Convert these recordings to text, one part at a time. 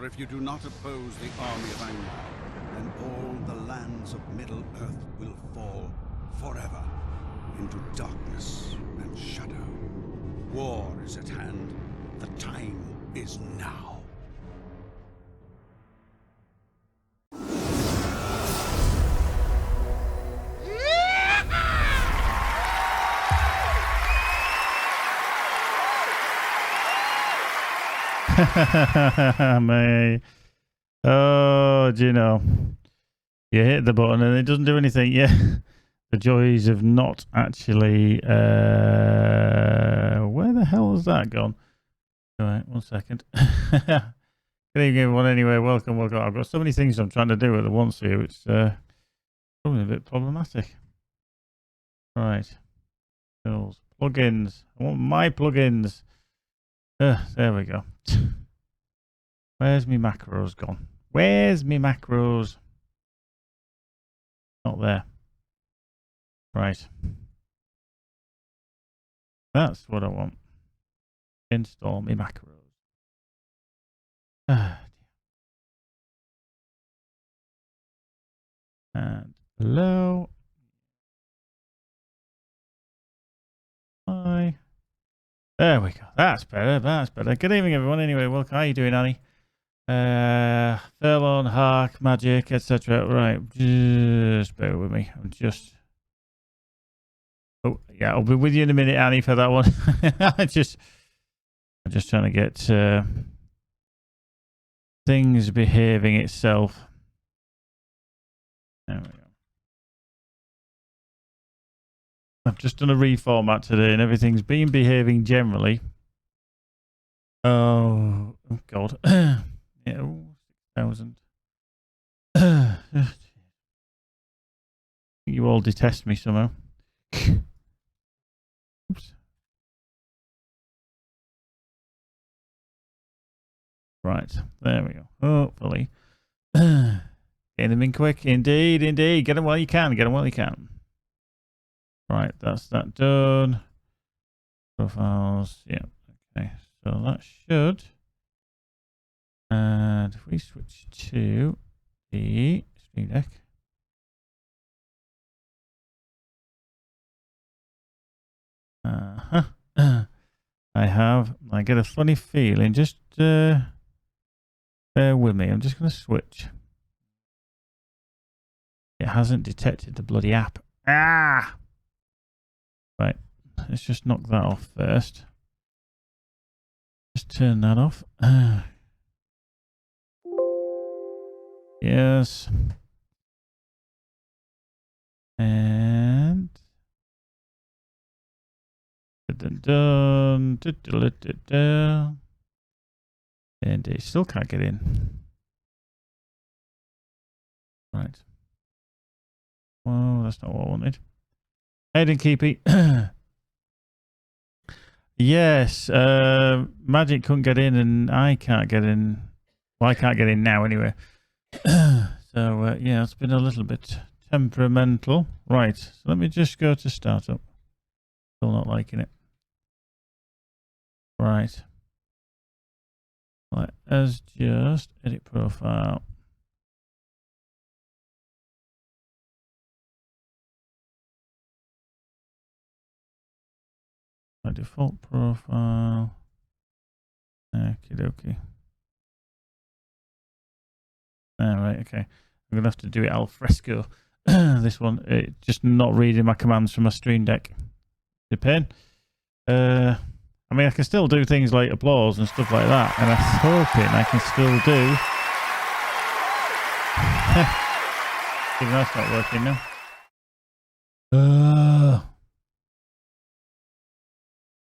For if you do not oppose the army of Angmar, then all the lands of Middle-earth will fall forever into darkness and shadow. War is at hand. The time is now. May. Oh, do you know? You hit the button and it doesn't do anything. Yeah. The joys of not actually... where the hell has that gone? All right, 1 second. Good evening, everyone. Anyway, welcome. I've got so many things I'm trying to do at once here. It's probably a bit problematic. Right. Tools. Plugins. I want my plugins. There we go. Where's me macros gone? Where's me macros? Not there. Right. That's what I want. Install me macros. And hello. Hi. There we go. That's better. That's better. Good evening, everyone. Anyway, welcome. How you doing, Annie? Furlong, Hark, Magic, etc. Right. Just bear with me. I'm just... Oh, yeah. I'll be with you in a minute, Annie, for that one. I'm just trying to get things behaving itself. There we go. I've just done a reformat today and everything's been behaving generally. Oh God. Yeah, 6,000. You all detest me somehow. Oops. Right, there we go. Hopefully. Get them in quick. Indeed, indeed. Get them while you can. Get them while you can. Right, that's that done. Profiles, yeah, okay. So that should. And if we switch to the Stream Deck. I get a funny feeling. Just bear with me. I'm just going to switch. It hasn't detected the bloody app. Ah! Right, let's just knock that off first. Just turn that off. Yes. And dun. And it still can't get in. Right. Well, that's not what I wanted. Hayden Keepy. Yes, Magic couldn't get in and I can't get in. Well, I can't get in now anyway. So, yeah, it's been a little bit temperamental. Right, so let me just go to startup. Still not liking it. Right. Let us just edit profile. My default profile. Okie dokie. Alright, okay. I'm going to have to do it al fresco. This one, just not reading my commands from my Stream Deck. The pain. I mean, I can still do things like applause and stuff like that, and I'm hoping I can still do. Even that's not working now.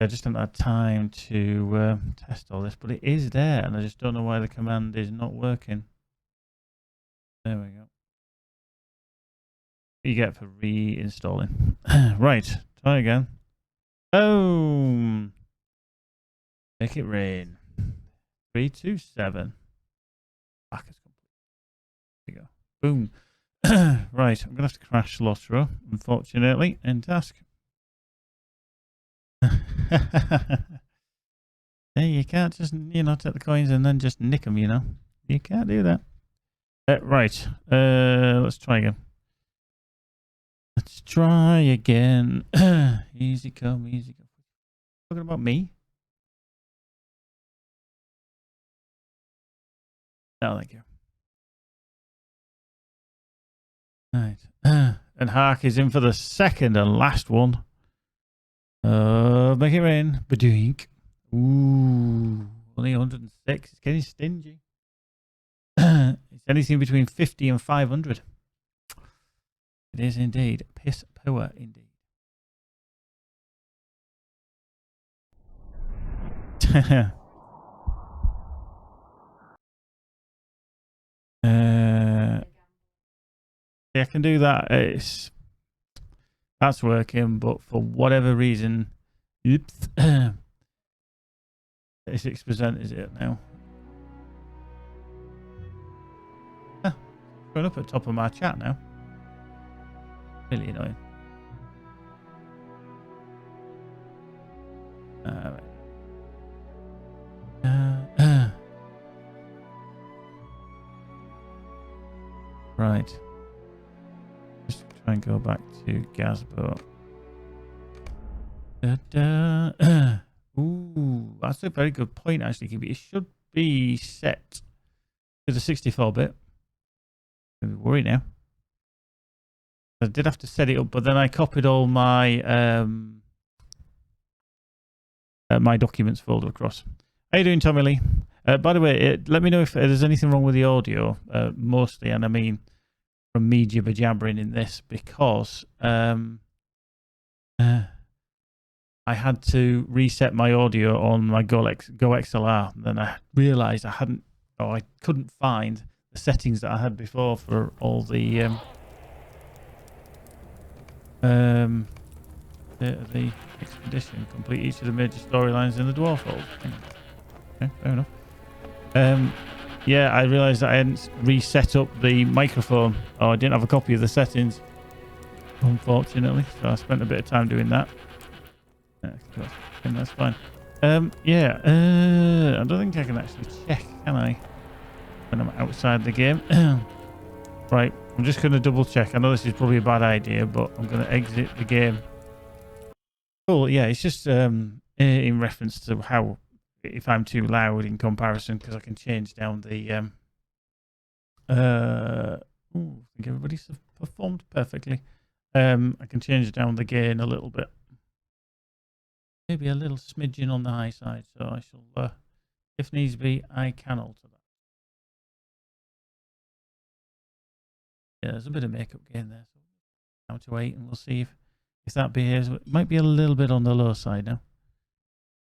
I just haven't had time to test all this, but it is there, and I just don't know why the command is not working. There we go. What you get for reinstalling. Right, try again. Boom! Make it rain. 3, 2, 7. Back is complete. There you go. Boom. Right, I'm going to have to crash LOTRO, unfortunately, in task. Yeah, you can't just, take the coins and then just nick them, You can't do that. Right. Let's try again. Let's try again. Easy come, easy go. Talking about me? No, thank you. Right. And Hark is in for the second and last one. Make it rain. Badink. Ooh. Only 106. It's getting stingy. It's anything between 50 and 500. It is indeed. Piss poor indeed. Yeah, I can do that. That's working, but for whatever reason, oops, 36% is it now? Going up at the top of my chat now. Really annoying. Right. Right. Just try and go back to Gazbo. Ooh, that's a very good point, actually. It should be set to the 64-bit. I'm worried now. I did have to set it up, but then I copied all my my documents folder across. How you doing, Tommy Lee? By the way, let me know if there's anything wrong with the audio, mostly, and I mean from me jibber jabbering in this, because I had to reset my audio on my Go XLR, and then I realised I couldn't find the settings that I had before for all the expedition. Complete each of the major storylines in the Dwarf Hold. Okay, fair enough. Yeah, I realised that I hadn't reset up the microphone, or I didn't have a copy of the settings, unfortunately. So I spent a bit of time doing that. And that's fine. Yeah, I don't think I can actually check, can I? When I'm outside the game. Right, I'm just going to double check. I know this is probably a bad idea, but I'm going to exit the game. Cool, yeah, it's just in reference to how, if I'm too loud in comparison, because I can change down the I think everybody's performed perfectly. I can change down the gain a little bit. Maybe a little smidgen on the high side, so I shall, if needs be, I can alter that. Yeah, there's a bit of makeup gain there, so down to 8, and we'll see if that behaves. It might be a little bit on the low side now.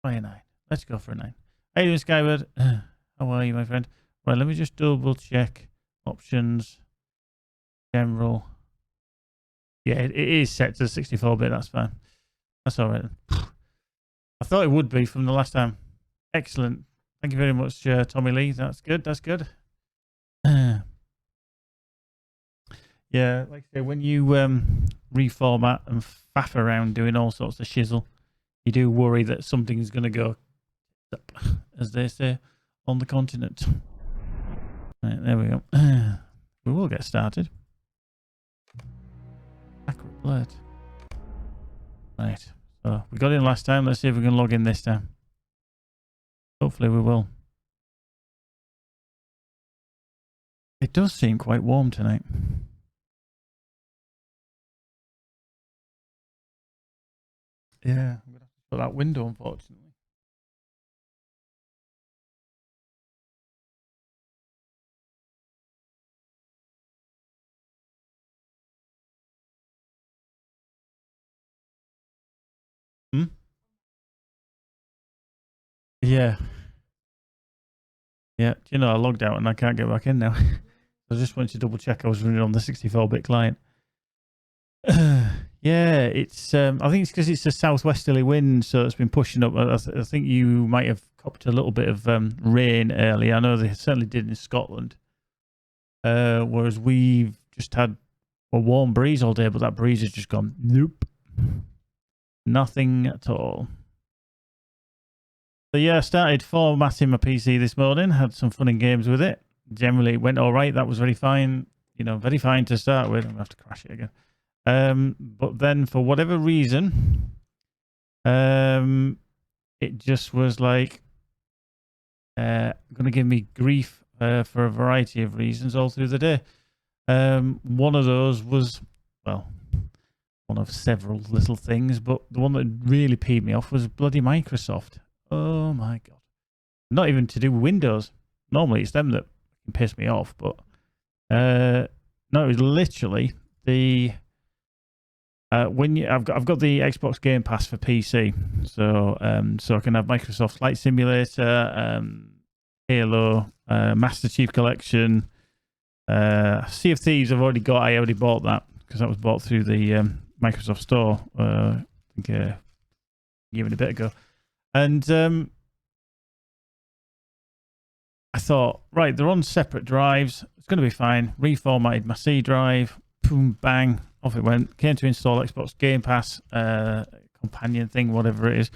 Try a 9. Let's go for a 9. How you doing, Skyward? How are you, my friend? Right, let me just double check options, general. Yeah, it is set to 64-bit. That's fine. That's all right then. I thought it would be from the last time. Excellent. Thank you very much, Tommy Lee. That's good. That's good. Yeah, like I say, when you reformat and faff around doing all sorts of shizzle, you do worry that something's going to go up, as they say, on the continent. Right, there we go. We will get started. Accurate alert. Right, so we got in last time. Let's see if we can log in this time. Hopefully we will. It does seem quite warm tonight. Yeah, I'm going to have to put that window, unfortunately. Yeah. Yeah. Do you know, I logged out and I can't get back in now. I just wanted to double check I was running on the 64-bit client. Yeah, it's. I think it's because it's a southwesterly wind, so it's been pushing up. I think you might have copped a little bit of rain earlier. I know they certainly did in Scotland. Whereas we've just had a warm breeze all day, but that breeze has just gone nope. Nothing at all. So yeah, I started formatting my PC this morning. Had some fun and games with it. generally it went all right. That was very fine. You know, very fine to start with. I'm going to have to crash it again. But then for whatever reason, it just was like going to give me grief for a variety of reasons all through the day. One of those was, well, one of several little things, but the one that really peed me off was bloody Microsoft. Oh my God. Not even to do with Windows. Normally it's them that can piss me off, but no, it was literally the I've got the Xbox Game Pass for PC, so I can have Microsoft Flight Simulator, Halo, Master Chief Collection, Sea of Thieves. I already bought that because that was bought through the Microsoft Store. I think a year and a bit ago, and I thought, right, they're on separate drives. It's going to be fine. Reformatted my C drive. Boom, bang, off it went. Came to install Xbox Game Pass, companion thing, whatever it is.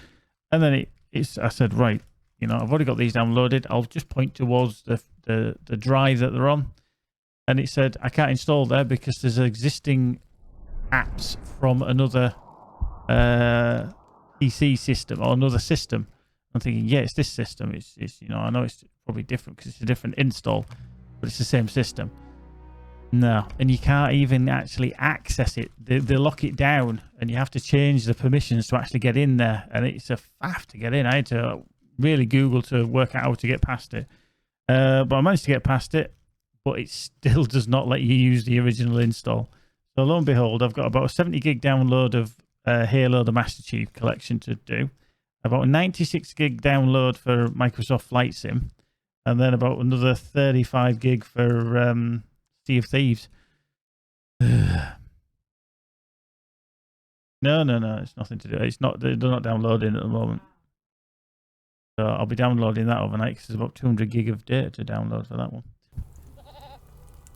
And then I said, right, you know, I've already got these downloaded. I'll just point towards the drive that they're on. And it said, I can't install there because there's existing apps from another PC system or another system. I'm thinking, yeah, it's this system. It's you know, I know it's probably different because it's a different install, but it's the same system. No, and you can't even actually access it. They lock it down, and you have to change the permissions to actually get in there, and it's a faff to get in. I had to really Google to work out how to get past it, but I managed to get past it, but it still does not let you use the original install. So lo and behold, I've got about a 70 gig download of Halo, the Master Chief Collection to do, about a 96 gig download for Microsoft Flight Sim, and then about another 35 gig for Sea of Thieves. No, it's nothing to do. It's not. They're not downloading at the moment. So I'll be downloading that overnight because there's about 200 gig of data to download for that one.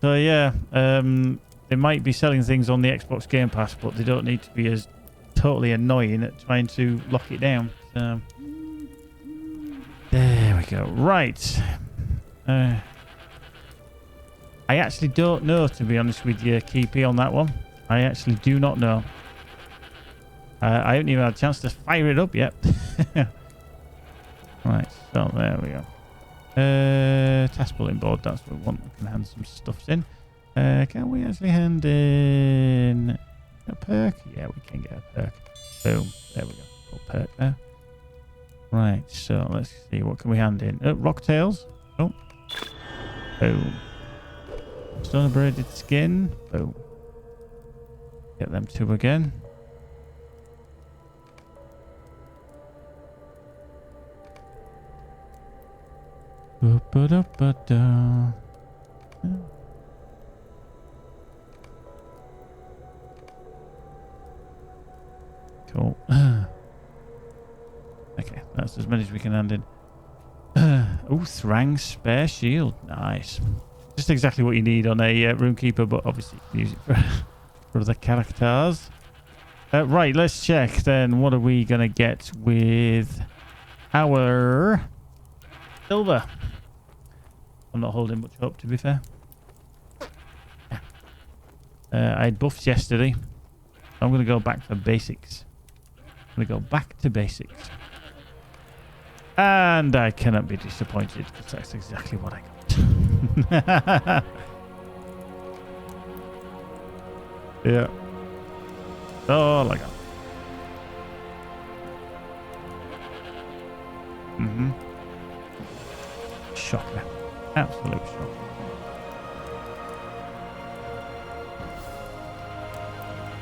So yeah, they might be selling things on the Xbox Game Pass, but they don't need to be as totally annoying at trying to lock it down. So there we go. Right. I actually don't know, to be honest with you, Keepy, on that one. I actually do not know. I haven't even had a chance to fire it up yet. Right, so there we go. Task bulletin board, that's what we want. We can hand some stuffs in. Can we actually hand in a perk? Yeah, we can get a perk. Boom. There we go. Little perk there. Right, so let's see. What can we hand in? Rocktails. Oh. Boom. Stone abraded skin. Boom. Get them two again. Ba-ba-da-ba-da. Cool. Okay, that's as many as we can hand in. Oh, Thrang spare shield. Nice. Just exactly what you need on a roomkeeper, but obviously you can use it for other characters. Right, let's check then. What are we going to get with our silver? I'm not holding much hope, to be fair. I had buffs yesterday. I'm going to go back for basics. I'm going to go back to basics. And I cannot be disappointed because that's exactly what I got. Yeah. Oh, I got. Shocker. Absolute shocker.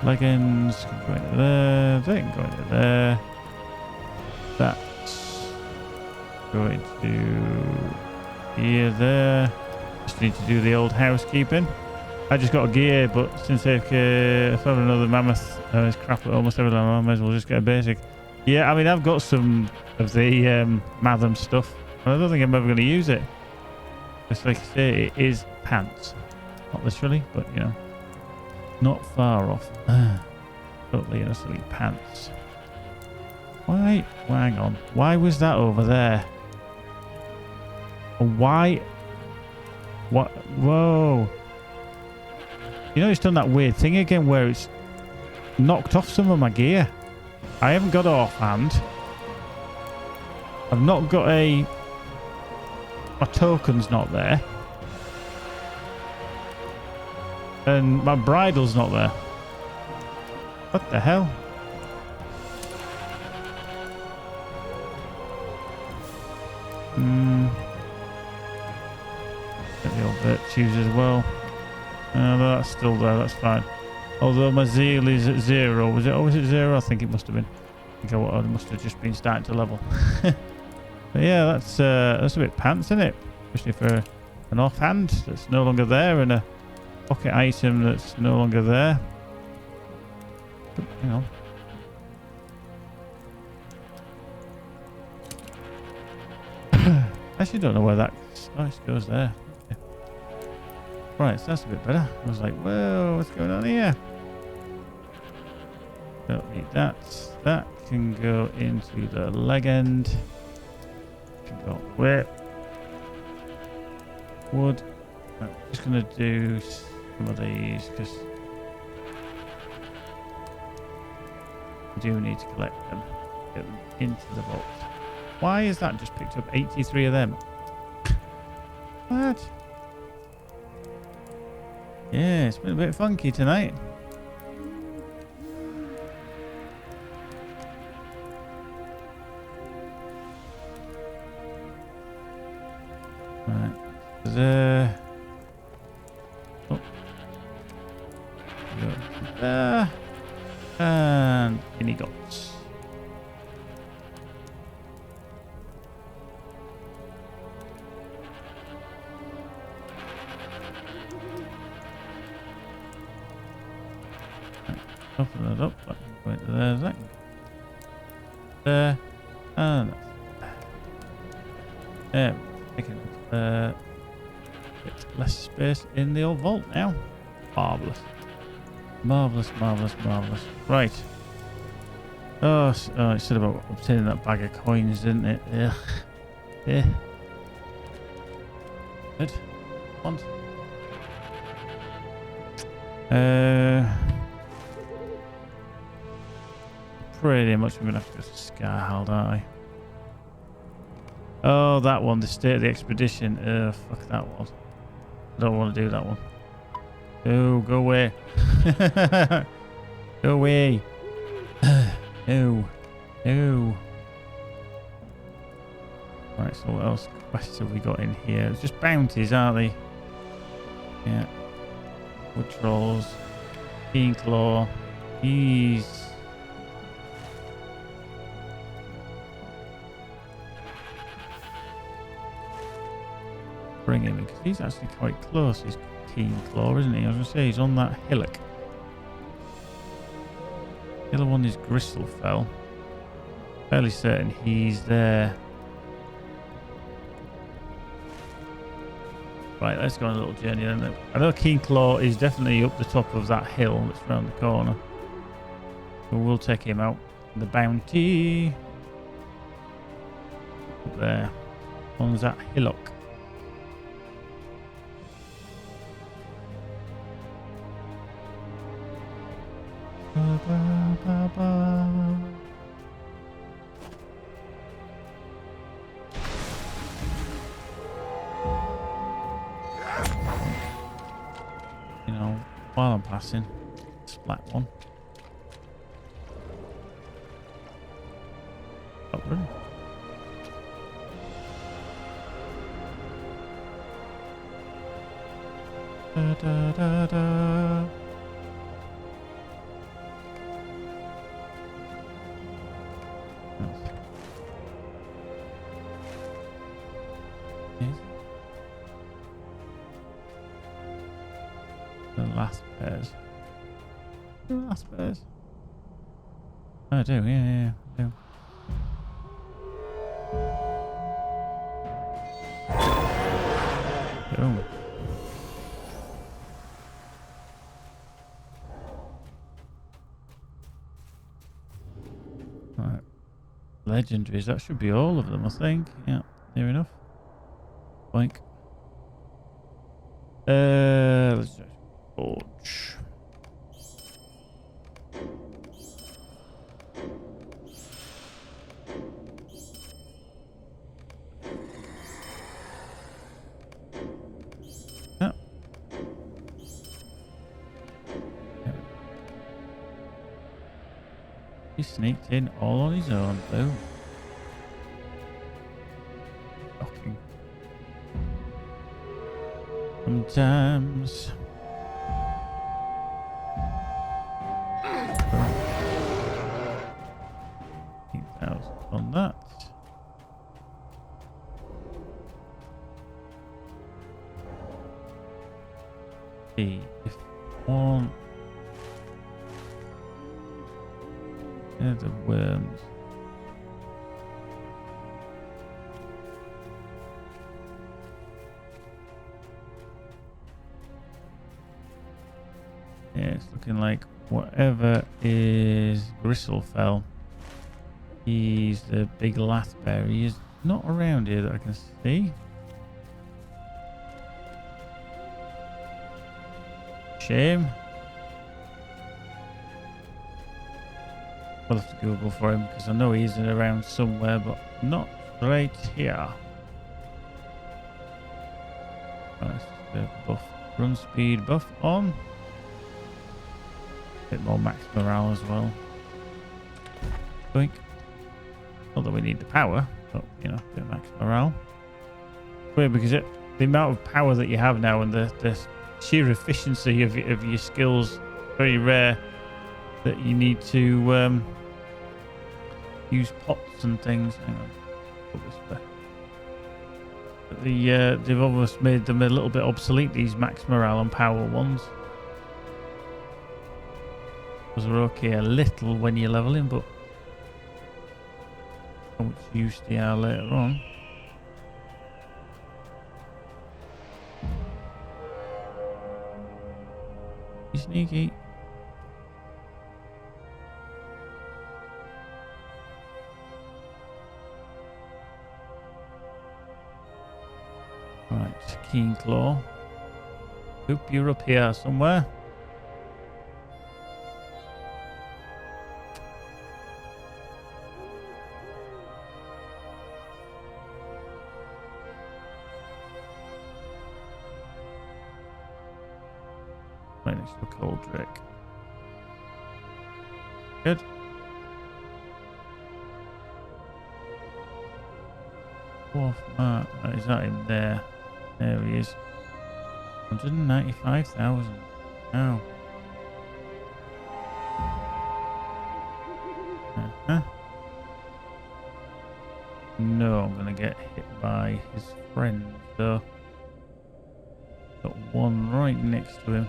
Leggings can go into there. They can go into there. That's going to here, there. Just need to do the old housekeeping. I just got a gear, but since I've found another mammoth, it's crap at almost everything. I might as well just get a basic. Yeah, I mean, I've got some of the Matham stuff. I don't think I'm ever going to use it. Just like I say, it is pants. Not literally, but you know, not far off. Totally innocently pants. Why? Hang on. Why was that over there? Why? What? Whoa. You know, it's done that weird thing again where it's knocked off some of my gear. I haven't got it offhand. I've not got a... My token's not there. And my bridle's not there. What the hell? Get the old virtues as well. That's still there, that's fine. Although my zeal is at 0. Was it always at 0? I think it must have been. I think I must have just been starting to level. But yeah, that's a bit pants, isn't it? Especially for an offhand that's no longer there and a pocket item that's no longer there. Hang on. I actually don't know where that goes there. Okay. Right, so that's a bit better. I was like, whoa, what's going on here? Don't need that. That can go into the leg end. Can go where? Wood. I'm just going to do some of these because I do need to collect them. Get them into the vault. Why is that just picked up 83 of them? What? Yeah, it's been a bit funky tonight. Right. There. Oh. There. And mini gots. Open that up. That can go into there. That can go there. And that's there. Making a bit less space in the old vault now. Marvellous. Marvellous, marvellous, marvellous. Right. Oh, it said about obtaining that bag of coins, didn't it? Ugh. Yeah. Good. On. Pretty much we're going to have to go to Scarhold, aren't I? Oh, that one. The State of the Expedition. Fuck that one. I don't want to do that one. Oh, go away. Go away. No. No. Right, so what else quests have we got in here? It's just bounties, aren't they? Yeah. Wood trolls. Keen claw. These. Bring him in because he's actually quite close. He's Keen Claw, isn't he? I was going to say he's on that hillock. The other one is Gristlefell. Fairly certain he's there. Right, let's go on a little journey then. I know Keen Claw is definitely up the top of that hill that's round the corner. So we'll take him out. The bounty. Up there. On that hillock. Ba, ba, ba, ba. You know, while I'm passing, splat one. Oh, really? Da, da, da, da. The last pairs. The last pairs. I do, yeah, I do. Boom. Right. Legendaries, that should be all of them, I think. Yeah, near enough. Boink. Let's do forge. Oh. He sneaked in all on his own, though. Shocking. Sometimes. 8,000 on that. See if one. Yeah, the worms. Yeah, it's looking like whatever is Gristlefell. He's the big Lathbear. He is not around here that I can see. Shame. We'll have to Google for him because I know he's around somewhere, but not right here. Right, the buff, run speed buff on. Bit more max morale as well. Boink. Not that we need the power, but you know, bit of max morale. Weird because the amount of power that you have now and the sheer efficiency of your skills, very rare that you need to use pots and things. Hang on, put this back. But they've almost made them a little bit obsolete, these max morale and power ones. Those are okay a little when you're leveling, but how much use they are later on. You sneaky. Right, Keen Claw. Hope you're up here somewhere. Right next to a cold Drake. Good. Dwarf Mark. Right, is that him there? There he is. 195,000. Now. No, I'm gonna get hit by his friend though. Got one right next to him.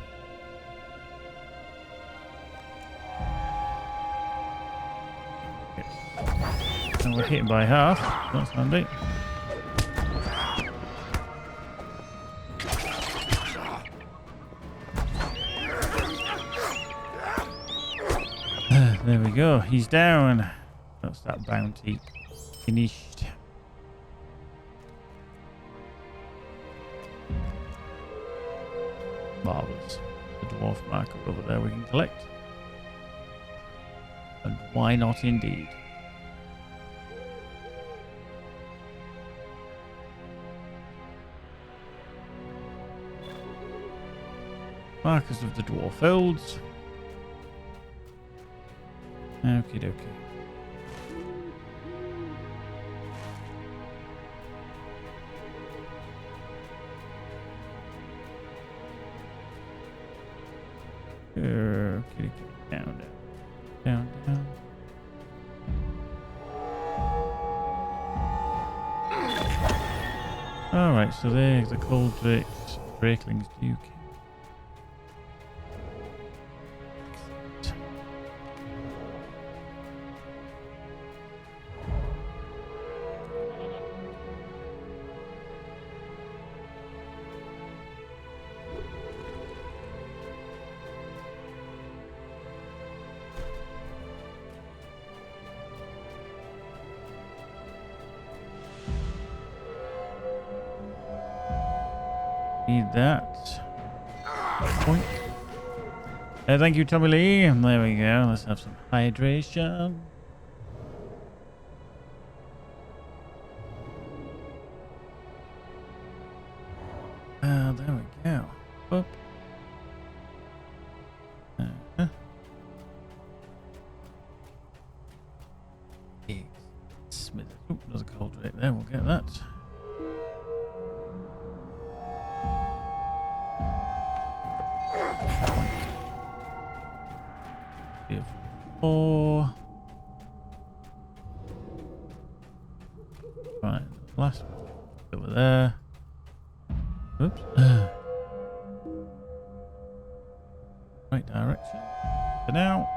And we're hitting by half. That's handy. There we go. He's down. That's that bounty finished. Marvellous. The dwarf marker over there we can collect. And why not indeed? Markers of the dwarf elves. Okie dokie. Down, down, down. Alright, so there's the cold drakelings Duke. Need that. Boink. Thank you, Tommy Lee. There we go. Let's have some hydration. There we go. Up. Smith. Oh, another cold right there. We'll get that. Four. Right, last one over there. Oops. Right direction. For now.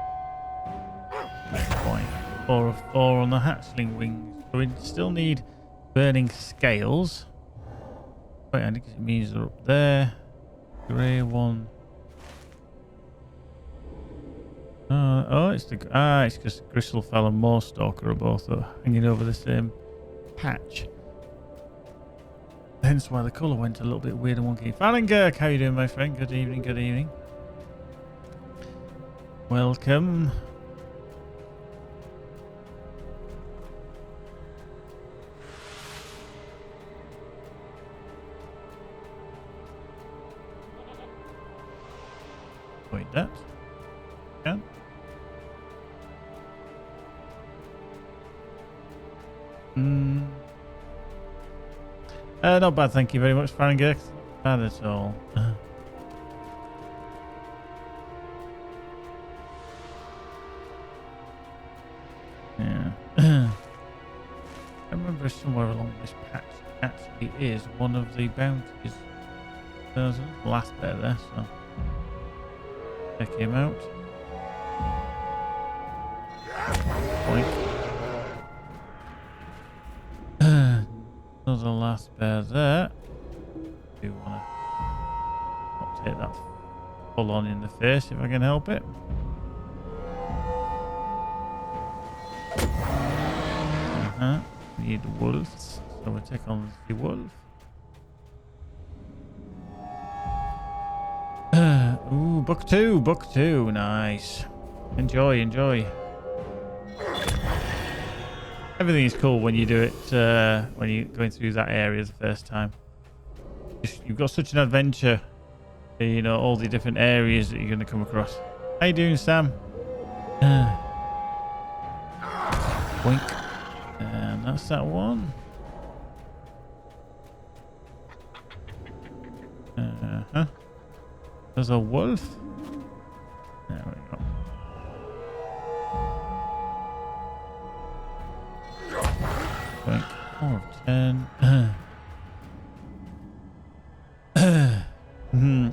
Point. 4 of 4 on the hatchling wings. So we still need burning scales. Wait, I think it means they're up there. Grey one. Oh, it's it's just Gristlefell and Moorstalker are both hanging over the same patch. Hence why the colour went a little bit weird and wonky. Fallinger, how you doing, my friend? Good evening, good evening. Welcome. Wait, that. Yeah. Not bad, thank you very much, Farangirk. Not bad at all. Yeah. I remember somewhere along this patch actually is one of the bounties. There's a last bear there, so check him out. Boink. Another last bear there. Do want to not take that full on in the face if I can help it. Need wolves, so we'll take on the wolf. Ooh, book two, nice. Enjoy. Everything is cool when you do it, when you're going through that area the first time. You've got such an adventure, you know, all the different areas that you're going to come across. How you doing, Sam? Boink. And that's that one. There's a wolf. There we go. Boink. 4 of 10.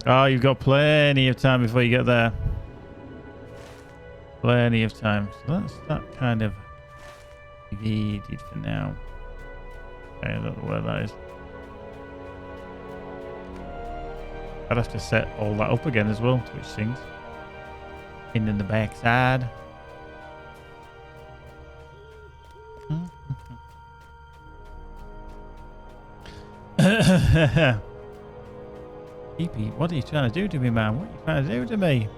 Oh, you've got plenty of time before you get there. Plenty of time. So that's that kind of evaded for now. Okay, I don't know where that is. I'd have to set all that up again as well, which things. In the backside. Peepee, what are you trying to do to me, man? What are you trying to do to me?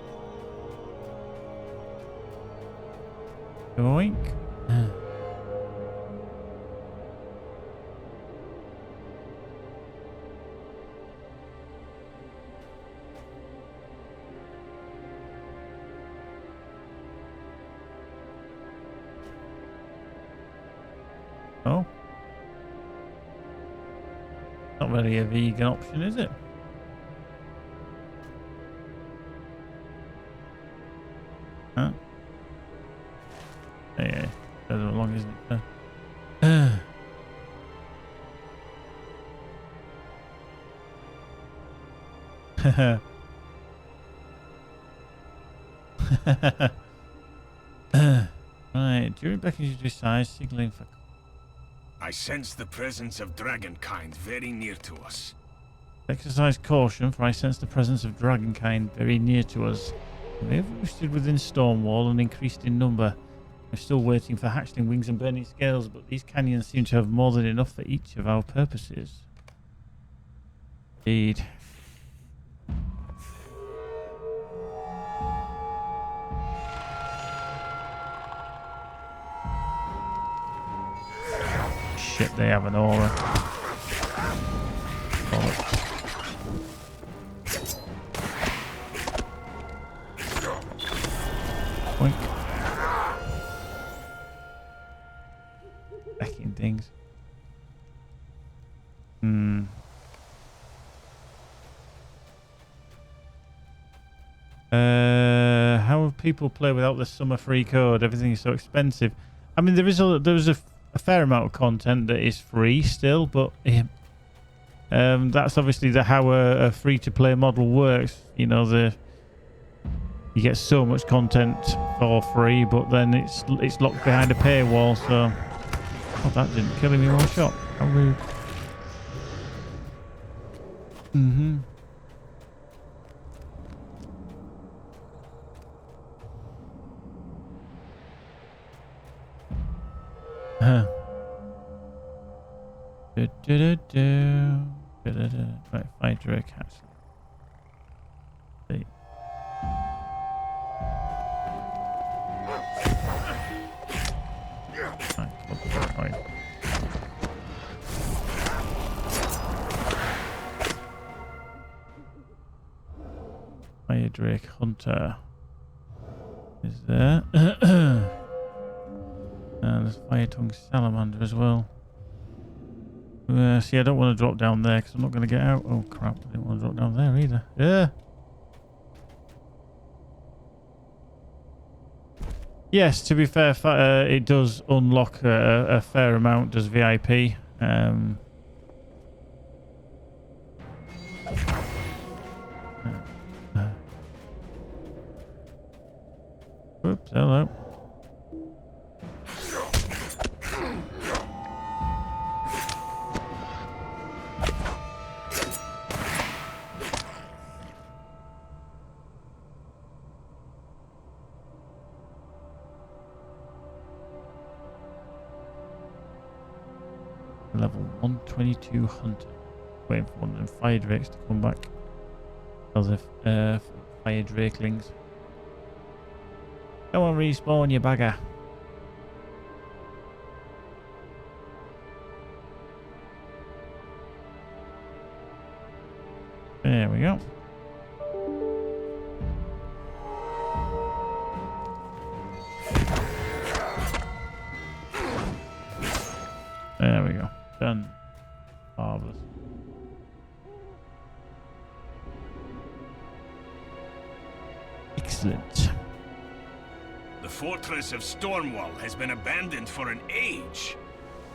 Yoink. Oh. Not really a vegan option, is it? Huh? Yeah, further along, isn't it? Right, during Becky's size, signaling for. I sense the presence of dragonkind very near to us. Exercise caution, for I sense the presence of dragonkind very near to us. They have roosted within Stormwall and increased in number. We're still waiting for hatchling wings and burning scales, but these canyons seem to have more than enough for each of our purposes. Indeed. shit, they have an aura. Boink. Backing things. How have people play without the summer free code? Everything is so expensive. I mean, there was a fair amount of content that is free still, but that's obviously how a free to play model works. You know, you get so much content for free, but then it's locked behind a paywall. So, oh, that didn't kill him in one shot. How rude. Right, fire Drake actually. Right. Fire Drake Hunter is there. And there's Fire Tongue Salamander as well. See, I don't want to drop down there because I'm not going to get out. Oh crap, I didn't want to drop down there either. Yeah. Yes, to be fair, it does unlock a fair amount, does VIP. Whoops, hello. Level 122 hunter. Waiting for one of them fire drakes to come back. Those are fire drakelings. Go on, respawn, you bagger. There we go. There we go. Done. Marvelous. Excellent. The fortress of Stormwall has been abandoned for an age.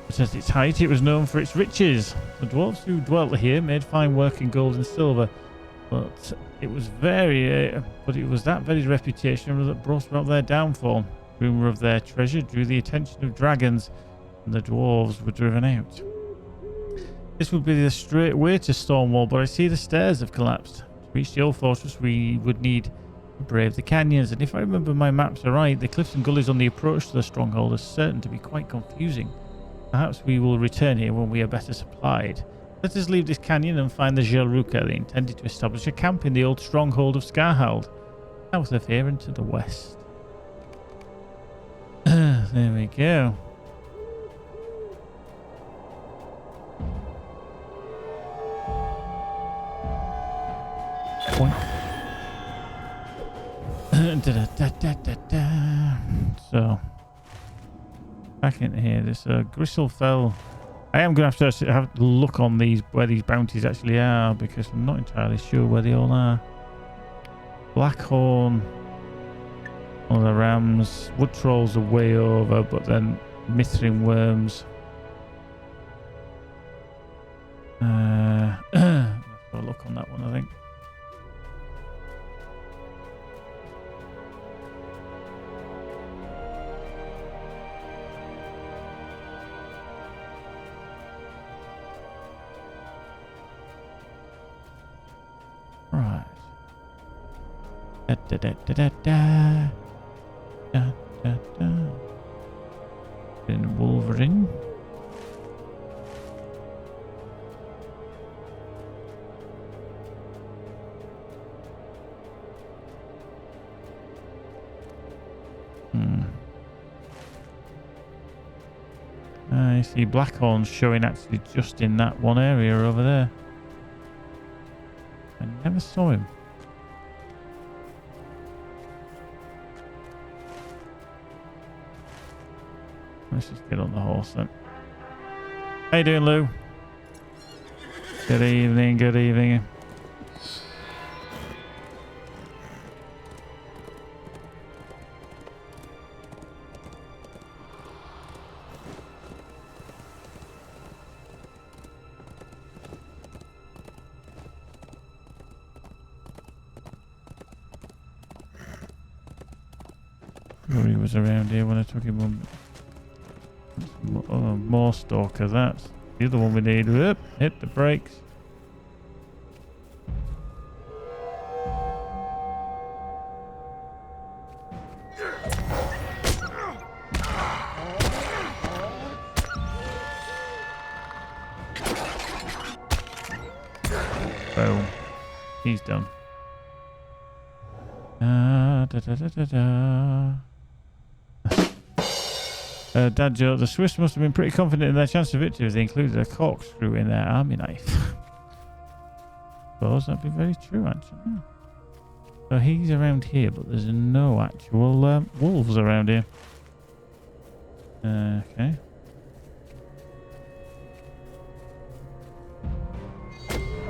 But at its height, it was known for its riches. The dwarves who dwelt here made fine work in gold and silver, but it was that very reputation that brought about their downfall. Rumor of their treasure drew the attention of dragons, and the dwarves were driven out. This would be the straight way to Stormwall, but I see the stairs have collapsed. To reach the old fortress, we would need to brave the canyons, and if I remember my maps are right, the cliffs and gullies on the approach to the stronghold are certain to be quite confusing. Perhaps we will return here when we are better supplied. Let us leave this canyon and find the Jelruka. They intended to establish a camp in the old stronghold of Scarhold, south of here and to the west. There we go. So, back in here, there's a Gristlefell. I am going to have to look on where these bounties actually are, because I'm not entirely sure where they all are. Blackhorn, all the rams, wood trolls are way over, but then Mithrin worms. Let's have a look on that one, I think. Right. Da da da da da da da da da. Then Wolverine. I see Blackhorns showing actually just in that one area over there. I never saw him. Let's just get on the horse then. How you doing, Lou? Good evening, good evening. He was around here when I took him on. More stalker, that's the other one we need. Whoop, hit the brakes. Boom. He's done. Dad joke, the Swiss must have been pretty confident in their chance of victory as they included a corkscrew in their army knife. Suppose that'd be very true, actually. So he's around here, but there's no actual wolves around here. Okay.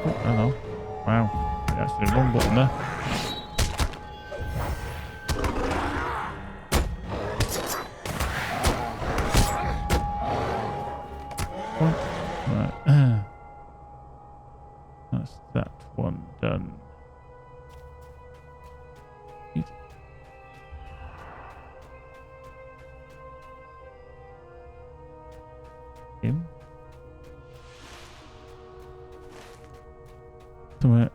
Oh, hello. Wow. That's the wrong button there. Right. That's that one done. Him. Somewhere.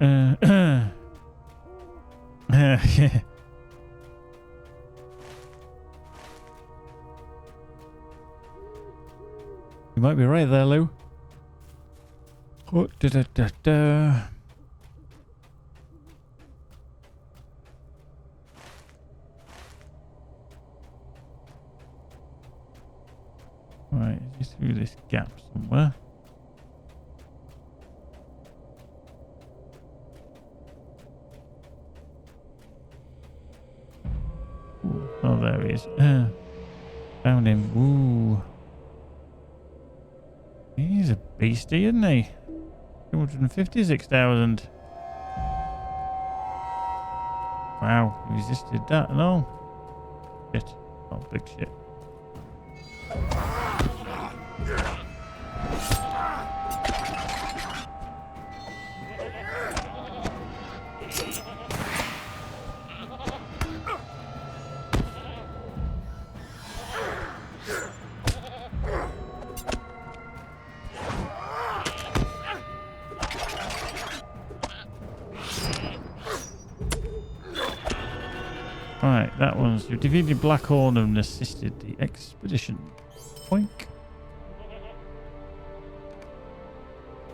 Yeah. You might be right there, Lou. Oh, da da da da. Right, just through this gap somewhere. Ooh, oh, there he is. Found him. Ooh. He's a beastie, isn't he? 256,000. Wow, he resisted that. No. Shit. Oh, big shit. Right, that one's... You defeated Blackhorn and assisted the expedition. Poink.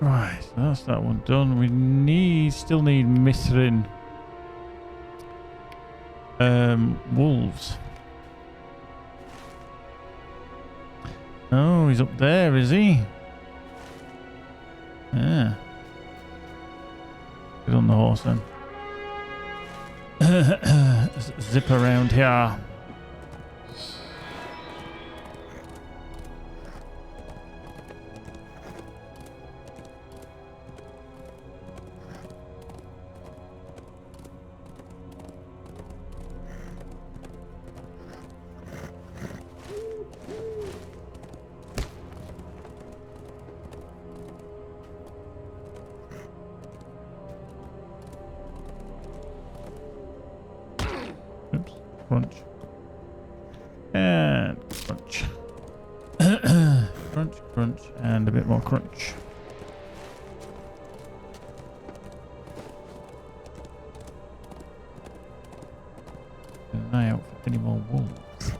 Right, so that's that one done. We still need Mithrin. Wolves. Oh, he's up there, is he? Yeah. Get on the horse then. Zip around here. Oops, crunch. And crunch. Crunch, crunch, and a bit more crunch. Keep an eye out for any more wolves.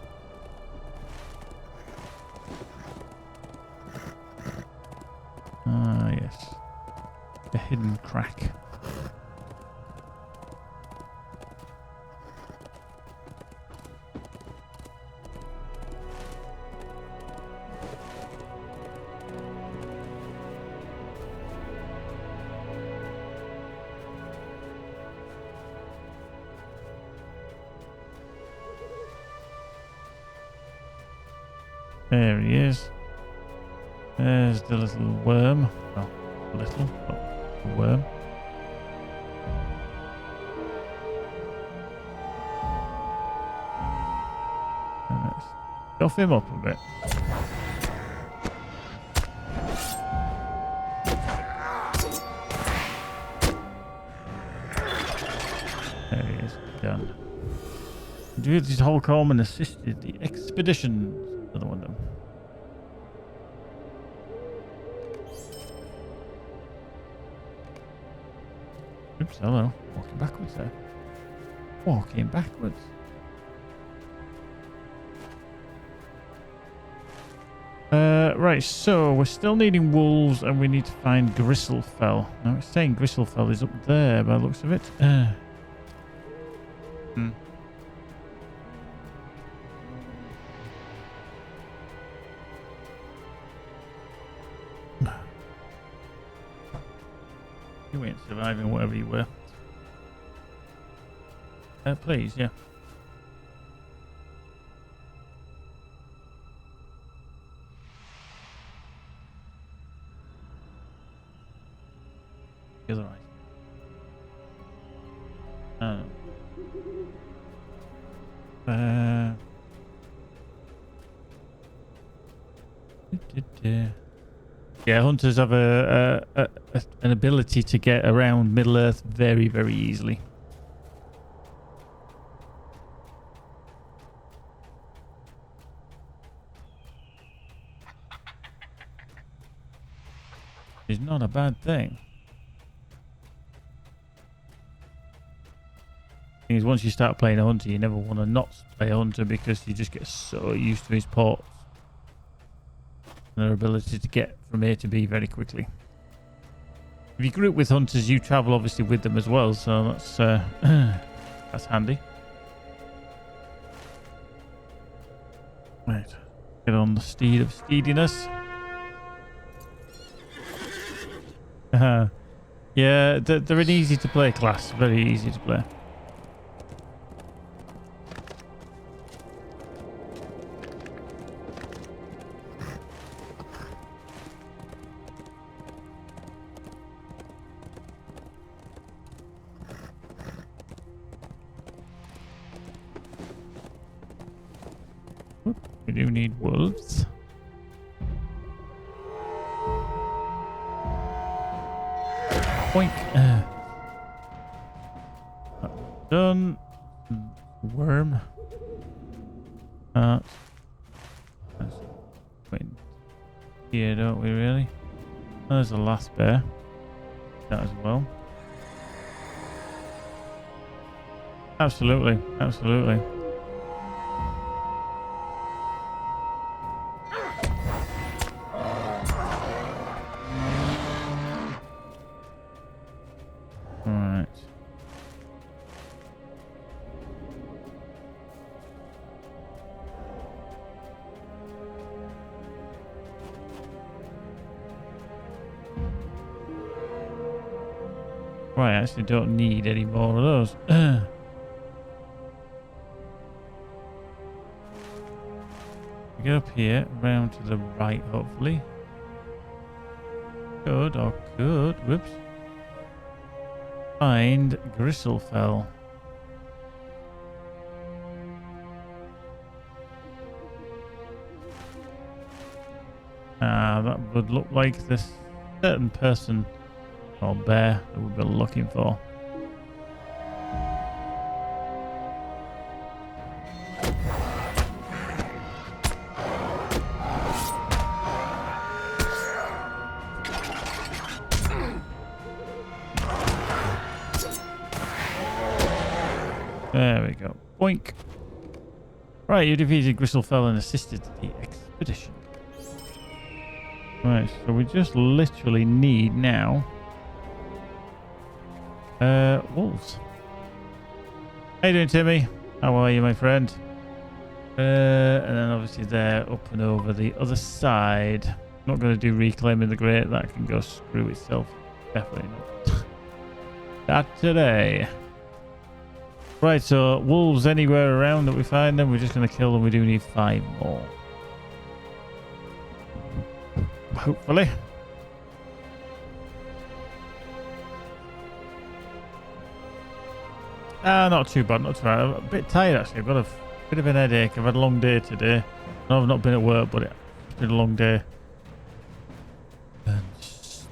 Ah, yes. The hidden crack. There he is. There's the little worm. Well, little, but a worm. Let's buff him up a bit. There he is. Done. Duties Holcomb and assisted the expedition. Another one of them. Oops, hello. Walking backwards there. Walking backwards. Right, so we're still needing wolves and we need to find Gristlefell. Now it's saying Gristlefell is up there by the looks of it. You ain't surviving whatever you were. Please, yeah. The other eye. Yeah, hunters have an ability to get around Middle Earth very, very easily. It's not a bad thing. Thing is, once you start playing a hunter, you never want to not play a hunter because you just get so used to his ports and their ability to get from A to B very quickly. If you group with hunters, you travel obviously with them as well, so that's handy. Right, get on the steed of steediness. Yeah, they're an easy to play class, very easy to play. We do need wolves. Boink. Done. Worm. Let's wait here, don't we really? There's the last bear. That as well. Absolutely, absolutely. Right, I actually don't need any more of those. We get up here, round to the right, hopefully. Could, whoops. Find Gristlefell. That would look like this certain person or bear that we've been looking for. There we go. Boink. Right, you defeated Gristlefell and assisted the expedition. Right, so we just literally need now wolves. How you doing, Timmy? How are you, my friend? And then obviously they're up and over the other side. Not going to do reclaiming the great. That can go screw itself. Definitely not. Not today. Right, so wolves anywhere around that we find them, we're just going to kill them. We do need 5 more. hopefully. Not too bad, not too bad. I'm a bit tired actually. I've got a bit of an headache. I've had a long day today. No, I've not been at work, but it's been a long day. And just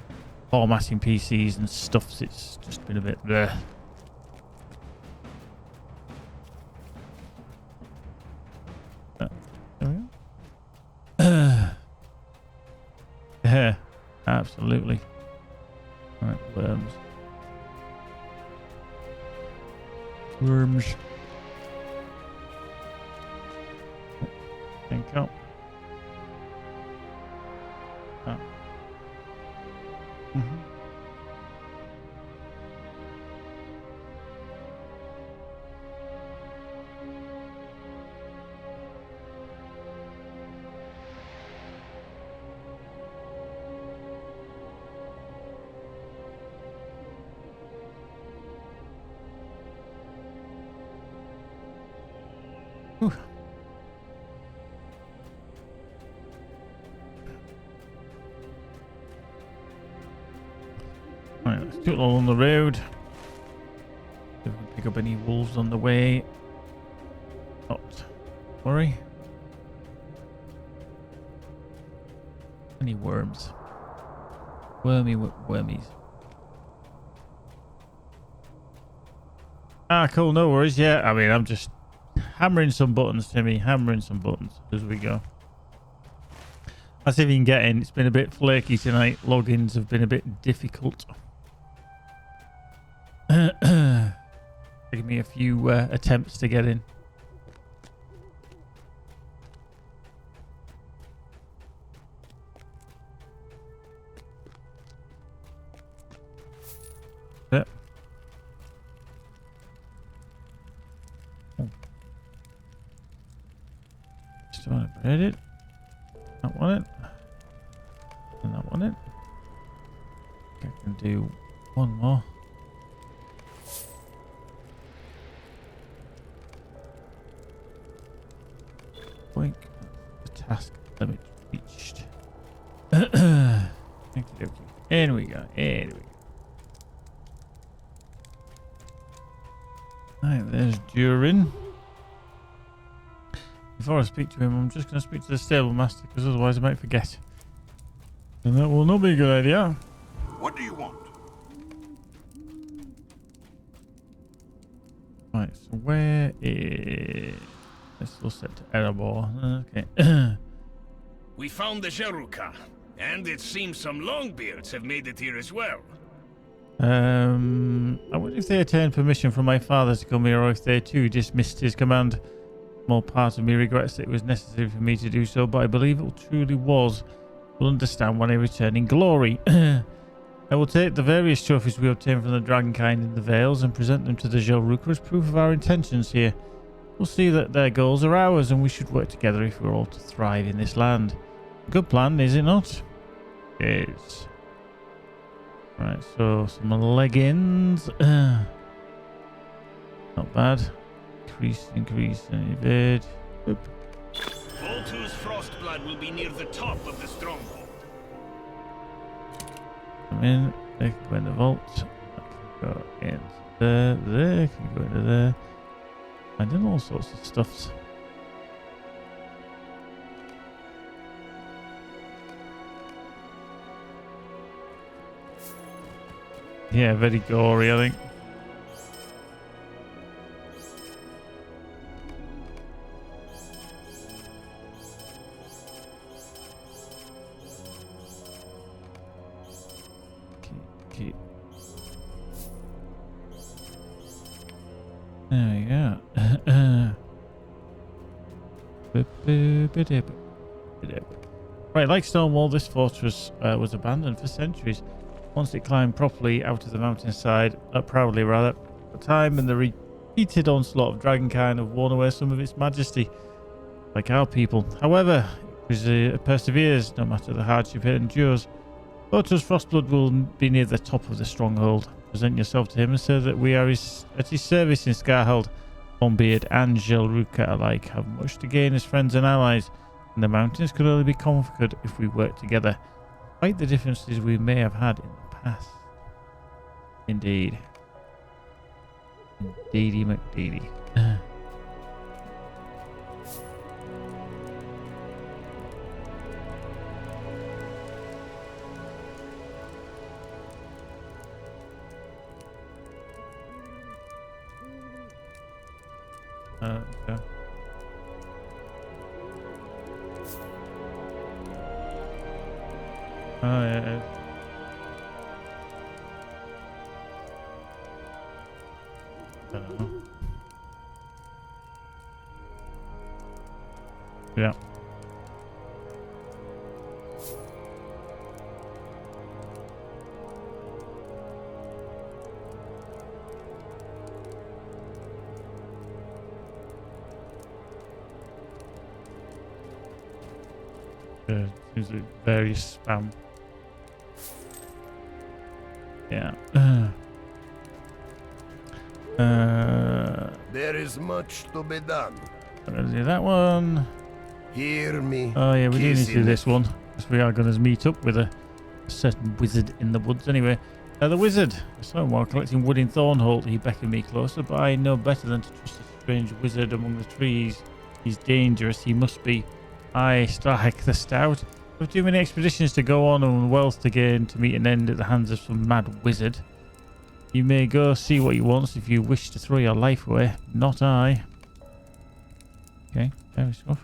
formatting PCs and stuff. It's just been a bit bleh. There we go. Yeah, absolutely. Right, worms. Worms. Think out. Ah. Whew. Right, let's do it all on the road. See if we can pick up any wolves on the way. Not worry. Any worms. Wormies. Ah, cool, no worries. Yeah, I mean, I'm just hammering some buttons, Timmy. Hammering some buttons as we go. Let's see if you can get in. It's been a bit flaky tonight. Logins have been a bit difficult. Give me a few attempts to get in. Yep. Just want to edit. That one it. And that one it. I can do one more. Boink. The task limit reached. In we go. In we go. Right, there's Durin. Before I speak to him, I'm just going to speak to the stable master because otherwise I might forget. And that will not be a good idea. What do you want? Right, so where is... It's still set to Erebor. Okay. We found the Jeruka, and it seems some Longbeards have made it here as well. I wonder if they obtained permission from my father to come here or if they too dismissed his command. More part of me regrets that it was necessary for me to do so, but I believe it truly was. We'll understand when I return in glory. I will take the various trophies we obtained from the Dragonkind in the Vales and present them to the Jeruka as proof of our intentions here. We'll see that their goals are ours and we should work together if we're all to thrive in this land. A good plan, is it not? It is. Right, so some leggings. Not bad. Increase, and evade. Oop. Voltu's Frostblood will be near the top of the stronghold. Come in. They can go in the vault. That can go into there. They can go into there. And then all sorts of stuffs. Yeah, very gory, I think. Okay. There we go. Right, like Stonewall, this fortress was abandoned for centuries. Once it climbed properly out of the mountainside, proudly rather, the time and the repeated onslaught of Dragonkind have worn away some of its majesty, like our people. However, it perseveres, no matter the hardship it endures. Lotra's Frostblood will be near the top of the stronghold. Present yourself to him and say that we are at his service in Scarhold. Longbeard and Jeruka alike have much to gain as friends and allies, and the mountains could only be conquered if we work together. Despite the differences we may have had in the past. Indeed. Indeedy McDeedy. Okay. Oh, yeah. I don't know. Yeah. Seems like various spam. Yeah. There is much to be done. I'm gonna do that one. Hear me. Oh yeah, we do need to do Kismet. this one because we are going to meet up with a certain wizard in the woods. Anyway, the wizard. So while collecting wood in Thornholt, he beckoned me closer, but I know better than to trust a strange wizard among the trees. He's dangerous. He must be. I strike the stout. With too many expeditions to go on and wealth to gain to meet an end at the hands of some mad wizard. You may go see what he wants if you wish to throw your life away. Not I. Okay, fair stuff.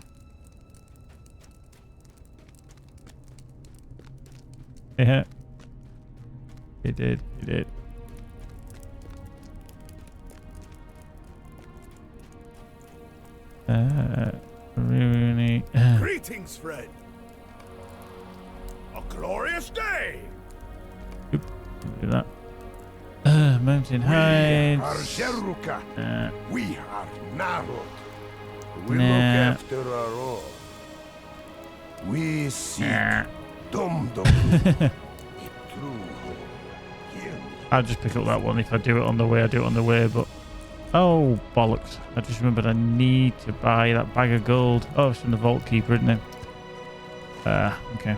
Yeah. It did. It did. Really. Greetings, friend. A glorious day. Oop, do that. Mountain We are Heights. Jeruka. We are narrowed. We Nah. look after our own. We seek Dum Dum. True home. Hear me. I'll just pick up that one. If I do it on the way, I do it on the way. But oh bollocks! I just remembered I need to buy that bag of gold. Oh, it's from the vault keeper, isn't it? Okay.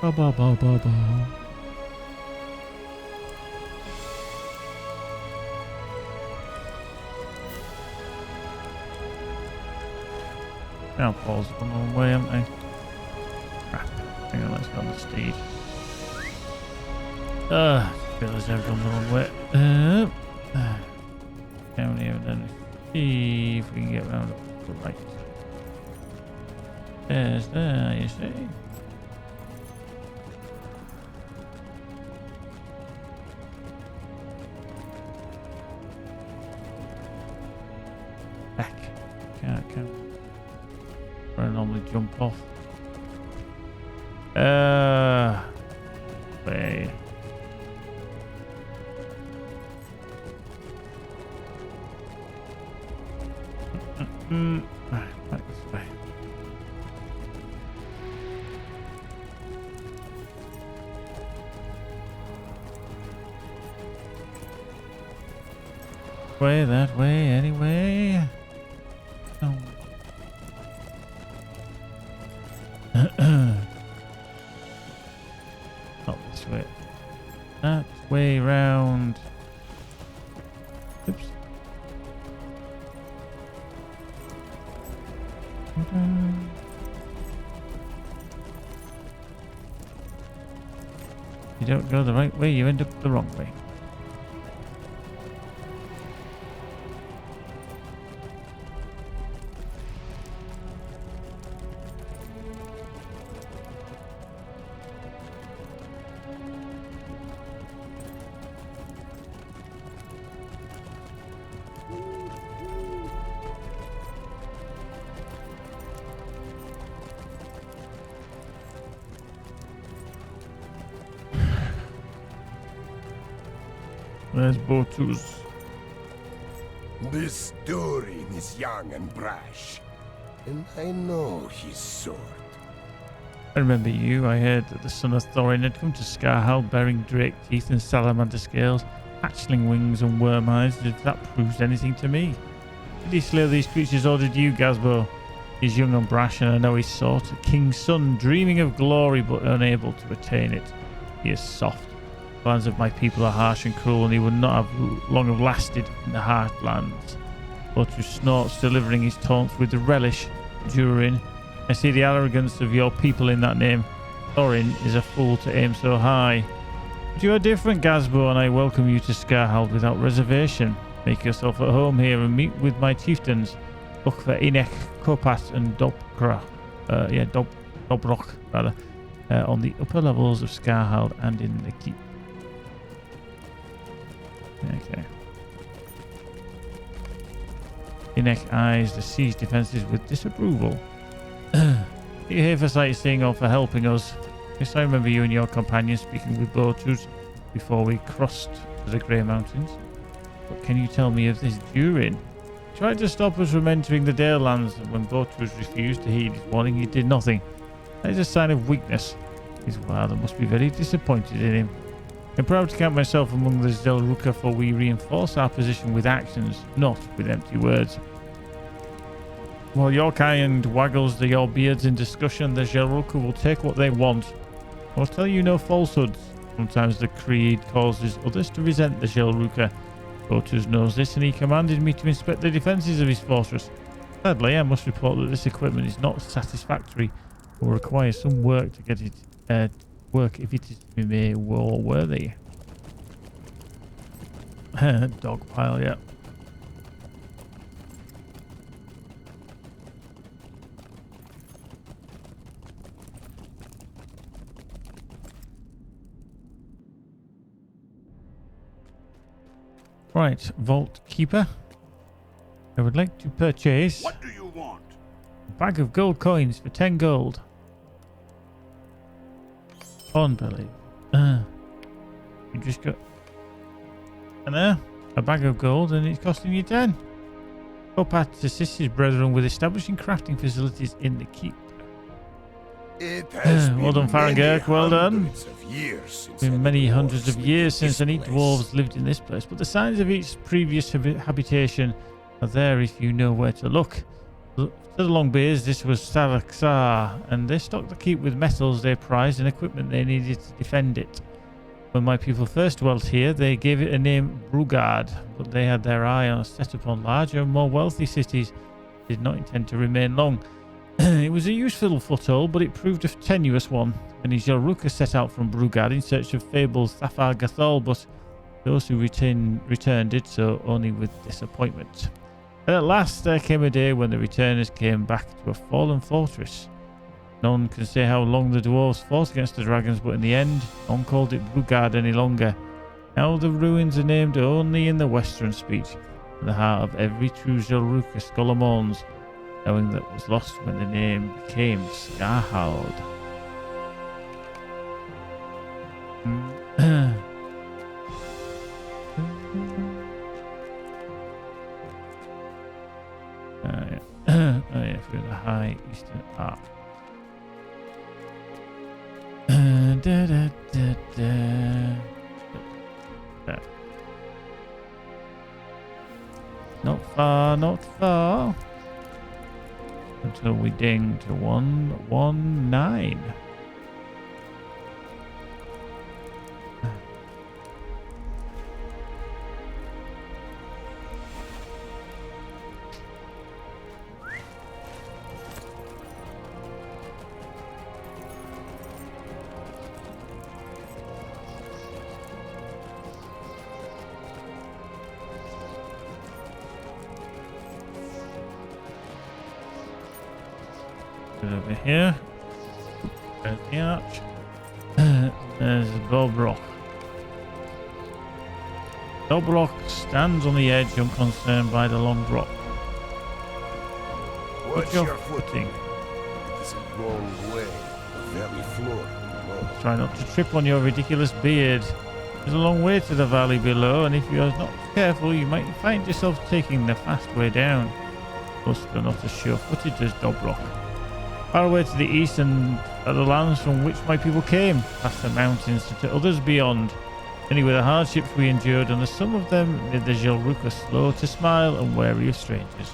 Ba ba ba ba ba. Now Paul's gone the wrong way, haven't they? Crap. Hang on, let's go on the steed. Realised I've gone the wrong way. Down here and then see if we can get round up the right. There's there, you see. Back. Can't come. Where I normally jump off. Way. Back this way. Way that way anyway. Oh. Not this way. That way round. Oops. You don't go the right way, you end up the wrong way. There's Botus. This Durin is young and brash, and I know his sword. I remember you. I heard that the son of Thorin had come to Scarhal bearing drake teeth and salamander scales, hatchling wings and worm eyes. If that proves anything to me. Did he slay these creatures or did you, Gazbo? He's young and brash and I know his sort. A king's son, dreaming of glory but unable to attain it. He is soft. The lands of my people are harsh and cruel and he would not have long have lasted in the hard lands. Botus snorts, delivering his taunts with relish. Durin, I see the arrogance of your people in that name. Thorin is a fool to aim so high. But you are different, Gazbo, and I welcome you to Scarhald without reservation. Make yourself at home here and meet with my chieftains. Look for Inek, Kopat, and Dobrok, on the upper levels of Scarhald and in the keep. Okay. Inek eyes the siege defences with disapproval. Are you here for sightseeing or for helping us? Yes, I remember you and your companions speaking with Botus before we crossed to the Grey Mountains. What can you tell me of this Durin? He tried to stop us from entering the Dale lands, and when Botus refused to heed his warning, he did nothing. That is a sign of weakness. His father must be very disappointed in him. I'm proud to count myself among the Zelruka, for we reinforce our position with actions, not with empty words. While your kind waggles your beards in discussion, the Zelruka will take what they want. I will tell you no falsehoods. Sometimes the Creed causes others to resent the Zelruka. Botus knows this, and he commanded me to inspect the defences of his fortress. Sadly, I must report that this equipment is not satisfactory. It will require some work to get it work if it is to be made war worthy. Dog pile, yeah. Right, Vault Keeper. I would like to purchase What do you want? a bag of gold coins for 10 gold. Unbelievable. You just got a bag of gold and it's costing you 10. Kopat assists his brethren with establishing crafting facilities in the keep. It has Well done, been Farangurk, well done. hundreds of years since Been many any hundreds of dwarves years lived in since any this dwarves place. lived in this place, but the signs of its previous habitation are there if you know where to look. To the Longbeards, this was Saraxar, and they stocked the keep with metals they prized and equipment they needed to defend it. When my people first dwelt here, they gave it a name Brugard, but they had their eye on set upon larger and more wealthy cities. They did not intend to remain long. It was a useful foothold, but it proved a tenuous one. Many Zelruka set out from Brugard in search of fabled Thafar Gathol, but those who returned did so only with disappointment. And at last there came a day when the returners came back to a fallen fortress. None can say how long the dwarves fought against the dragons, but in the end, none called it Brugard any longer. Now the ruins are named only in the Western speech, in the heart of every true Zelruka scholar mourns, knowing that was lost when the name became Scarhald. Oh yeah, through the High Eastern Arc. Not far, not far. Until we ding to 119. Over here. There's the arch. There's Dobrok. Dobrok stands on the edge, unconcerned by the long drop. Watch your your footing. It's a long way, a very floor. Try not to trip on your ridiculous beard. There's a long way to the valley below, and if you're not careful, you might find yourself taking the fast way down. Most are not as sure-footed as Dobrock. Far away to the east and are the lands from which my people came, past the mountains and to others beyond. Many were the hardships we endured, and some of them made the Jelruka slow to smile and wary of strangers.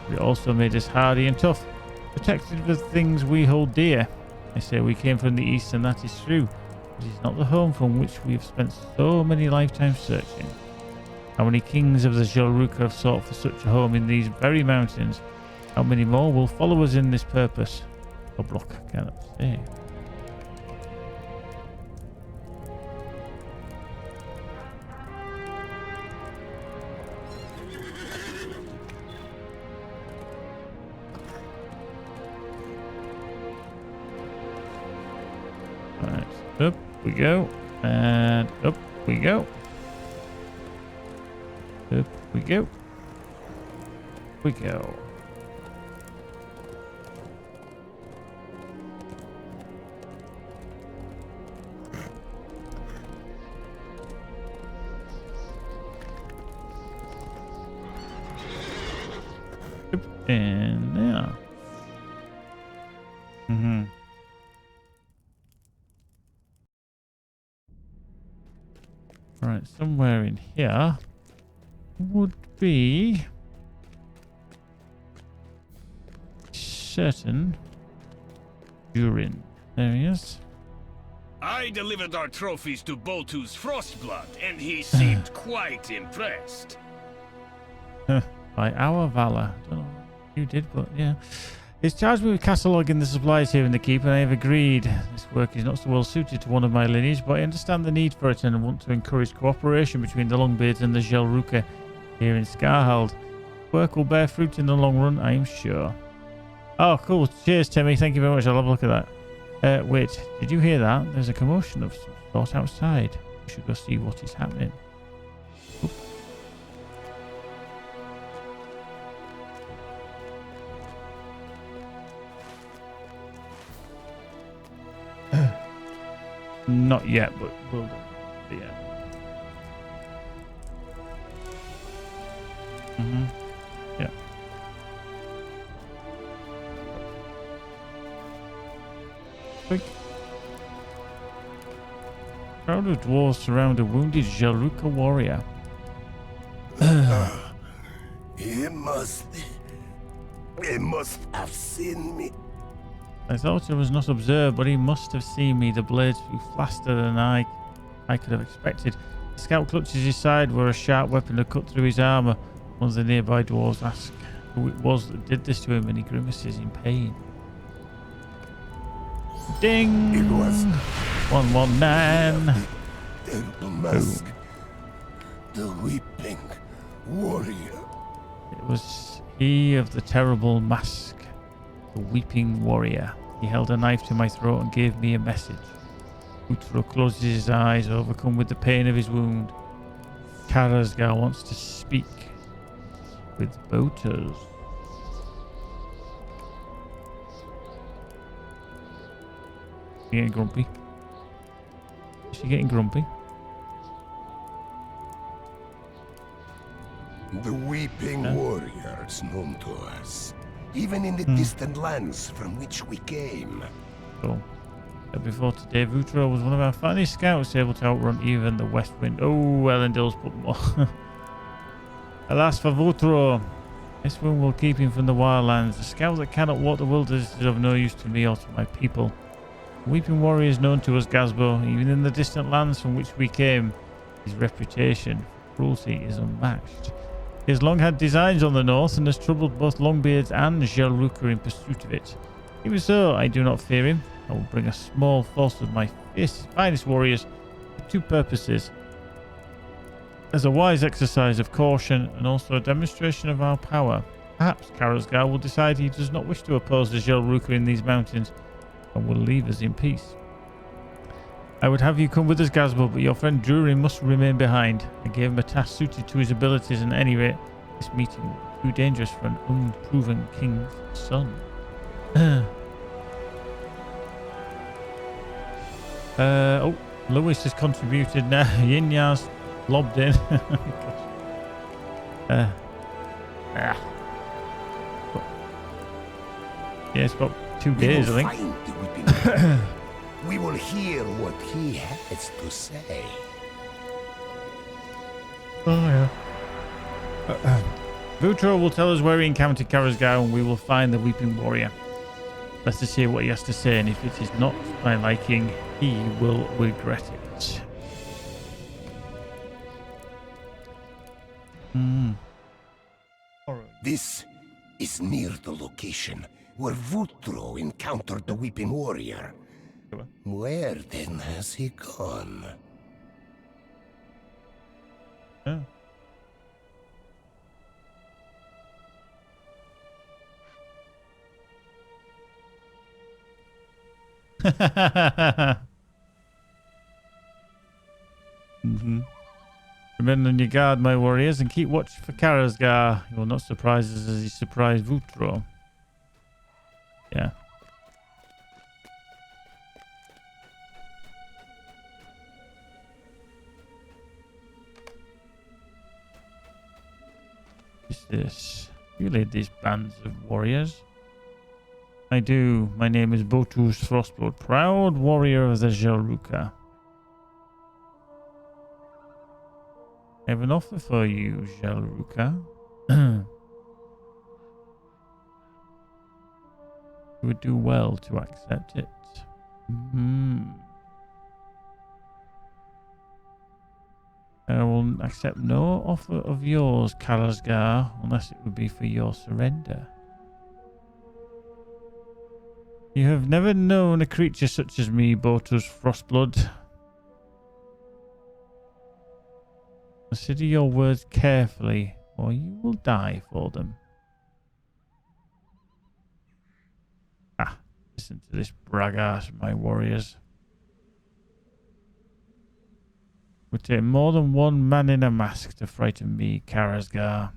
But it also made us hardy and tough, protected with things we hold dear. I say we came from the east, and that is true. It is not the home from which we have spent so many lifetimes searching. How many kings of the Jelruka have sought for such a home in these very mountains? How many more will follow us in this purpose? Dobrock cannot say. Right, up we go, and up we go. Up we go. We go. Up and there. Right, somewhere in here would be certain urine. There he is. I delivered our trophies to Boltu's Frostblood, and he seemed quite impressed. By our valor. Don't know what you did, but yeah. He's charged me with cataloguing the supplies here in the keep, and I have agreed. This work is not so well suited to one of my lineage, but I understand the need for it and want to encourage cooperation between the Longbeards and the Jelruka here in Scarhald. Work will bear fruit in the long run, I am sure. Oh, cool. Cheers, Timmy. Thank you very much. I'll have a look at that. Wait, did you hear that? There's a commotion of some sort outside. We should go see what is happening. Oop. Not yet, but we'll do. Yeah. Yeah. Quick. Crowd of dwarves surround a wounded Jelruka warrior. He must have seen me. I thought I was not observed, but he must have seen me. The blades flew faster than I could have expected. The scout clutches his side where a sharp weapon had cut through his armour. One of the nearby dwarves asked who it was that did this to him, and he grimaces in pain. Ding! It was 119. Terrible mask. The weeping warrior. It was he of the terrible mask. The weeping warrior. He held a knife to my throat and gave me a message. LOTRO closes his eyes, overcome with the pain of his wound. Karasgar wants to speak with Botas. She getting grumpy? Is she getting grumpy? The weeping warrior is known to us. Even in the distant lands from which we came. Cool. Before today, LOTRO was one of our finest scouts, able to outrun even the west wind. Oh, Elendil's put more. Alas for LOTRO. This wind will keep him from the wildlands. A scout that cannot walk the wilderness is of no use to me or to my people. The weeping warrior is known to us, Gazbo. Even in the distant lands from which we came, his reputation for cruelty is unmatched. He has long had designs on the north and has troubled both Longbeards and Jelruka in pursuit of it. Even so, I do not fear him. I will bring a small force of my finest warriors for two purposes. As a wise exercise of caution and also a demonstration of our power. Perhaps Karasgar will decide he does not wish to oppose the Jelruka in these mountains and will leave us in peace. I would have you come with us, Gazbo, but your friend Drurin must remain behind. I gave him a task suited to his abilities, and at any rate, this meeting will be too dangerous for an unproven king's son. Oh, Lewis has contributed now. Yinyar's lobbed in. Yeah, it's about 2 days, I think. Find the weeping. We will hear what he has to say. Oh, yeah. Vutro will tell us where he encountered Karasgar and we will find the Weeping Warrior. Let us hear what he has to say, and if it is not my liking, he will regret it. This is near the location where Vutro encountered the Weeping Warrior. Where then has he gone? Yeah. Remain on your guard, my warriors, and keep watch for Karasgar. He will not surprise us as he surprised Vutro. Yeah. What's this? You lead these bands of warriors. I do. My name is Botus Frostblood, proud warrior of the Jelruka. I have an offer for you, Jelruka. You would do well to accept it. I will accept no offer of yours, Karasgar, unless it would be for your surrender. You have never known a creature such as me, Botus Frostblood. Consider your words carefully, or you will die for them. Listen to this braggart, my warriors. It would take more than one man in a mask to frighten me, Karasgar.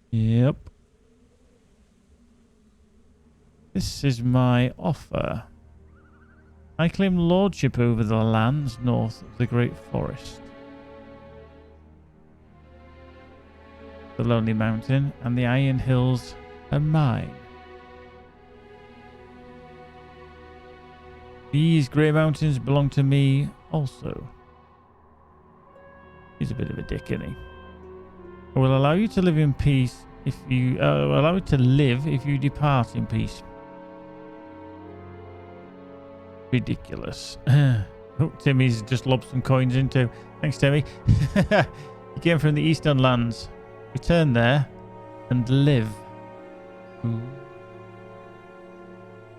Yep. This is my offer. I claim lordship over the lands north of the Great Forest, the Lonely Mountain, and the Iron Hills are mine. These grey mountains belong to me also. He's a bit of a dick, isn't he? I will allow you to live in peace if you allow it to live if you depart in peace. Ridiculous. Oh, Timmy's just lobbed some coins into. Thanks, Timmy. You came from the Eastern Lands. Return there and live. Ooh.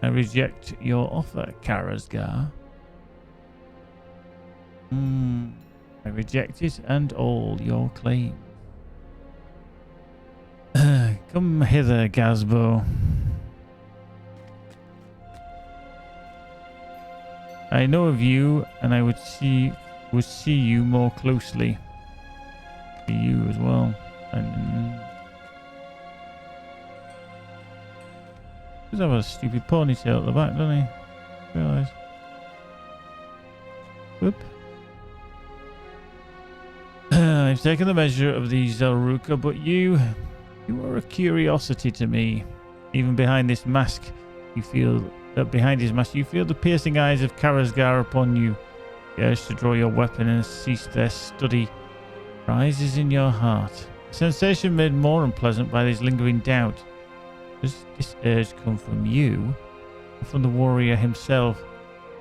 I reject your offer, Karasgar. I reject it and all your claims. Come hither, Gazbo. I know of you, and I would see you more closely. See you as well. Does have a stupid ponytail at the back, doesn't he? Realise. Whoop. I've taken the measure of the Zelruka, but you are a curiosity to me. Even behind this mask, you feel that behind his mask, you feel the piercing eyes of Karasgar upon you. The urge to draw your weapon and cease their study rises in your heart. A sensation made more unpleasant by this lingering doubt. Does this urge come from you, or from the warrior himself?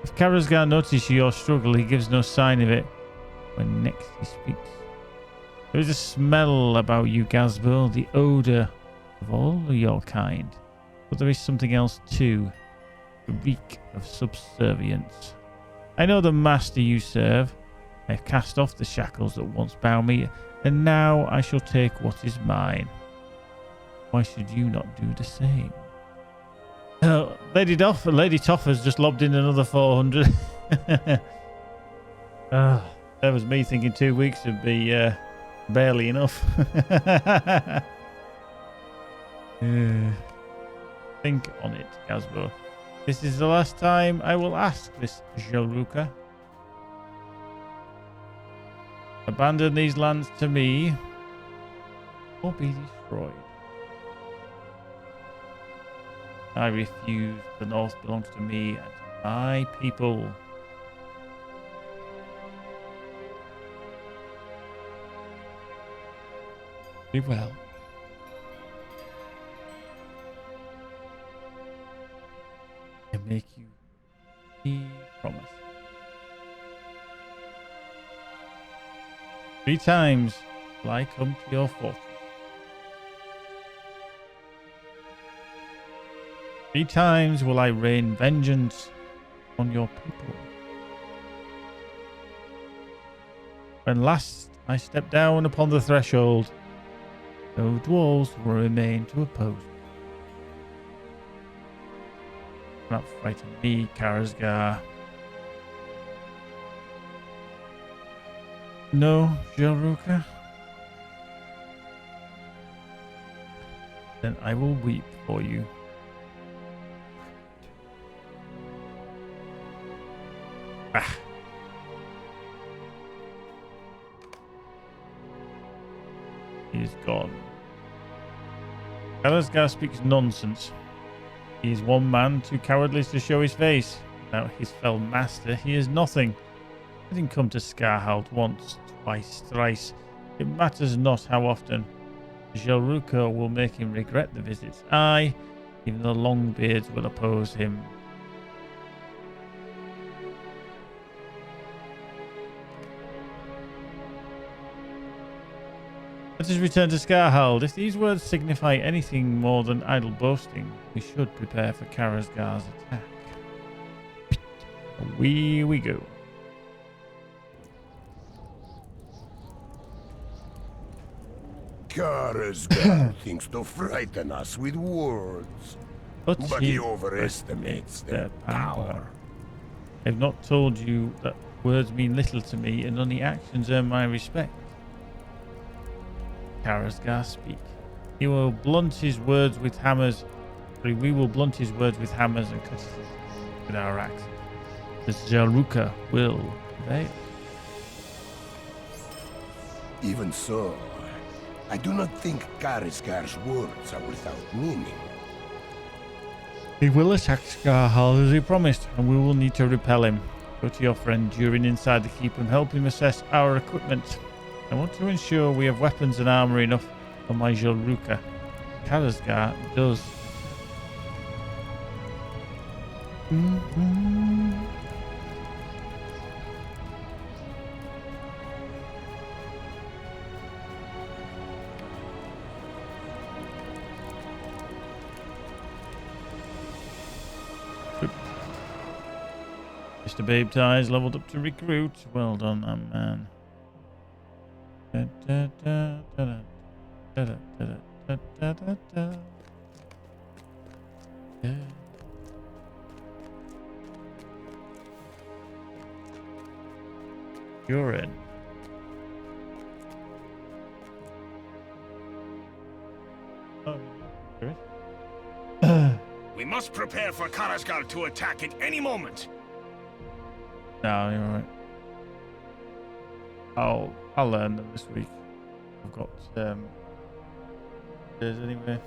If Karasgar notices your struggle, he gives no sign of it when next he speaks. There is a smell about you, Gazbo, the odour of all of your kind. But there is something else too, the reek of subservience. I know the master you serve. I have cast off the shackles that once bound me, and now I shall take what is mine. Why should you not do the same? Lady Toffer's just lobbed in another 400. That was me thinking 2 weeks would be barely enough. Think on it, Gazbo. This is the last time I will ask this Jelruka. Abandon these lands to me or be destroyed. I refuse. The north belongs to me and to my people. Very well. I make you a promise. 3 times will I come to your fortress. 3 times will I rain vengeance on your people. When last I step down upon the threshold, no dwarves will remain to oppose. Do not frighten me, Karazgar. No, Jaruka? Then I will weep for you. Ah. He is gone. Karazgar speaks nonsense. He is one man too cowardly to show his face. Without his fell master, he is nothing. Let him come to Scarhald once, twice, thrice. It matters not how often. Jaruka will make him regret the visits. Aye, even the Longbeards will oppose him. Let us return to Scarhald. If these words signify anything more than idle boasting, we should prepare for Karazgar's attack. Away we go. Karazgar thinks to frighten us with words, But he overestimates their power. I've not told you that words mean little to me and only actions earn my respect. Karazgar speak. He will blunt his words with hammers. Sorry, we will blunt his words with hammers and cut his with our axes. This Jaruka will prevail. Even so, I do not think Karazgar's words are without meaning. He will attack Scarhald as he promised, and we will need to repel him. Go to your friend Durin inside the keep and help him assess our equipment. I want to ensure we have weapons and armor enough for my Jaruka. Karazgar does. Mr. Babe Ties leveled up to recruit. Well done, that man. You're in. Oh, you're in. We must prepare for Karazgar to attack at any moment. No, you're right. I'll learn them this week. I've got days anyway.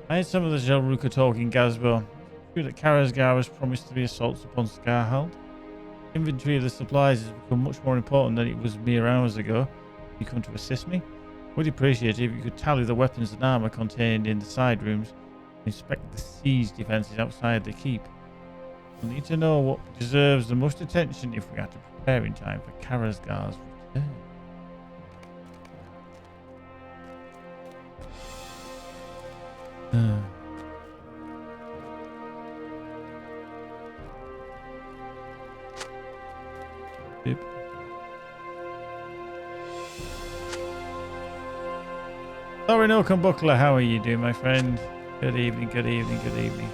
I had some of the Jaruka talk in Gazbo. It's true that Karazgar has promised 3 assaults upon Scarhald. Inventory of the supplies has become much more important than it was mere hours ago. You come to assist me? Would appreciate it if you could tally the weapons and armor contained in the side rooms and inspect the siege defenses outside the keep. We'll need to know what deserves the most attention if we are to prepare in time for Karazgar's return. Yep. Orinoco Buckler, how are you doing, my friend? Good evening, good evening, good evening.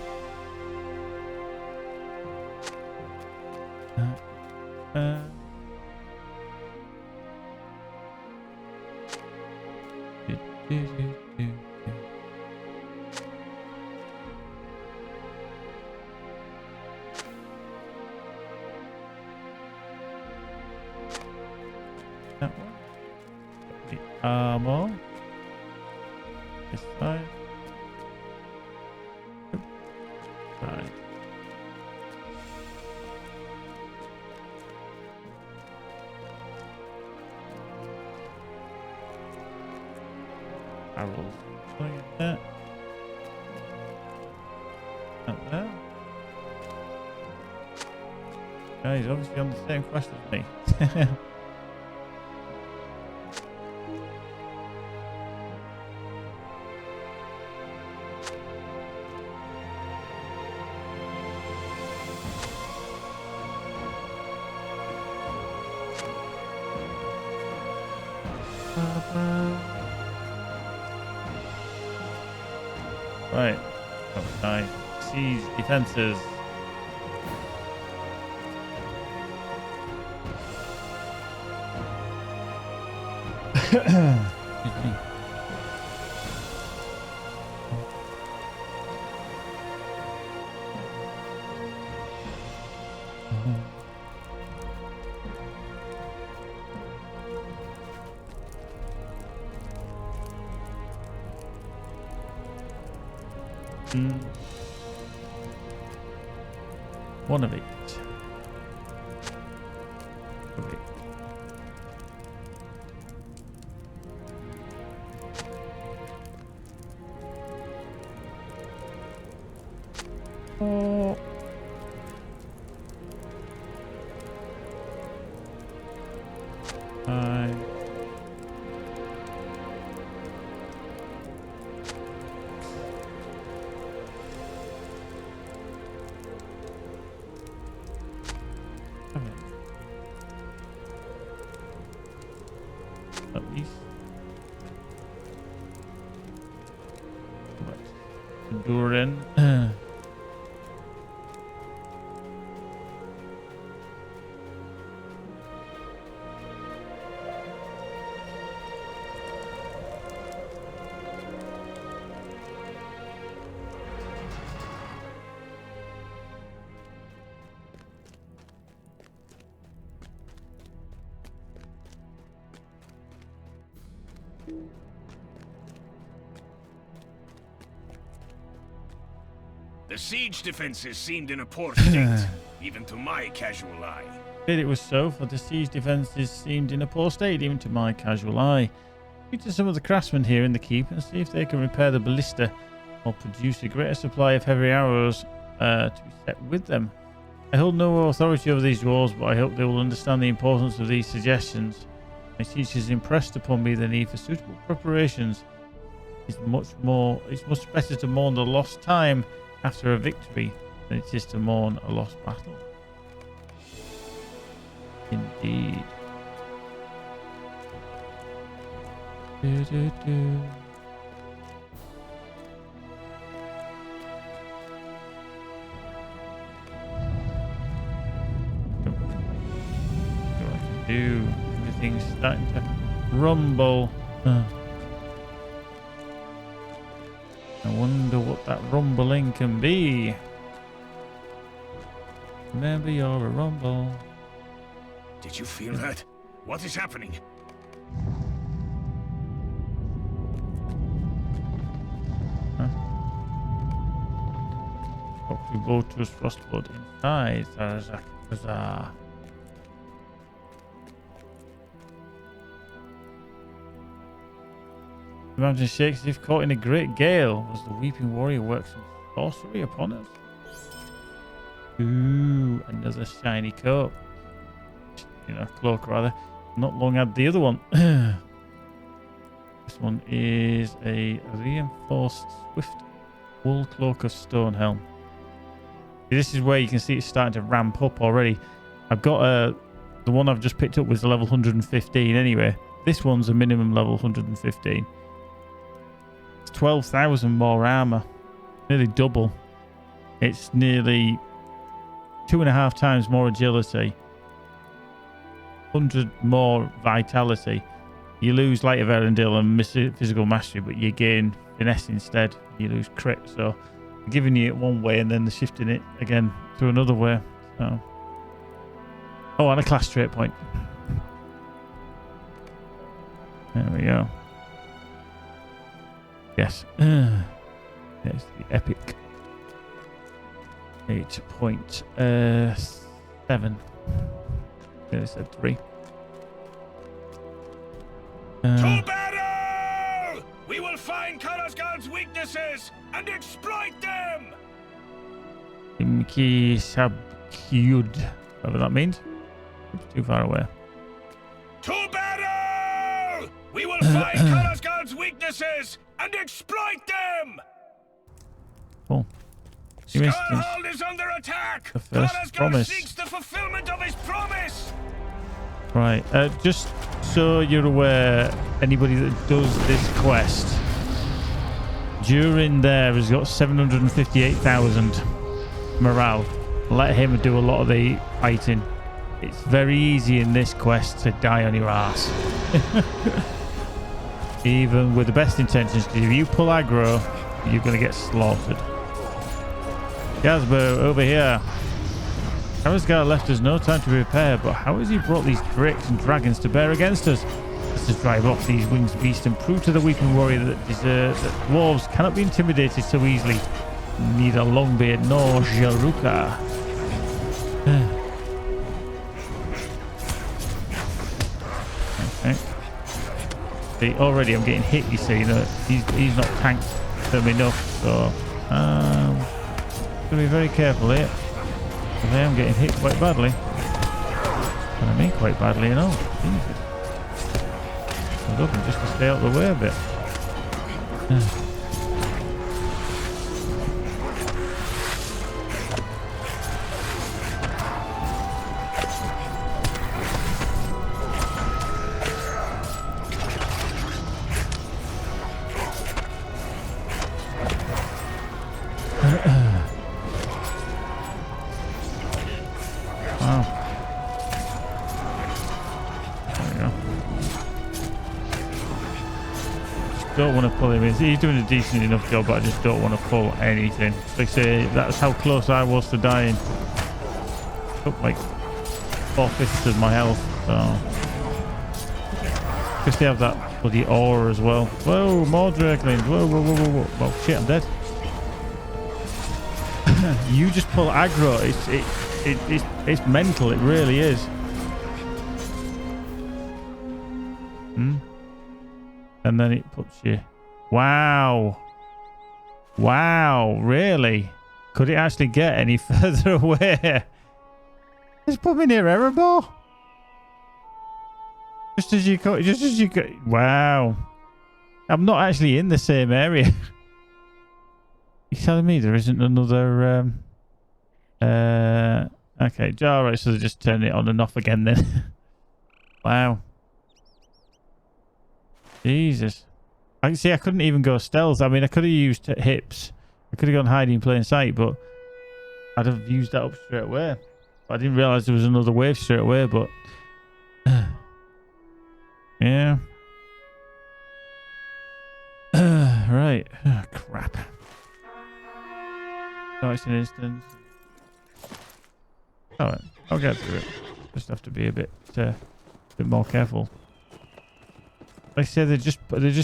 armor. This side. Right. Barrels. There. Up there. Yeah, he's obviously on the same quest as me. Right. Oh, nice. Siege defenses. Excuse me. One of each. Okay. Oh. At least. Enduring. The siege defenses seemed in a poor state, even to my casual eye. It was so, for the siege defences seemed in a poor state, even to my casual eye. Speak to some of the craftsmen here in the keep and see if they can repair the ballista or produce a greater supply of heavy arrows to be set with them. I hold no authority over these walls, but I hope they will understand the importance of these suggestions. My teachers impressed upon me the need for suitable preparations. It's much better to mourn the lost time after a victory than it is to mourn a lost battle. Indeed. Everything's starting to rumble. I wonder what that rumbling can be. Remember, you're a rumble. Did you feel that? What is happening? Talk to Vulture's Frostblood inside Zarazak Bazaar. The mountain shakes as if caught in a great gale as the weeping warrior works some sorcery upon us. Ooh, another shiny coat. Cloak rather. Not long had the other one. This one is a reinforced swift wool cloak of stone helm. This is where you can see it's starting to ramp up already. I've got the one I've just picked up was a level 115 anyway. This one's a minimum level 115. It's 12,000 more armor. Nearly double. It's nearly 2.5 times more agility. 100 more vitality. You lose Light of Erendil and physical mastery, but you gain finesse instead. You lose crit, so they're giving you it one way and then they're shifting it again to another way. So, oh, and a class trait point. There we go. Yes. There's the epic. 8.7. Yeah, it said 3. To battle! We will find Karasgard's weaknesses and exploit them! Imki Sabkyud. Whatever that means. Oops, too far away. To battle! We will find Karasgard's weaknesses and exploit them! Cool. You missed this. Skarhald is under attack! The first Karasgard promise. seeks the fulfillment of his promise! Right. Just so you're aware, anybody that does this quest, during there has got 758,000 morale. Let him do a lot of the fighting. It's very easy in this quest to die on your ass. Even with the best intentions, because if you pull aggro, you're going to get slaughtered. Gazbo, over here. Karasgard left us no time to prepare, but how has he brought these drakes and dragons to bear against us? Let's just drive off these winged beasts and prove to the weeping warrior that dwarves cannot be intimidated so easily. Neither Longbeard nor Jaruka. Okay. See, already I'm getting hit, you see. He's not tanked them enough, so gotta be very careful here. Because I am getting hit quite badly. And I mean quite badly, you know. Jesus. I was hoping just to stay out of the way a bit. Don't want to pull him in. He's doing a decent enough job, but I just don't want to pull anything. Like I say, that's how close I was to dying. Took like 4/5 of my health. So, because they have that bloody aura as well. Whoa, more draglings. Whoa, whoa, whoa, whoa, whoa. Oh shit, I'm dead. You just pull aggro. It's mental. It really is. And then it puts you... Wow. Wow, really? Could it actually get any further away? It's put me near Erebor. Just as you go... Wow. I'm not actually in the same area. You're telling me there isn't another... Okay, alright, so they just turn it on and off again then. Wow. Jesus. I see I couldn't even go stealth. I mean, I could have used hips. I could have gone hiding in plain sight, but I'd have used that up straight away. But I didn't realise there was another wave straight away, but... yeah. Right. Oh, crap. Oh, it's an instance. Alright, I'll get through it. Just have to be a bit more careful. Like I said, they just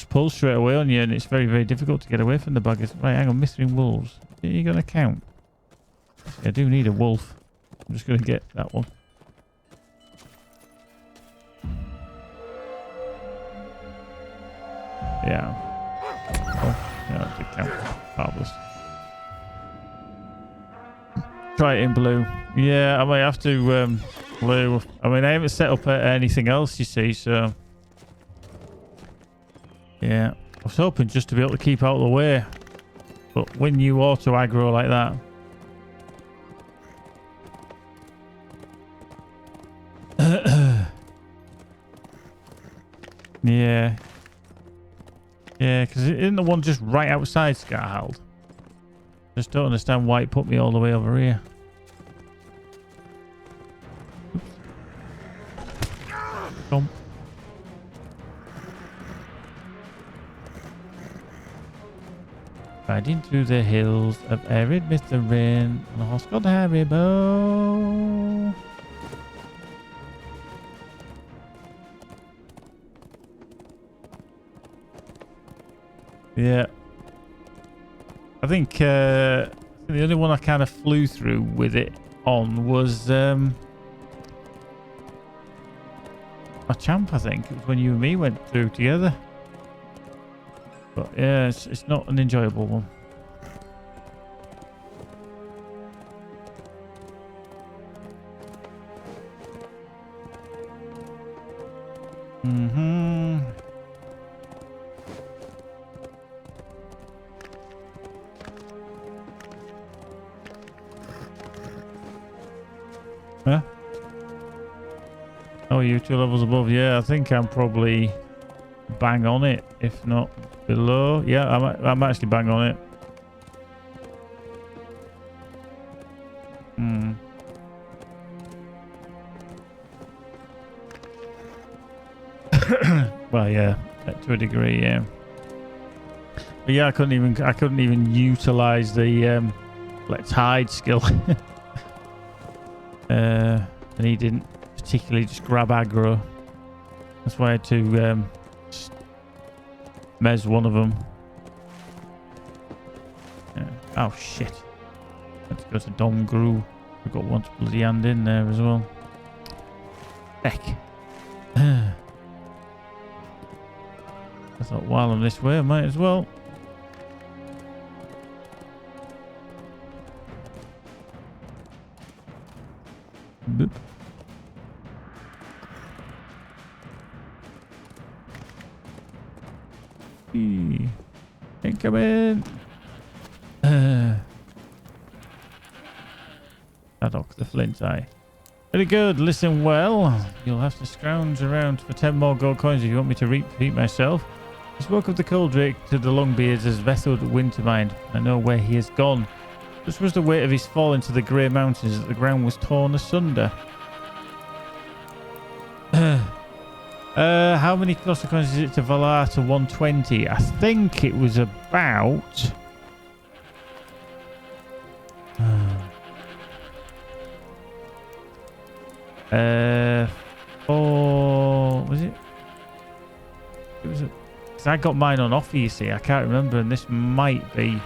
pull straight away on you, and it's very, very difficult to get away from the buggers. Right, hang on, missing wolves. Are you going to count? I do need a wolf. I'm just going to get that one. Yeah. Oh, yeah, that did count. Marvellous. Try it in blue. Yeah, I might have to blue. I mean, I haven't set up anything else, you see, so... Yeah, I was hoping just to be able to keep out of the way. But when you auto aggro like that... yeah. Yeah, because it isn't the one just right outside Scarhald. Just don't understand why it put me all the way over here. Come. Riding through the hills of arid Mr. Rain on a horse called Haribo. Yeah, I think the only one I kind of flew through with it on was a champ. I think it was when you and me went through together. But yeah, it's not an enjoyable one. Huh? Oh, you 2 levels above. Yeah, I think I'm probably bang on it, if not below. Yeah, I'm actually bang on it. Well, yeah, to a degree, yeah. But yeah, I couldn't even utilize the let's hide skill. And he didn't particularly just grab aggro. That's why I had to mez one of them. Yeah. Oh shit! Let's go to Dom Gru. We've got one bloody hand in there as well. Heck. I thought while I'm this way I might as well. Boop. Incoming. Paddock the flint eye. Very good. Listen well. You'll have to scrounge around for 10 more gold coins if you want me to repeat myself. I spoke of the cold drake to the Longbeards as Vethud Wintermind. I know where he has gone. This was the weight of his fall into the grey mountains that the ground was torn asunder. How many cluster coins is it to Valar to 120? I think it was about... was it? It was because I got mine on offer, you see. I can't remember, and this might be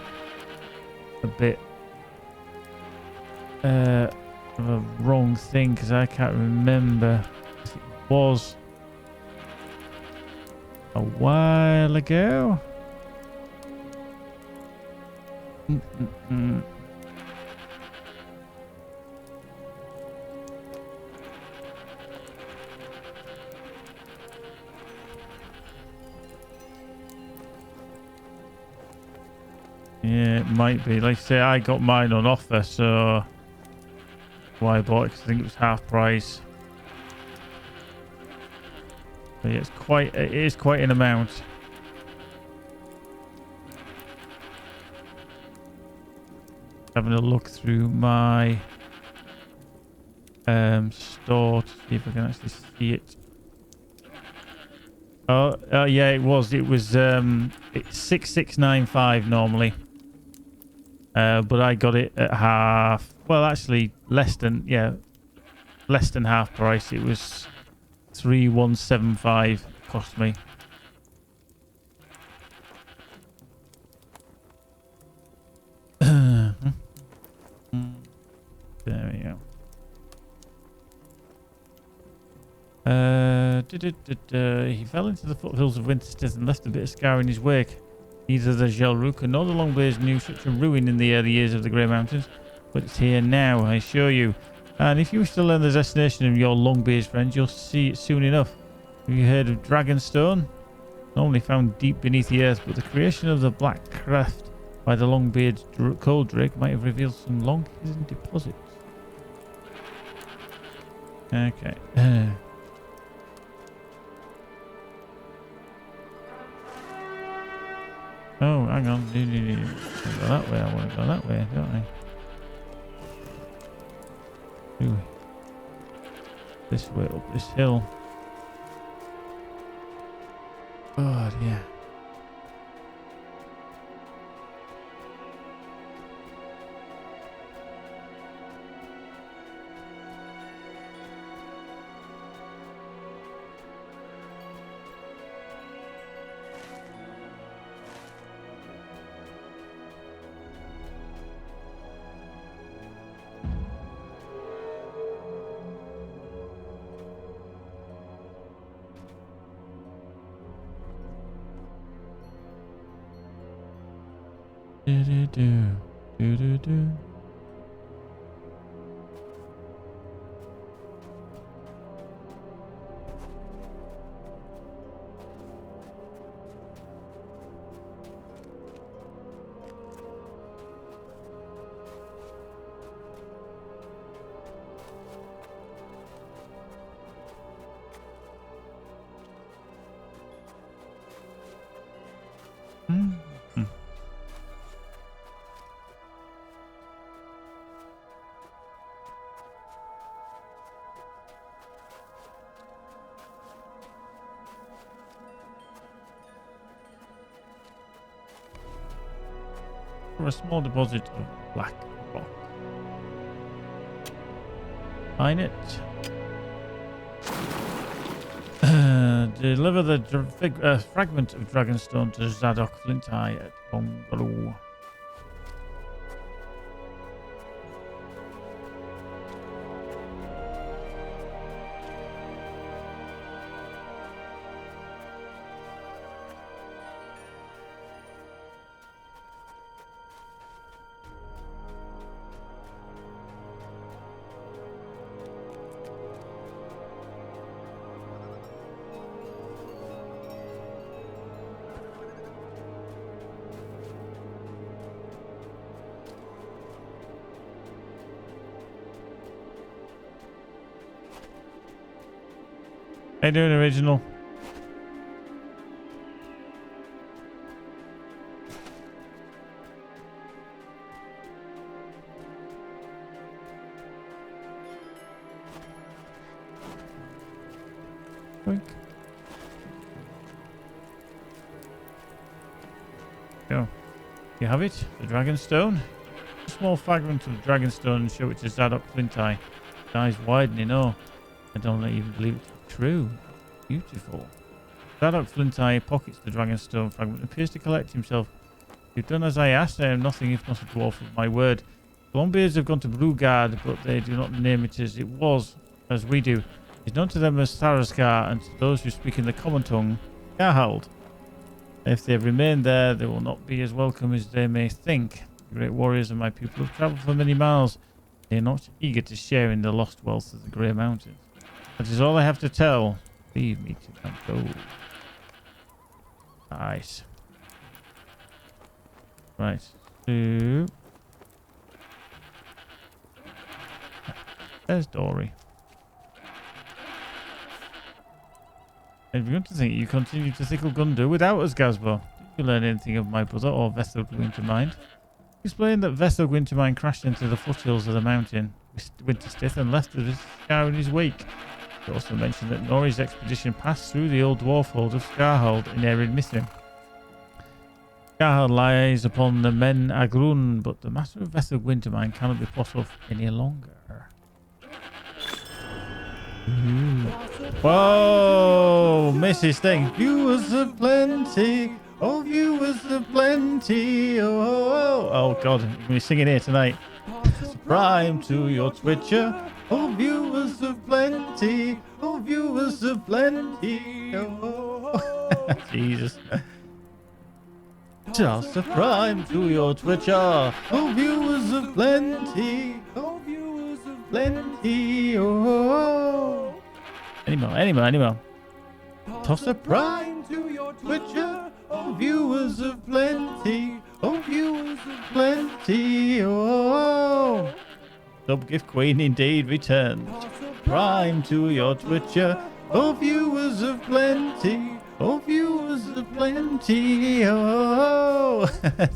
a bit of a wrong thing because I can't remember. It was a while ago. Yeah, it might be. Like I say, I got mine on offer, so why I bought it, because I think it was half price. But yeah, it is quite an amount. Having a look through my store to see if I can actually see it. Oh, yeah, it was. It's 6695 normally. But I got it at half. Well, actually, less than half price. It was 3175 cost me. There we go. He fell into the foothills of Winterstead and left a bit of scar in his wake. Neither the Gelruka nor the Longbeards knew such a ruin in the early years of the Grey Mountains, but it's here now, I assure you. And if you wish to learn the destination of your Longbeards friends, you'll see it soon enough. Have you heard of Dragonstone? Normally found deep beneath the earth, but the creation of the Black Craft by the Longbeard's cold drake might have revealed some long hidden deposits. Okay. Oh, hang on. I go that way. I want to go that way, don't I? Ooh. This way up this hill. God, yeah. Do-do-do. Do-do-do. Mm-hmm. For a small deposit of black rock. Mine it. Deliver the fragment of Dragonstone to Zadok Flintai at Bungalow. How you doing, original? Quick. Go. You have it, the Dragonstone. A small fragment of the Dragonstone and show it to Zadok Flintai. His eyes widening. Oh, I don't even believe it. True. Beautiful. Zadok Flintai pockets the Dragonstone fragment and appears to collect himself. You've done as I asked. I am nothing if not a dwarf of my word. The Longbeards have gone to Brugard, but they do not name it as it was, as we do. It's known to them as Tharaskar, and to those who speak in the common tongue, Garhald. If they have remained there, they will not be as welcome as they may think. The great warriors of my people have travelled for many miles. They are not eager to share in the lost wealth of the Grey Mountains. That is all I have to tell. Leave me to my goal. Nice. Right. So... there's Dory. I've begun to think you continue to thickle Gundu without us, Gazbo. Did you learn anything of my brother or Vethel Wintermind? Explained that Vethel Wintermind crashed into the foothills of the mountain, Winterstith, and left the scar in his wake. He also mentioned that Nori's expedition passed through the old dwarf hold of Skarhold in Erin Mithrin. Skarhold lies upon the Men Agrun, but the matter of Vethel Wintermind cannot be put off any longer. Whoa, Mrs. Thing. Viewers of plenty. Oh, viewers of plenty. Oh God, we're singing here tonight. Prime to your Twitcher. Oh, viewers of plenty. Oh, viewers of plenty. Oh, Jesus. Toss a prime to your Twitcher. Oh, viewers of plenty. Oh, viewers of plenty. Oh. Any more. Toss a prime to your Twitcher. Oh, viewers of plenty. Oh, viewers of plenty. Oh. Sub-gift queen indeed returns. Prime to your Twitcher. Oh, viewers of plenty. Oh, viewers of plenty. Oh. Is that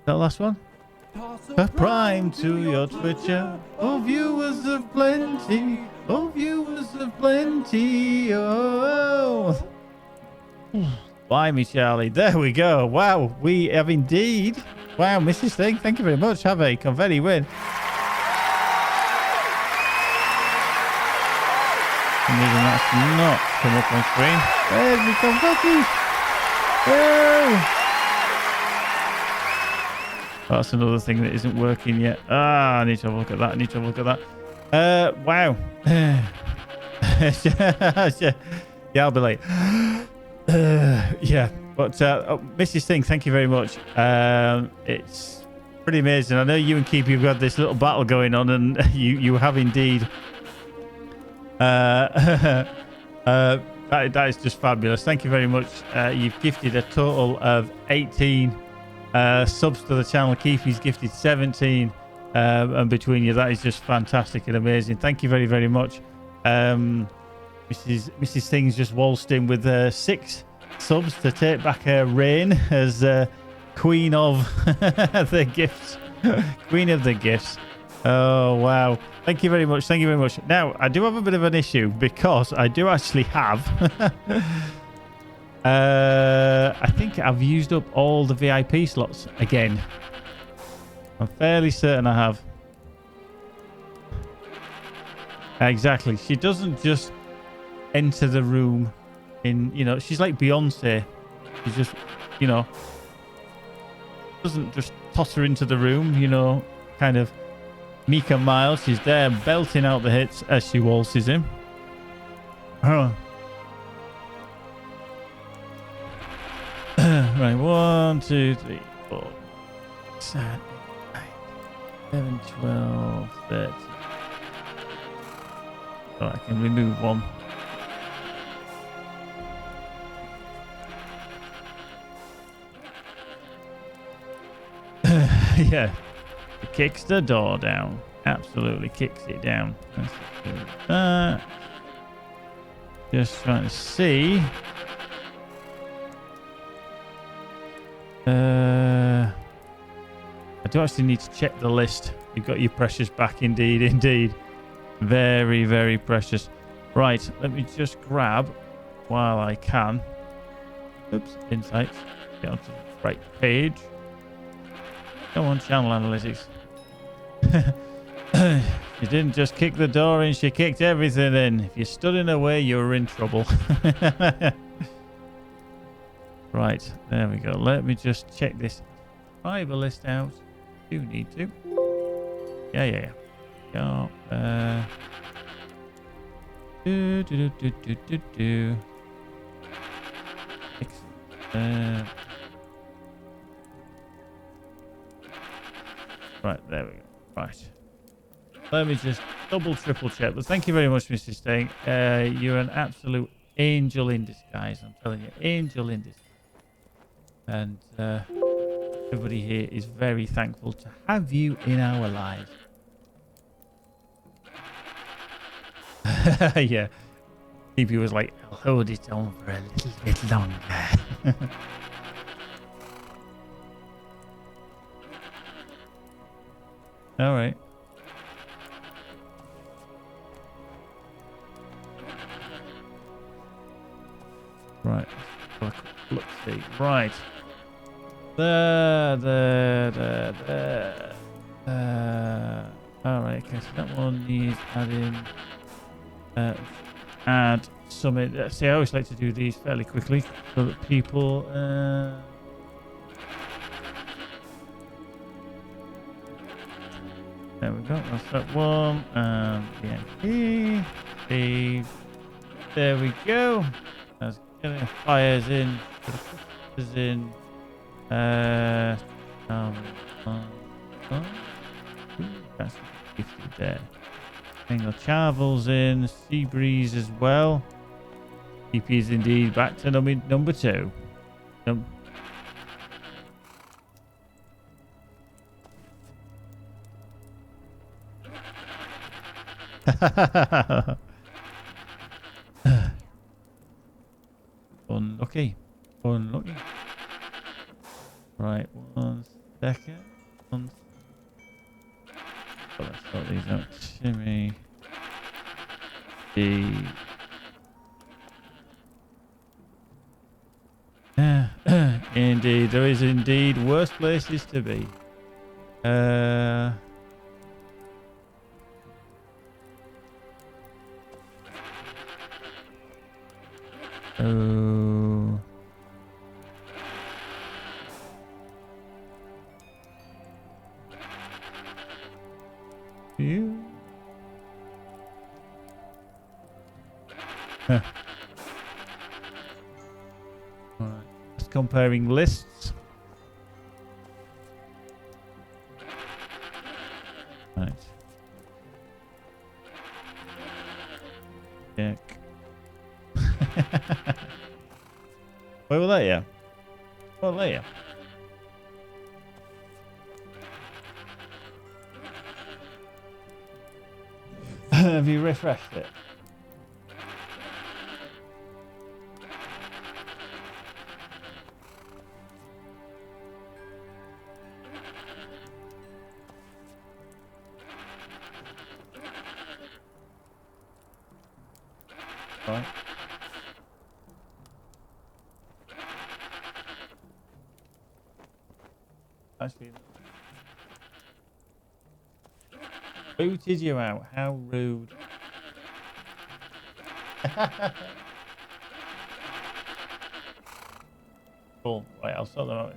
the last one? A prime to your Twitcher. Oh, viewers of plenty. Oh, viewers of plenty. Oh. Blimey, Charlie. There we go. Wow, we have indeed. Wow, Mrs. Thing, thank you very much. Have a confetti win. And that's not come up on screen. There's the confetti. Oh. That's another thing that isn't working yet. I need to have a look at that. Wow. Yeah, I'll be late. Yeah. But Mrs. Singh, thank you very much. It's pretty amazing. I know you and Keep, you've got this little battle going on, and you have indeed. That is just fabulous. Thank you very much. You've gifted a total of 18 subs to the channel. Keefy's gifted 17. And between you, that is just fantastic and amazing. Thank you very, very much. Mrs. Singh's just waltzed in with 6 subs to take back her reign as queen of the gifts. Queen of the gifts. Oh, wow. Thank you very much. Thank you very much. Now, I do have a bit of an issue because I do actually have... I think I've used up all the VIP slots again. I'm fairly certain I have. Exactly. She doesn't just enter the room in, you know, she's like Beyonce. She's just, you know, doesn't just toss her into the room, you know, kind of Mika Miles. She's there belting out the hits as she waltzes in. Right, 1, 2, 3, 4, 7, 8, 11, 12, 13. So I can remove one. Yeah, it kicks the door down. Absolutely kicks it down. Let's do that. Just trying to see. I do actually need to check the list. You've got your precious back, indeed, indeed. Very, very precious. Right, let me just grab while I can. Oops, insights. Get onto the right page. Come on, channel analytics. She didn't just kick the door in, she kicked everything in. If you stood in her way, you were in trouble. Right, there we go. Let me just check this fiber list out. Do need to. Yeah. Go. Do. Excellent. Right, there we go. Right. Let me just triple check. But thank you very much, Mr. Sting. You're an absolute angel in disguise. I'm telling you, angel in disguise. And everybody here is very thankful to have you in our lives. Yeah. TP was like, I'll hold it on for a little bit longer. All right. Right. Let's see. Right. There. All right. Okay. So that one needs adding. Add some in. See, I always like to do these fairly quickly so that people. There we go. That's that one. BNP. Save. There we go. That's getting fires in. Is in. That's 50 there. Single Charvel's in. Sea Breeze as well. TP is indeed back to number 2. Unlucky. Right, 1 second. Let's sort these out. Shimmy. Indeed, there is indeed worse places to be. Oh. You. Alright. Let's comparing lists. Right. Check. Where were they? Where were they? Have you refreshed it? Right. Actually, booted you out. How rude. Cool. Right, I'll sort them out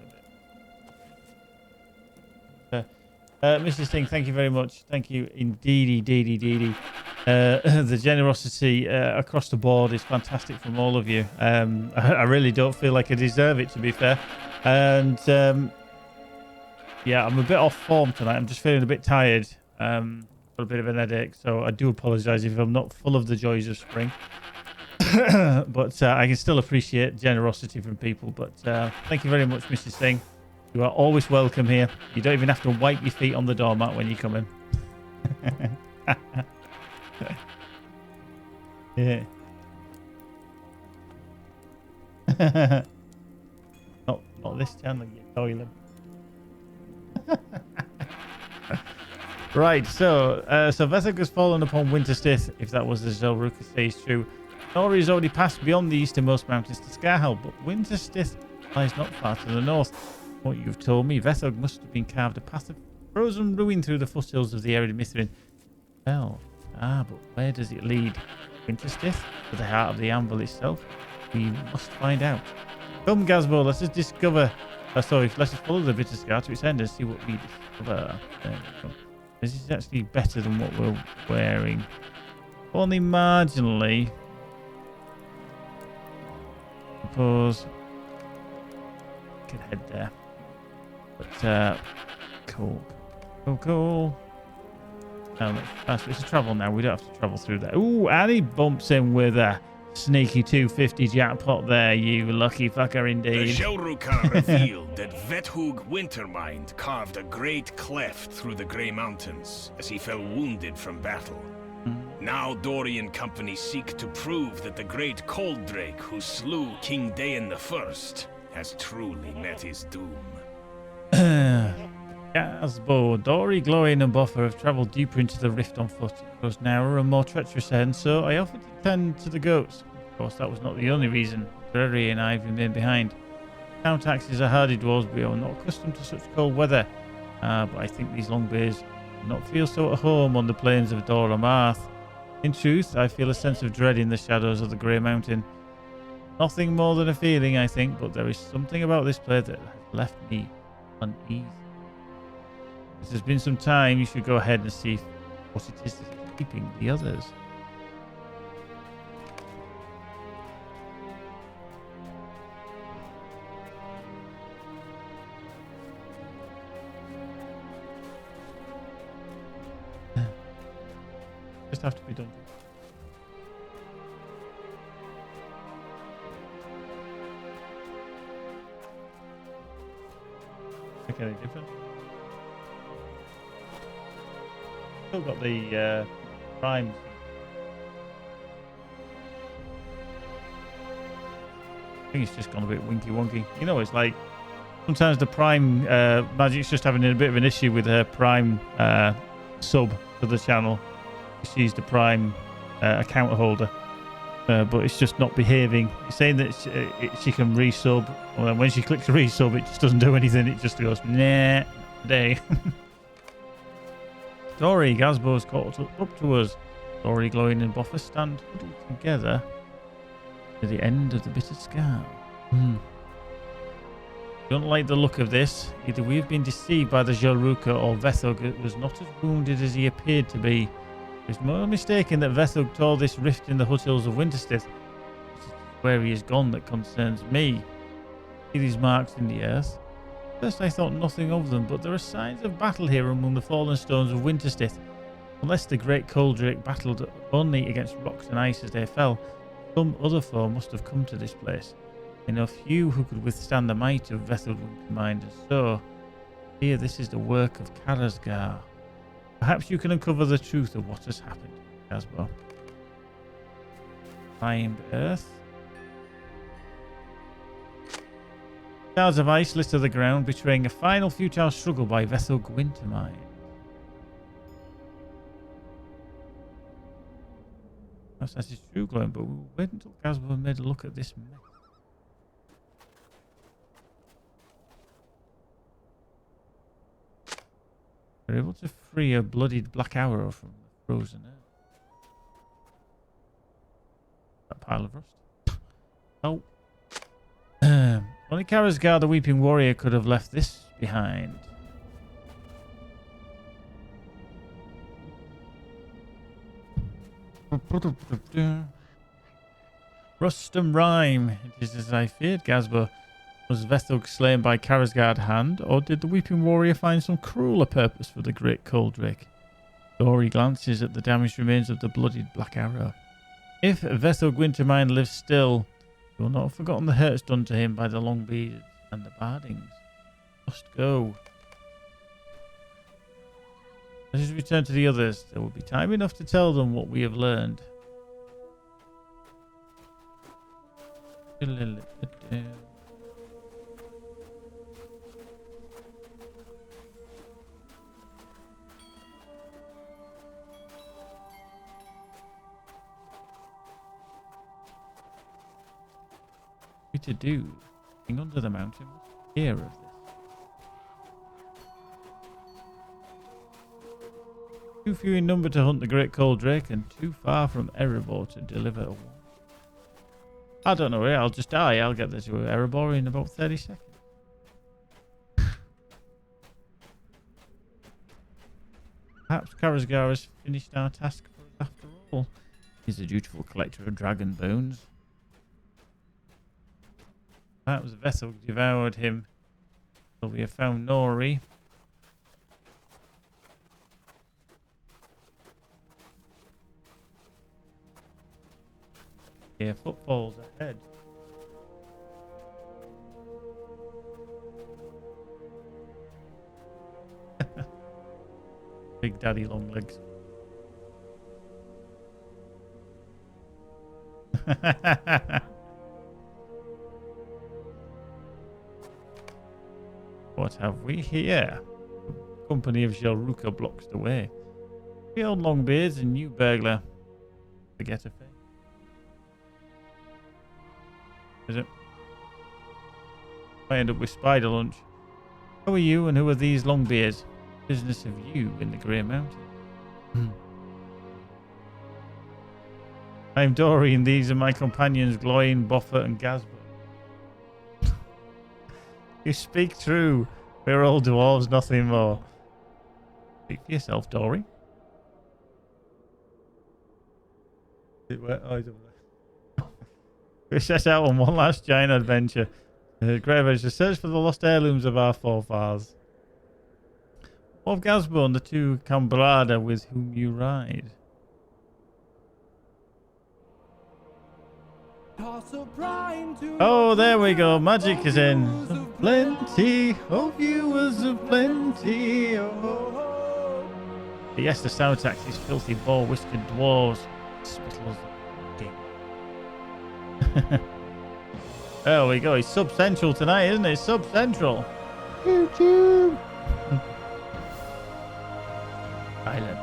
in a bit. Mrs. Singh, thank you very much. Thank you indeedy. The generosity across the board is fantastic from all of you. I really don't feel like I deserve it, to be fair. And yeah, I'm a bit off form tonight. I'm just feeling a bit tired. Got a bit of an headache, so I do apologise if I'm not full of the joys of spring. But I can still appreciate generosity from people. But thank you very much, Mrs. Singh. You are always welcome here. You don't even have to wipe your feet on the doormat when you come in. Yeah. not this channel, you toilet. Right, so Vethok has fallen upon Winterstith, if that was as Zelruka says true. Nori has already passed beyond the easternmost mountains to Scarhell, but Winterstith lies not far to the north. What you've told me, Vethok must have been carved a path of frozen ruin through the foothills of the arid Mithrin. Well, but where does it lead? Winterstith? To the heart of the anvil itself? We must find out. Come, Gazbo, let us discover... let us follow the bitter scar to its end and see what we discover. There we go. This is actually better than what we're wearing. Only marginally. Suppose. Could head there. But, cool. Let's travel now. We don't have to travel through there. Ooh, and he bumps in with a sneaky 250 jackpot there, you lucky fucker indeed. The Zelruka revealed that Vethug Wintermind carved a great cleft through the Grey Mountains as he fell wounded from battle. Now Dory and company seek to prove that the great Cold Drake who slew King Dayan I has truly met his doom. Gazbo, Dory, Glorian and Boffer have travelled deeper into the rift on foot. It grows narrower and more treacherous ahead, so I offered to tend to the goats. Of course, that was not the only reason. Drury and I have remained behind. Town taxes are hardy dwarves, we are not accustomed to such cold weather. But I think these long bears do not feel so at home on the plains of Dora Marth. In truth, I feel a sense of dread in the shadows of the Grey Mountain. Nothing more than a feeling, I think, but there is something about this place that has left me uneasy. It has been some time. You should go ahead and see what it is that is keeping the others. Just have to be done. Make any difference? Still got the prime. I think it's just gone a bit winky wonky. You know, it's like sometimes the prime Magic's just having a bit of an issue with her prime sub to the channel. She's the prime account holder, but it's just not behaving. It's saying that she can resub, and when she clicks resub, it just doesn't do anything. It just goes nah day. Dory, Gazbo's caught up to us. Dory, Glowing and Boffer stand huddled together near the end of the bitter scar. Don't like the look of this. Either we have been deceived by the Zelruka or Vethug was not as wounded as he appeared to be. It's more mistaken that Vethug tore this rift in the foothills of Winterstith. It's where he has gone that concerns me. See these marks in the earth? First I thought nothing of them, but there are signs of battle here among the fallen stones of Winterstith. Unless the great Colddrake battled only against rocks and ice as they fell, some other foe must have come to this place. I know few who could withstand the might of Vethel Wintermind, and so here this is the work of Karasgar. Perhaps you can uncover the truth of what has happened, Casbo. Primed earth. Shards of ice litter the ground, betraying a final futile struggle by Vethel Wintermind. Perhaps that is true, glowing, but we'll wait until Casbo made a look at this mess. We're able to free a bloodied black arrow from the frozen earth. That pile of rust. Oh. Only Karasgar the Weeping Warrior could have left this behind. Rust and rhyme. It is as I feared, Gazbo. Was Vethug slain by Karasgar hand, or did the Weeping Warrior find some crueler purpose for the great Colddrake? Dory glances at the damaged remains of the bloodied black arrow. If Vethug Wintermind lives still, he will not have forgotten the hurts done to him by the Longbeards and the Bardings. Must go. Let us return to the others. There will be time enough to tell them what we have learned. To do being under the mountain hear of this. Too few in number to hunt the great Colddrake and too far from Erebor to deliver a warning. I don't know, I'll just die. I'll get there to Erebor in about 30 seconds. Perhaps Karasgar has finished our task for us after all. He's a dutiful collector of dragon bones. Perhaps Vethel devoured him till we have found Nori. Hear footfalls ahead. Big Daddy Longlegs. What have we here? Company of Jelruka blocks the way. The old Longbeards and new Burglar. Forget a face. Is it? I end up with spider lunch. Who are you and who are these Longbeards? Business of you in the Grey Mountain. I'm Dory and these are my companions Gloin, Boffer and Gazbo. You speak true. We're all dwarves, nothing more. Speak for yourself, Dory. We set out on one last giant adventure. Great adventure. Search for the lost heirlooms of our forefathers. What of Gazbo and the two Cambrada with whom you ride? Oh, there we go. Magic is in. Plenty, oh viewers of plenty. Oh. Yes, the sound tax is filthy, boar-whiskered dwarves. Spittles of king. There we go. It's sub-central tonight, isn't it? Sub-central. Choo-choo. Island.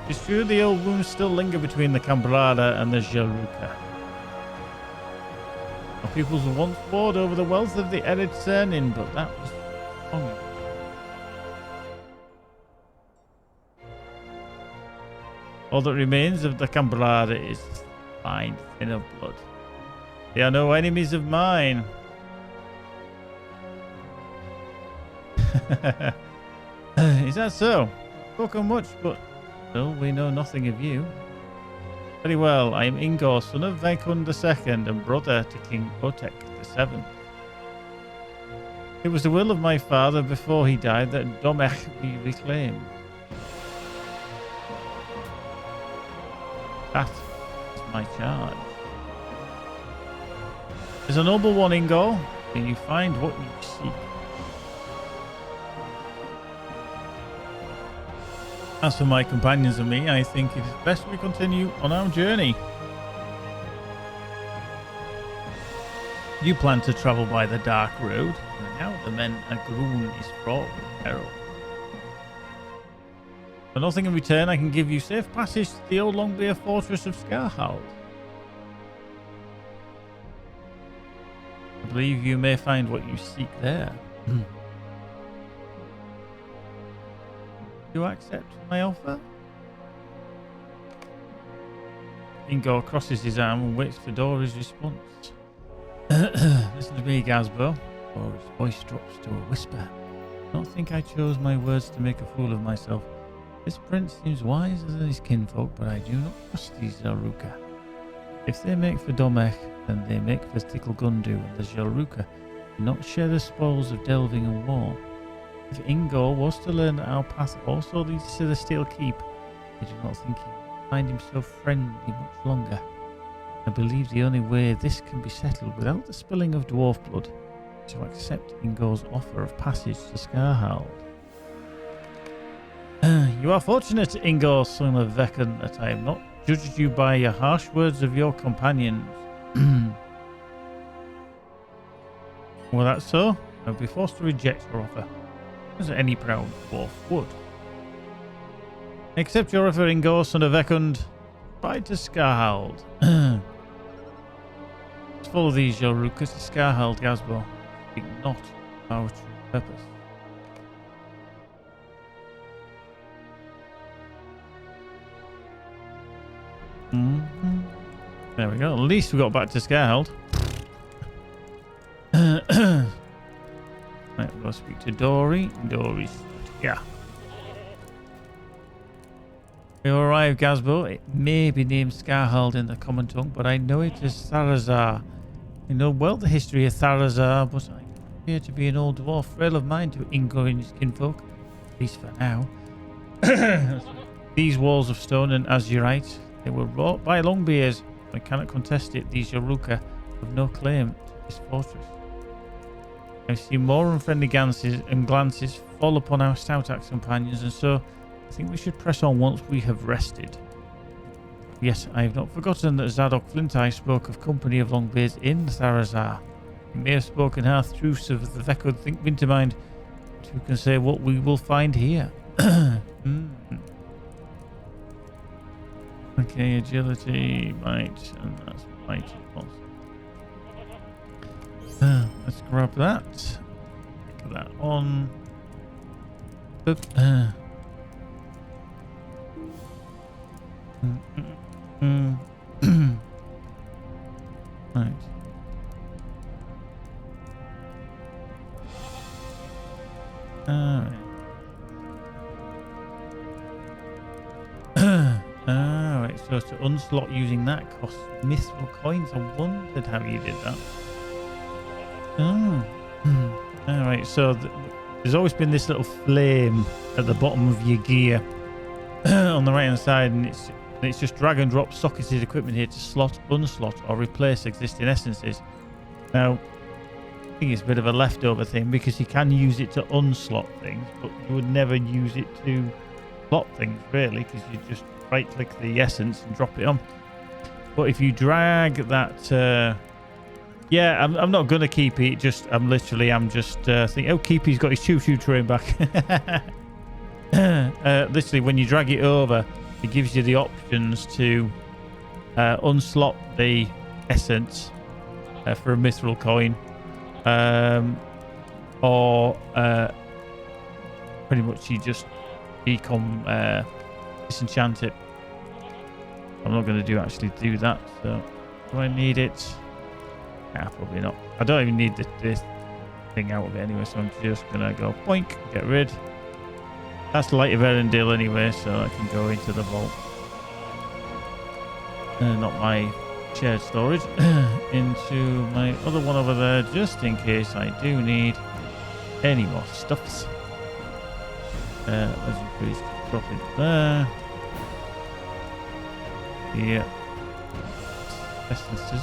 It's true the old wounds still linger between the Cambrada and the Jelruka. Our peoples were once warred over the wealth of the Erid Cernin, but that was long ago. All that remains of the Cambrada is fine, thin of blood. They are no enemies of mine. Is that so? Spoken much, but still we know nothing of you. Very well, I am Ingor, son of Vaikund II and brother to King Otek VII. It was the will of my father before he died that Domech be reclaimed. That is my charge. As a noble one, Ingor, may you find what you seek. As for my companions and me, I think it is best we continue on our journey. You plan to travel by the dark road, and now the men Agrun is fraught with peril. For nothing in return, I can give you safe passage to the old Longbeard fortress of Skarhald. I believe you may find what you seek there. You accept my offer? Ingor crosses his arm and waits for Dory's response. Listen to me, Gazbo. Or his voice drops to a whisper. I don't think I chose my words to make a fool of myself. This prince seems wiser than his kinfolk, but I do not trust these Zelruka. If they make for Domech, then they make for Ticklegundu, and the Zelruka do not share the spoils of delving and war. If Ingor was to learn that our path also leads to the Steel Keep, I do not think he would find him so friendly much longer. I believe the only way this can be settled without the spilling of dwarf blood is to accept Ingor's offer of passage to Skarhald. You are fortunate, Ingor, son of Vekun, that I have not judged you by your harsh words of your companions. Were that so, I would be forced to reject your offer, as any proud dwarf would. Accept your offer, Ingor, son of Vekund. Ride to Skarhald. Let's follow these Zelrukas to Skarhald, Gazbo. Speak not our true purpose. There we go. At least we got back to Skarhald. Right, we'll go speak to Dory. Dory's yeah. We arrived, Gazbo. It may be named Skarhald in the common tongue, but I know it as Tharazar. I know well the history of Tharazar, but I appear to be an old dwarf frail of mind to Ingor and his kinfolk, at least for now. These walls of stone, and as you're right, they were wrought by Longbeards. I cannot contest it. These Zelruka have no claim to this fortress. I see more unfriendly glances fall upon our stout-axe companions, and so I think we should press on once we have rested. Yes, I have not forgotten that Zadok Flinteye spoke of company of Longbeards in Tharazar. He may have spoken half truths of the Vekod think Wintermind, but who can say what we will find here? Okay, agility, might, and that's might. Let's grab that. Put that on. Right. Alright. Alright, so to unslot using that costs mithril coins. I wondered how you did that. Alright, so there's always been this little flame at the bottom of your gear on the right hand side, and it's just drag and drop socketed equipment here to slot, unslot, or replace existing essences. Now, I think it's a bit of a leftover thing because you can use it to unslot things, but you would never use it to slot things really, because you just right click the essence and drop it on. But if you drag that yeah, I'm not gonna keep it. I'm just thinking, oh, Keepy's got his choo-choo train back. Literally, when you drag it over, it gives you the options to unslot the essence for a mithril coin, or pretty much you just disenchant it. I'm not going to actually do that. So, do I need it? Nah, probably not. I don't even need this thing out of it anyway, so I'm just going to go boink, get rid. That's Light of Erendil anyway, so I can go into the vault. not my shared storage, into my other one over there, just in case I do need any more stuffs. Legendary drop it there. Yeah. Essences.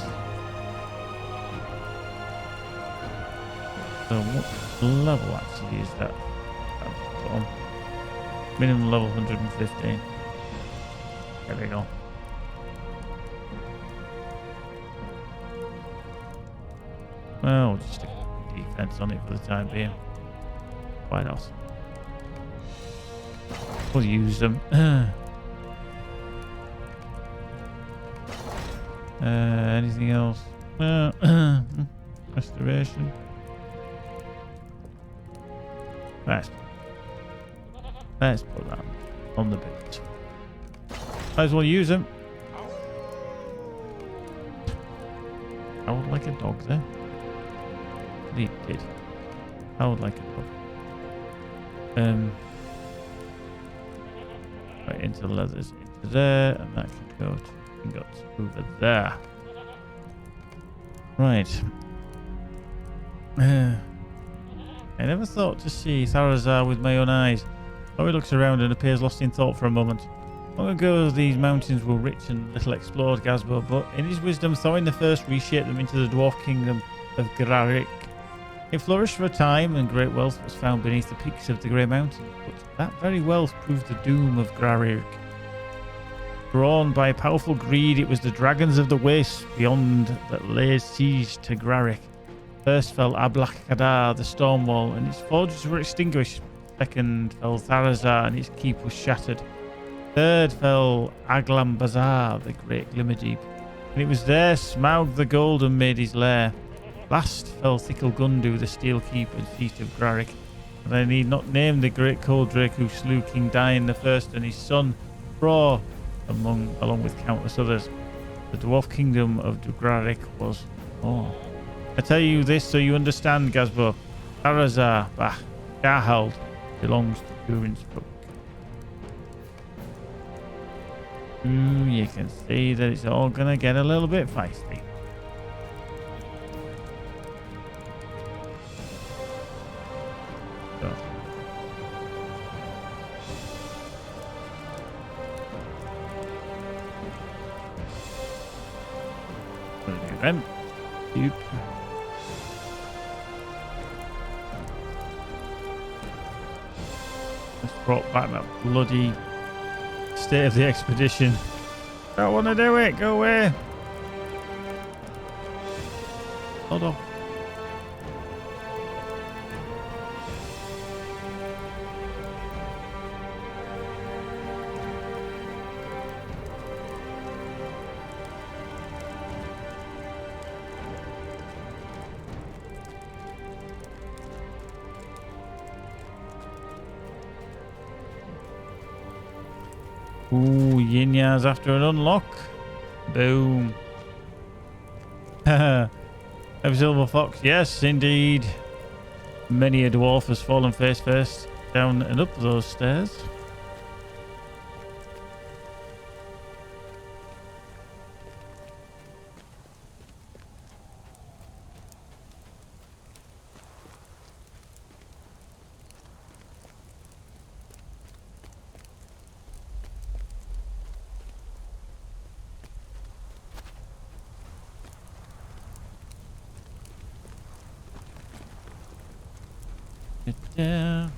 So what level actually is that? Minimum level 115. There we go. Well, we'll just stick defense on it for the time being. Why not? We'll use them. Anything else? Restoration. Let's put that on the bit. Might as well use them. I would like a dog there. He did. I would like a dog. Right, into leathers, into there, and that can go to over there. Right. I never thought to see Tharazar with my own eyes. Oh, he looks around and appears lost in thought for a moment. Long ago, these mountains were rich and little explored, Gazbo, but in his wisdom, Thorin the First reshaped them into the dwarf kingdom of Grarik. It flourished for a time, and great wealth was found beneath the peaks of the Grey Mountains, but that very wealth proved the doom of Grarik. Drawn by powerful greed, it was the dragons of the wastes beyond that laid siege to Grarik. First fell Ablak Kadar, the Stormwall, and its forges were extinguished. Second fell Tharazar, and its keep was shattered. Third fell Aglam Bazar, the great Glimmerdeep, and it was there Smaug the Golden made his lair. Last fell Thickle Gundu, the Steel Keep and seat of Grarik, and I need not name the great cold drake who slew King Dain the First and his son Braw, along with countless others. The dwarf kingdom of Grarik was more. I tell you this so you understand, Gazbo. Tharazar, Garhald, belongs to Durin's folk. You can see that it's all gonna get a little bit feisty. So. What do we do then? Oop. Let's brought back that bloody state of the expedition. Don't want to do it. Go away. Hold on. Ooh, Yinya's after an unlock. Boom. Have Silver Fox. Yes, indeed. Many a dwarf has fallen face first down and up those stairs. Yeah.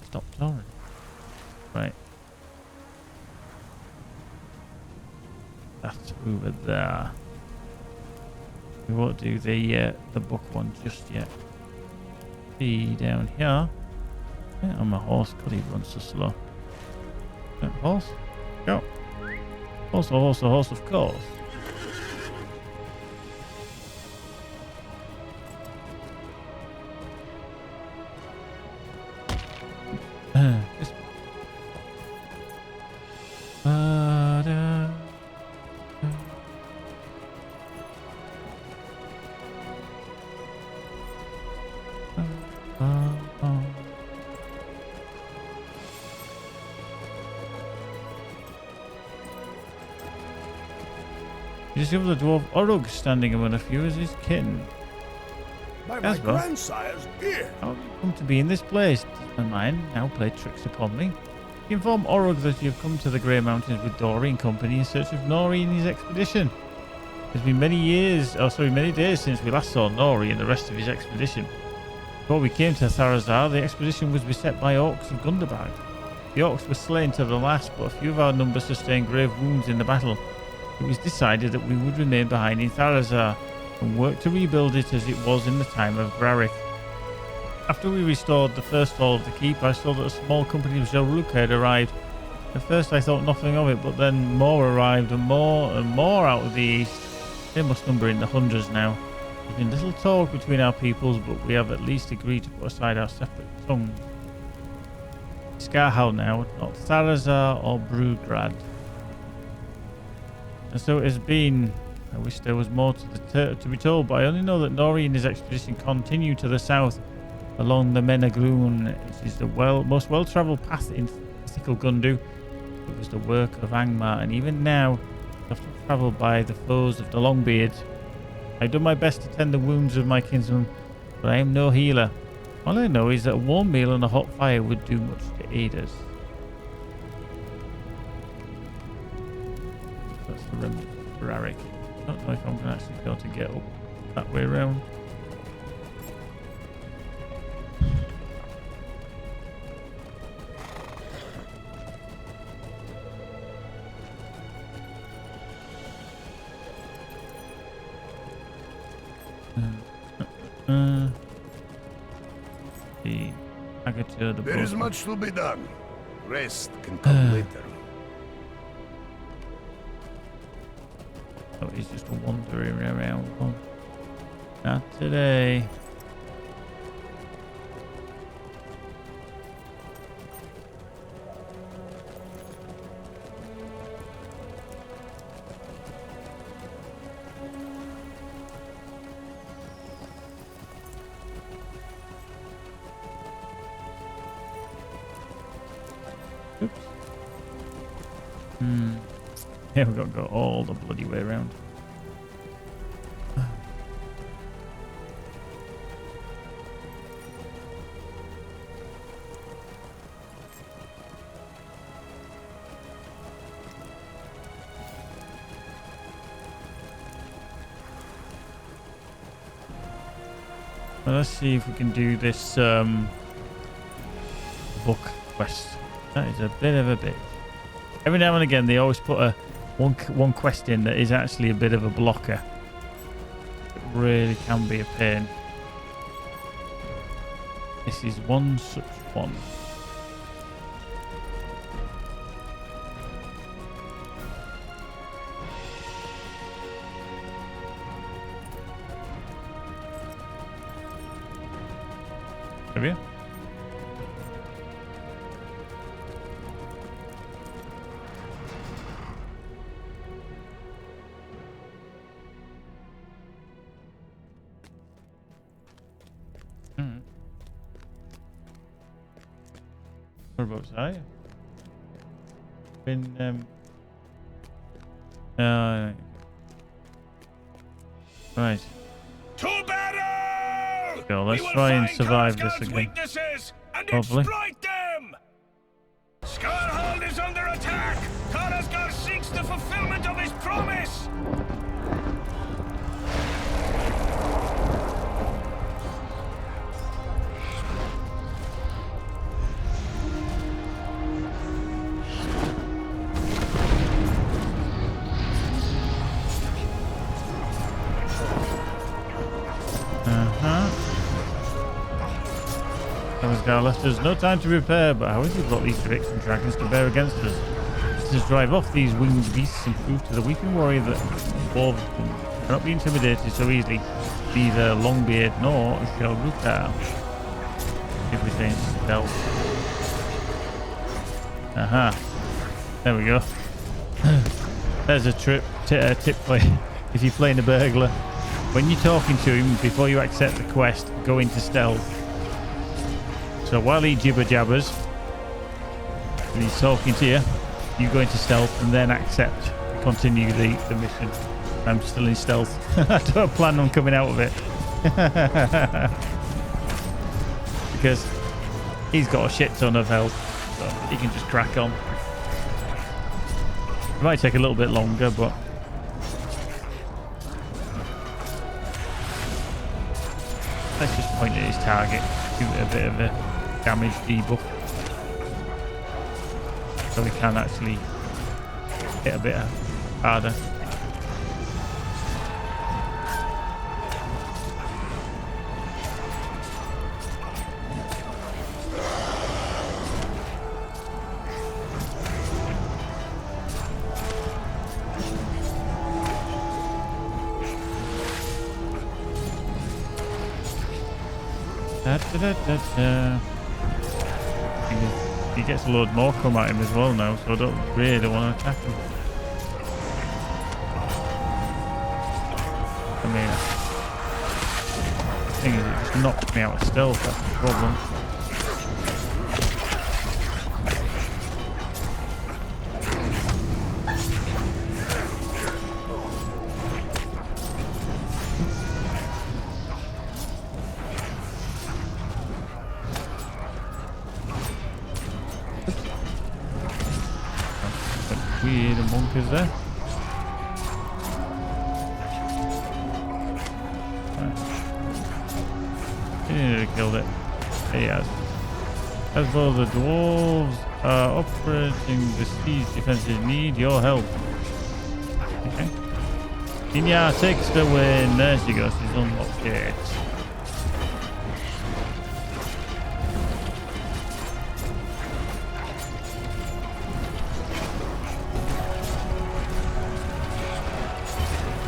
Stopped already. Right. That's over there. We won't do the book one just yet. Be down here. Yeah, on my horse. God, he runs so slow. Horse, go. Horse, of course. This You discover the dwarf Orug standing among a few as his kin. By my Casper? grandsire's beard. How have you come to be in this place? Does my mind now play tricks upon me? You inform Orug that you have come to the Grey Mountains with Dory and company in search of Nori and his expedition. It's been many days since we last saw Nori and the rest of his expedition. Before we came to Tharazar, the expedition was beset by orcs of Gundabad. The orcs were slain to the last, but a few of our number sustained grave wounds in the battle. It was decided that we would remain behind in Tharazar and work to rebuild it as it was in the time of Brarith. After we restored the first hall of the keep, I saw that a small company of Zelruka had arrived. At first I thought nothing of it, but then more arrived and more out of the east. They must number in the hundreds now. There's been little talk between our peoples, but we have at least agreed to put aside our separate tongues. Scarhal now, not Tharazar or Brugrad. And so it has been. I wish there was more to be told, but I only know that Nori and his expedition continue to the south along the Menagloon. It is the most well-travelled path in mythical Gundu. It was the work of Angmar, and even now, often travelled by the foes of the Longbeard. I've done my best to tend the wounds of my kinsman, but I am no healer. All I know is that a warm meal and a hot fire would do much to aid us. That's the remnant of Braric. I don't know if I'm going to actually be able to get up that way around. The Agature, the There is boat. much to be done. Rest can come later. Oh, he's just wandering around. Oh, not today. Oops. Yeah, we've got to go all the bloody way around. Well, let's see if we can do this book quest. That is a bit of a bitch. Every now and again, they always put a one quest in that is actually a bit of a blocker. It really can be a pain. This is one such one. Have you? Whereabouts are you? Been right. To battle! Go, let's We will try and find survive this Karsgard's again. weaknesses and Hopefully. exploit them! Skarhold is under attack! Karsgard seeks the fulfillment of his promise! Tharazgar left us no time to prepare, but how is it got these tricks and dragons to bear against us? Let us drive off these winged beasts and prove to the weeping warrior that dwarves cannot be intimidated so easily. Neither Longbeard nor Zelruka. Everything stealth. Aha. There we go. There's a tip for you. If you're playing a burglar, when you're talking to him before you accept the quest, go into stealth. So while he jibber jabbers and he's talking to you, you go into stealth and then accept, continue the mission. I'm still in stealth. I don't plan on coming out of it. Because he's got a shit ton of health, so he can just crack on. It might take a little bit longer, but let's just point at his target, give it a bit of a damage debuff, so we can actually hit a bit harder. He gets a load more come at him as well now, so I don't really want to attack him. I mean, the thing is, it just knocks me out of stealth, that's the problem. Weird monk is there. Right. He nearly killed it. He has. As though the dwarves are operating the siege defenses, need your help. Okay. Inya takes the win. There she goes. She's unlocked it.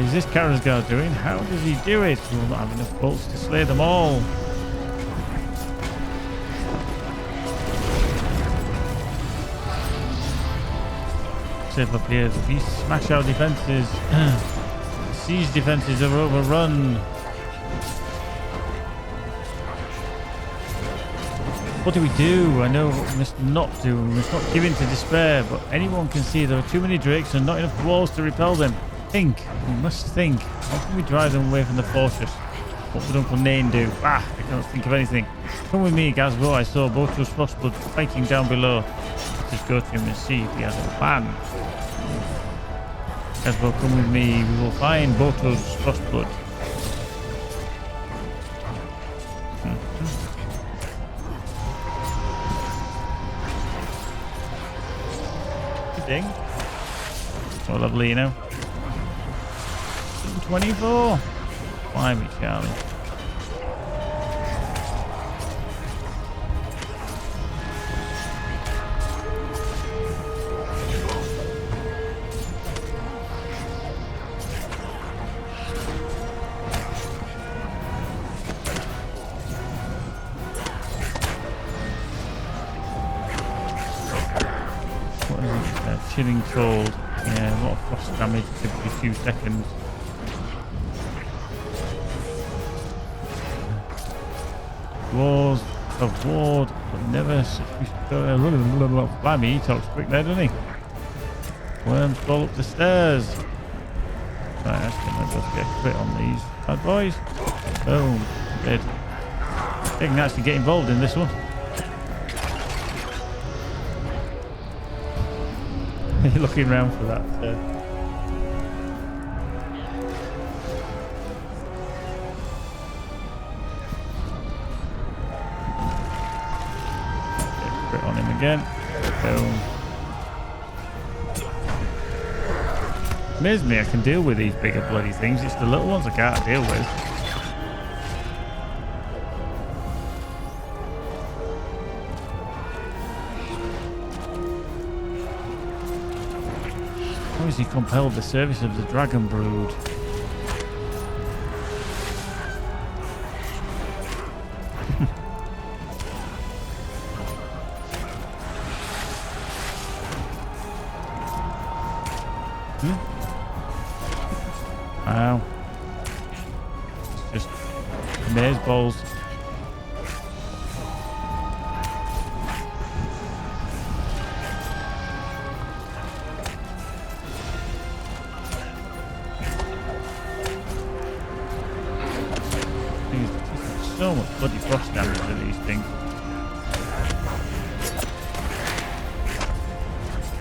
Is this Karazgar doing? How does he do it? We'll not have enough bolts to slay them all. Save up here. We smash our defenses. Siege defenses are overrun. What do we do? I know what we must not do. We must not give in to despair, but anyone can see there are too many drakes and not enough walls to repel them. Think. We must think. How can we drive them away from the fortress? What would Uncle Nain do? Ah, I can't think of anything. Come with me, Gazbo. I saw Boto's Frostblood fighting down below. Let's just go to him and see if he has a plan. Gazbo, come with me. We will find Boto's Frostblood. Good ding. Oh, lovely, you know. 24. Why me, Charlie? What is it? Chilling cold. Yeah, a lot of frost damage every few seconds. Walls of ward, but never. By me, he talks quick there, doesn't he? Worms crawl up the stairs. Right, that's gonna just get a crit on these bad boys. Boom, dead. They can actually get involved in this one. You're looking around for that. On him again. Boom. Amazes me I can deal with these bigger bloody things. It's the little ones I can't deal with. How has he compelled the service of the Dragon Brood? Wow. It's just maze balls.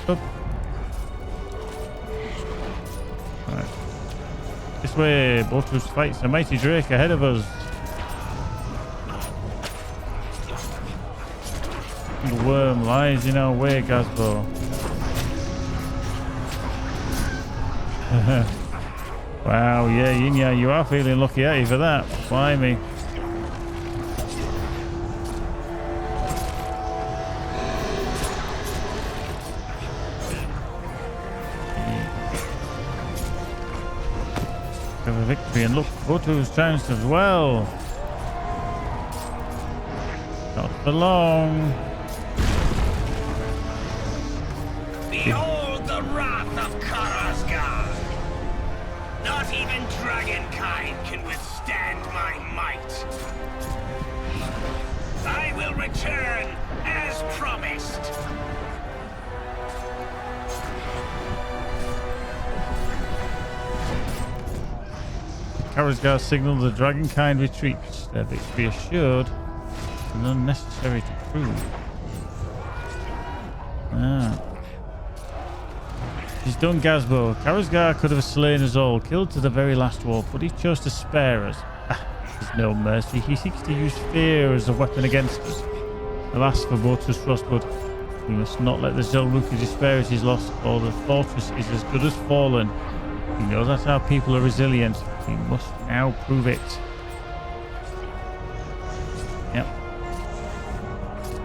Up. Right. This way, Botus fights a mighty drake ahead of us. The worm lies in our way, Gazbo. Wow, yeah, Yinya, you are feeling lucky, are you, for that? Why me? Have a victory, and look, Botu's chance as well. Not for long. Behold the wrath of Karasgar! Not even dragonkind can withstand my might. I will return as promised. Karasgar signaled the dragonkind retreats. Their victory assured and unnecessary to prove. He's done, Gazbo. Karasgar could have slain us all, killed to the very last wolf, but he chose to spare us. There's no mercy. He seeks to use fear as a weapon against us. Alas for Botus Frostblood, we must not let the Zelruka despair at his loss, or the fortress is as good as fallen. We know that our people are resilient. We must now prove it. Yep.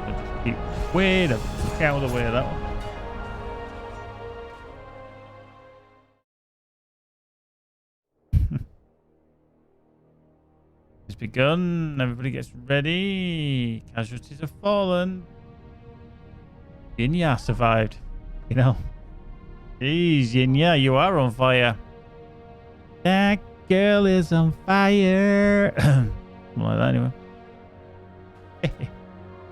I'll just keep way the fuck out of the way of that one. It's begun. Everybody gets ready. Casualties have fallen. Yinya survived. You know. Jeez, Yinya, you are on fire. That girl is on fire. Something like that, anyway.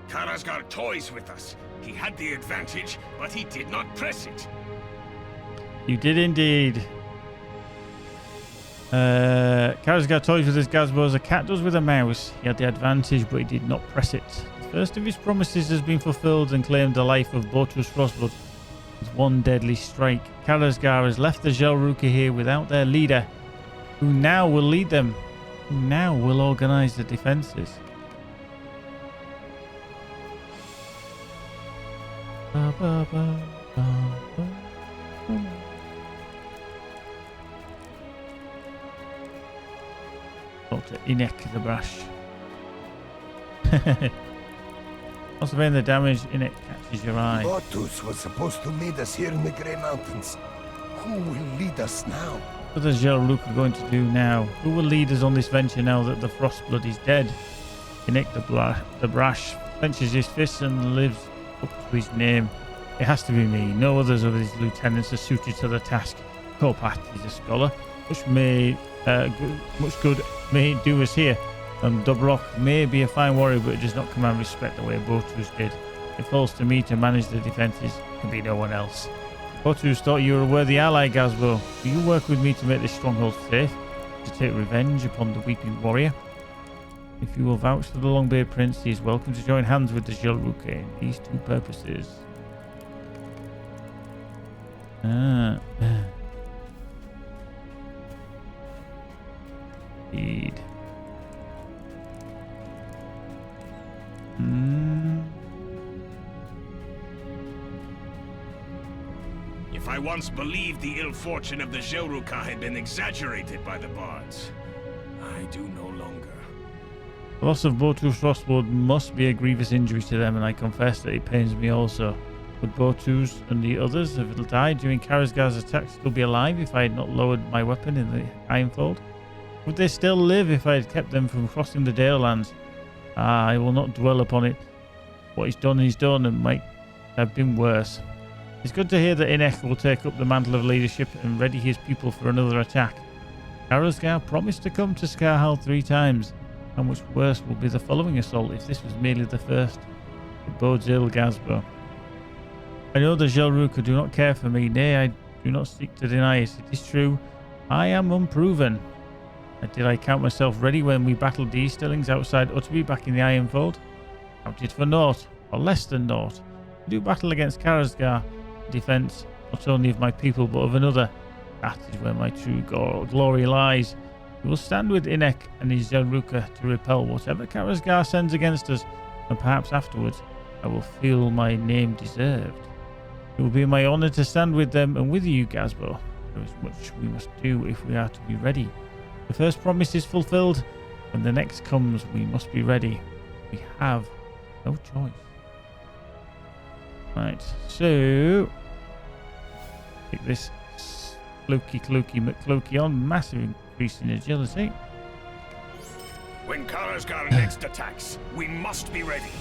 Karasgar toys with us. He had the advantage, but he did not press it. You did indeed. Karasgar toys with his Gazbo as a cat does with a mouse. He had the advantage, but he did not press it. The first of his promises has been fulfilled and claimed the life of Botus Frostblood with one deadly strike. Karasgar has left the Zelruka here without their leader, who now will lead them, who now will organize the defenses. Ba, ba, ba, ba, ba, ba. Dr. Inek the Brash. Also, being the damage, Inek catches your eye. Botus was supposed to lead us here in the Grey Mountains. Who will lead us now? What is Zelruka going to do now? Who will lead us on this venture now that the Frostblood is dead? Inek the Brash clenches his fists and lives up to his name. It has to be me. No others of his lieutenants are suited to the task. Kopat is a scholar, much good may do us here. And Dubrok may be a fine warrior, but does not command respect the way Botus did. It falls to me to manage the defences. It can be no one else. Botus thought you were a worthy ally, Gazbo. Will you work with me to make this stronghold safe? To take revenge upon the weeping warrior? If you will vouch for the Longbeard Prince, he is welcome to join hands with the Zelruka in these two purposes. Indeed. If I once believed the ill fortune of the Zelruka had been exaggerated by the bards, I do no longer. The loss of Botus Frostblood must be a grievous injury to them, and I confess that it pains me also. Would Botus and the others have died during Karasgar's attack still be alive if I had not lowered my weapon in the Ironfold? Would they still live if I had kept them from crossing the Dalelands? Ah, I will not dwell upon it. What is done and might have been worse. It's good to hear that Inek will take up the mantle of leadership and ready his people for another attack. Karasgar promised to come to Skarhal 3 times. How much worse will be the following assault if this was merely the first? It bodes ill, Gazbo. I know the Zelruka do not care for me, nay, I do not seek to deny it. It is true, I am unproven. Did I count myself ready when we battled the Easterlings outside Utterby back in the Ironfold? Counted for naught, or less than naught. To do battle against Karasgar, defense, not only of my people, but of another. That is where my true glory lies. We will stand with Inek and his Zelruka to repel whatever Karasgar sends against us, and perhaps afterwards I will feel my name deserved. It will be my honor to stand with them and with you, Gazbo. There is much we must do if we are to be ready. The first promise is fulfilled. When the next comes, we must be ready. We have no choice. Right, so take this Clokey McClokey on. Massive increase in agility. When Karasgar next attacks, we must be ready.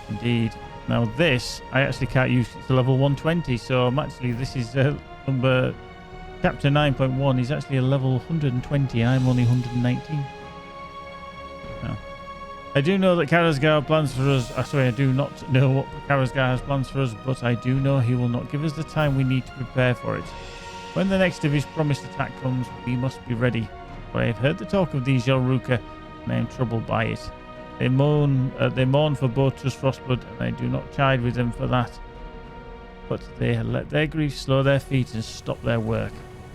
Indeed. Now this, I actually can't use it to level 120, so this is number chapter 9.1 is actually a level 120. I'm only 119. No. I do know that Karasgar plans for us. I do not know what Karasgar has plans for us, but I do know he will not give us the time we need to prepare for it. When the next of his promised attack comes, we must be ready. For I have heard the talk of these Zelruka, and I am troubled by it. They mourn for Botrus Frostblood, and I do not chide with them for that. But they let their grief slow their feet and stop their work.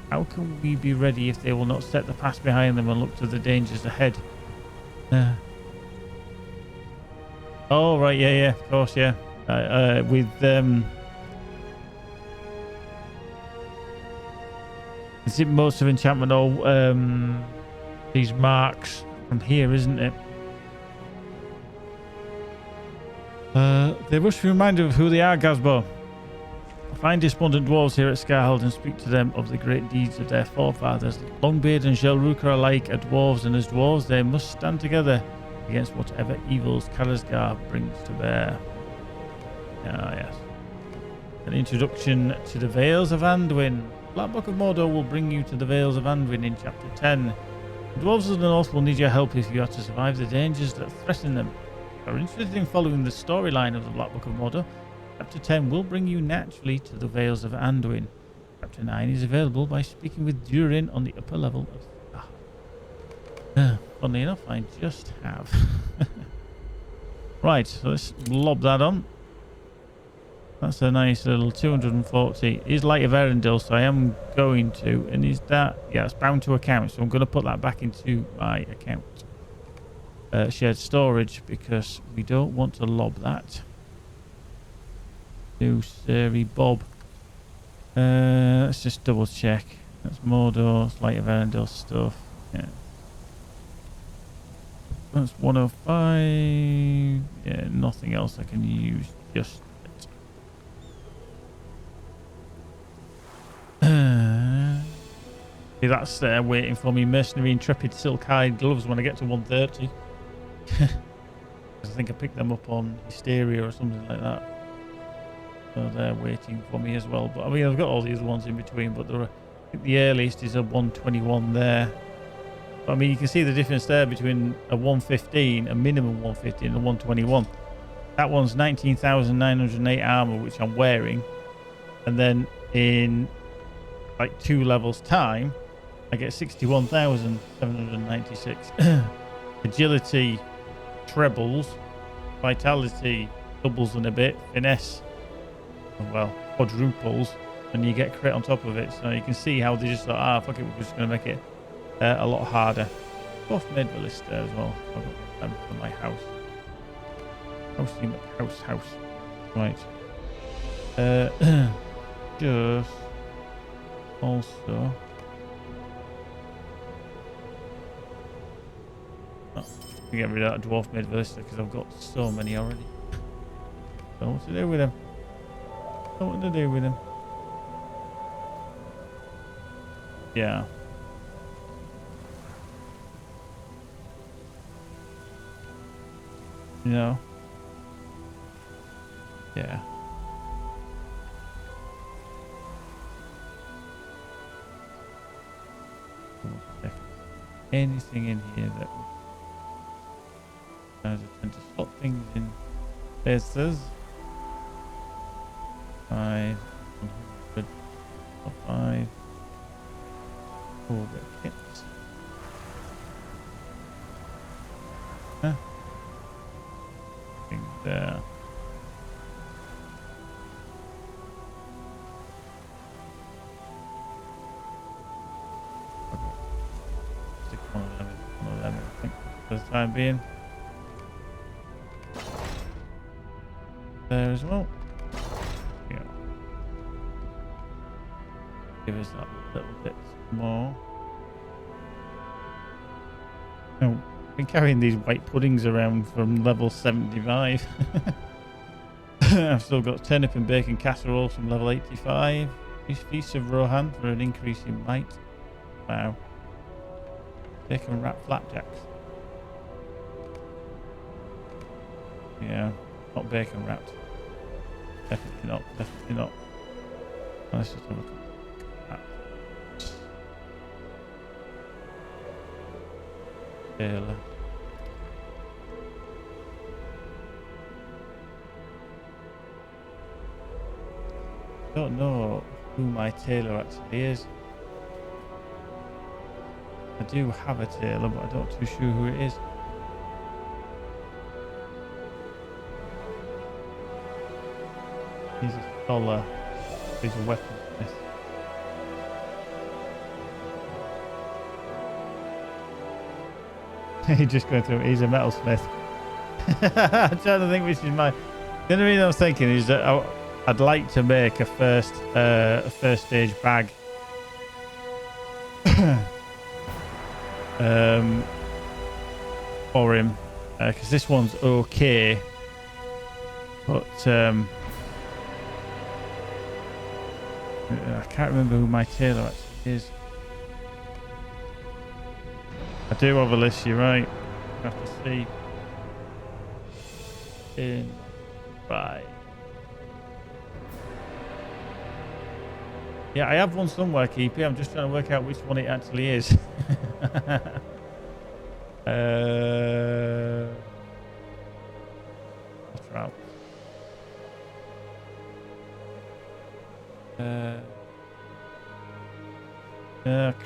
How can we be ready if they will not set the past behind them and look to the dangers ahead? Oh, right, yeah, of course, yeah. Is it most of enchantment or these marks from here, isn't it? They must be reminded of who they are, Gazbo. Find despondent dwarves here at Scarhold and speak to them of the great deeds of their forefathers. Longbeard and Zelruka alike are dwarves, and as dwarves they must stand together against whatever evils Karasgar brings to bear. Ah, yes. An introduction to the Vales of Anduin. Black Book of Mordor will bring you to the Vales of Anduin in Chapter 10. The dwarves of the north will need your help if you are to survive the dangers that threaten them. If you are interested in following the storyline of the Black Book of Mordor, Chapter 10 will bring you naturally to the Vales of Anduin. Chapter 9 is available by speaking with Durin on the upper level of... Funnily enough, I just have. Right, so let's lob that on. That's a nice little 240. It is Light of Erendil, so I am going to. And is that... Yeah, it's bound to account, so I'm going to put that back into my account. Shared storage, because we don't want to lob that. No, sirree, Bob. Let's just double check. That's Mordor's Light of Erendil stuff. Yeah. That's 105. Yeah, nothing else I can use just yet. See, that's waiting for me. Mercenary Intrepid Silk Hide Gloves when I get to 130. I think I picked them up on Hysteria or something like that. So they're waiting for me as well. But I mean, I've got all these ones in between, but I think the earliest is a 121 there. But, I mean, you can see the difference there between a 115, a minimum 115, and a 121. That one's 19,908 armor, which I'm wearing. And then in like 2 levels time, I get 61,796. Agility trebles, vitality doubles and a bit, finesse, well, quadruples, and you get crit on top of it. So you can see how they just thought, fuck it, we're just going to make it a lot harder. Both made the list there as well. I've got them for my house. House. Right. Just also. Get rid of that dwarf made ballista because I've got so many already. Don't know what to do with them. Yeah. You know. Yeah. Anything in here that I tend to slot things in places. 5, 100, 5, 4 kits. Thing there. for the time being. There as well. Yeah. Give us that little bit more. Oh, I've been carrying these white puddings around from level 75. I've still got turnip and bacon casserole from level 85. Feast of Rohan for an increase in might. Wow. Bacon wrap flapjacks. Yeah, not bacon wrapped. Definitely not. Definitely not. Let's just have a look at that. Taylor. I don't know who my tailor actually is. I do have a tailor, but I'm not too sure who it is. He's a scholar. He's a weaponsmith. He's just going through. He's a metalsmith. I'm trying to think which is my. The only reason I was thinking is that I'd like to make a first stage bag. For him, because this one's okay, but I can't remember who my tailor actually is. I do have a list, you're right. I have to see. Right. Yeah, I have one somewhere, Keepy. I'm just trying to work out which one it actually is. LOTRO.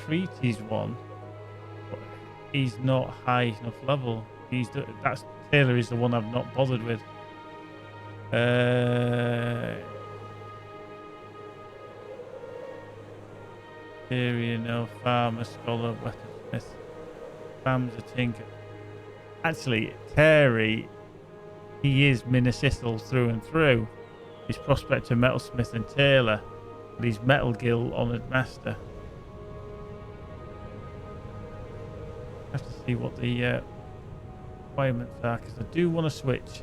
Crete's one. But he's not high enough level. That's Taylor is the one I've not bothered with. Area, no farmer, scholar, weaponsmith, Bam's a tinker. Actually, Terry, he is Minnesisal through and through. He's prospector, metalsmith, and tailor, but he's metal guild honoured master. I have to see what the requirements are because I do want to switch.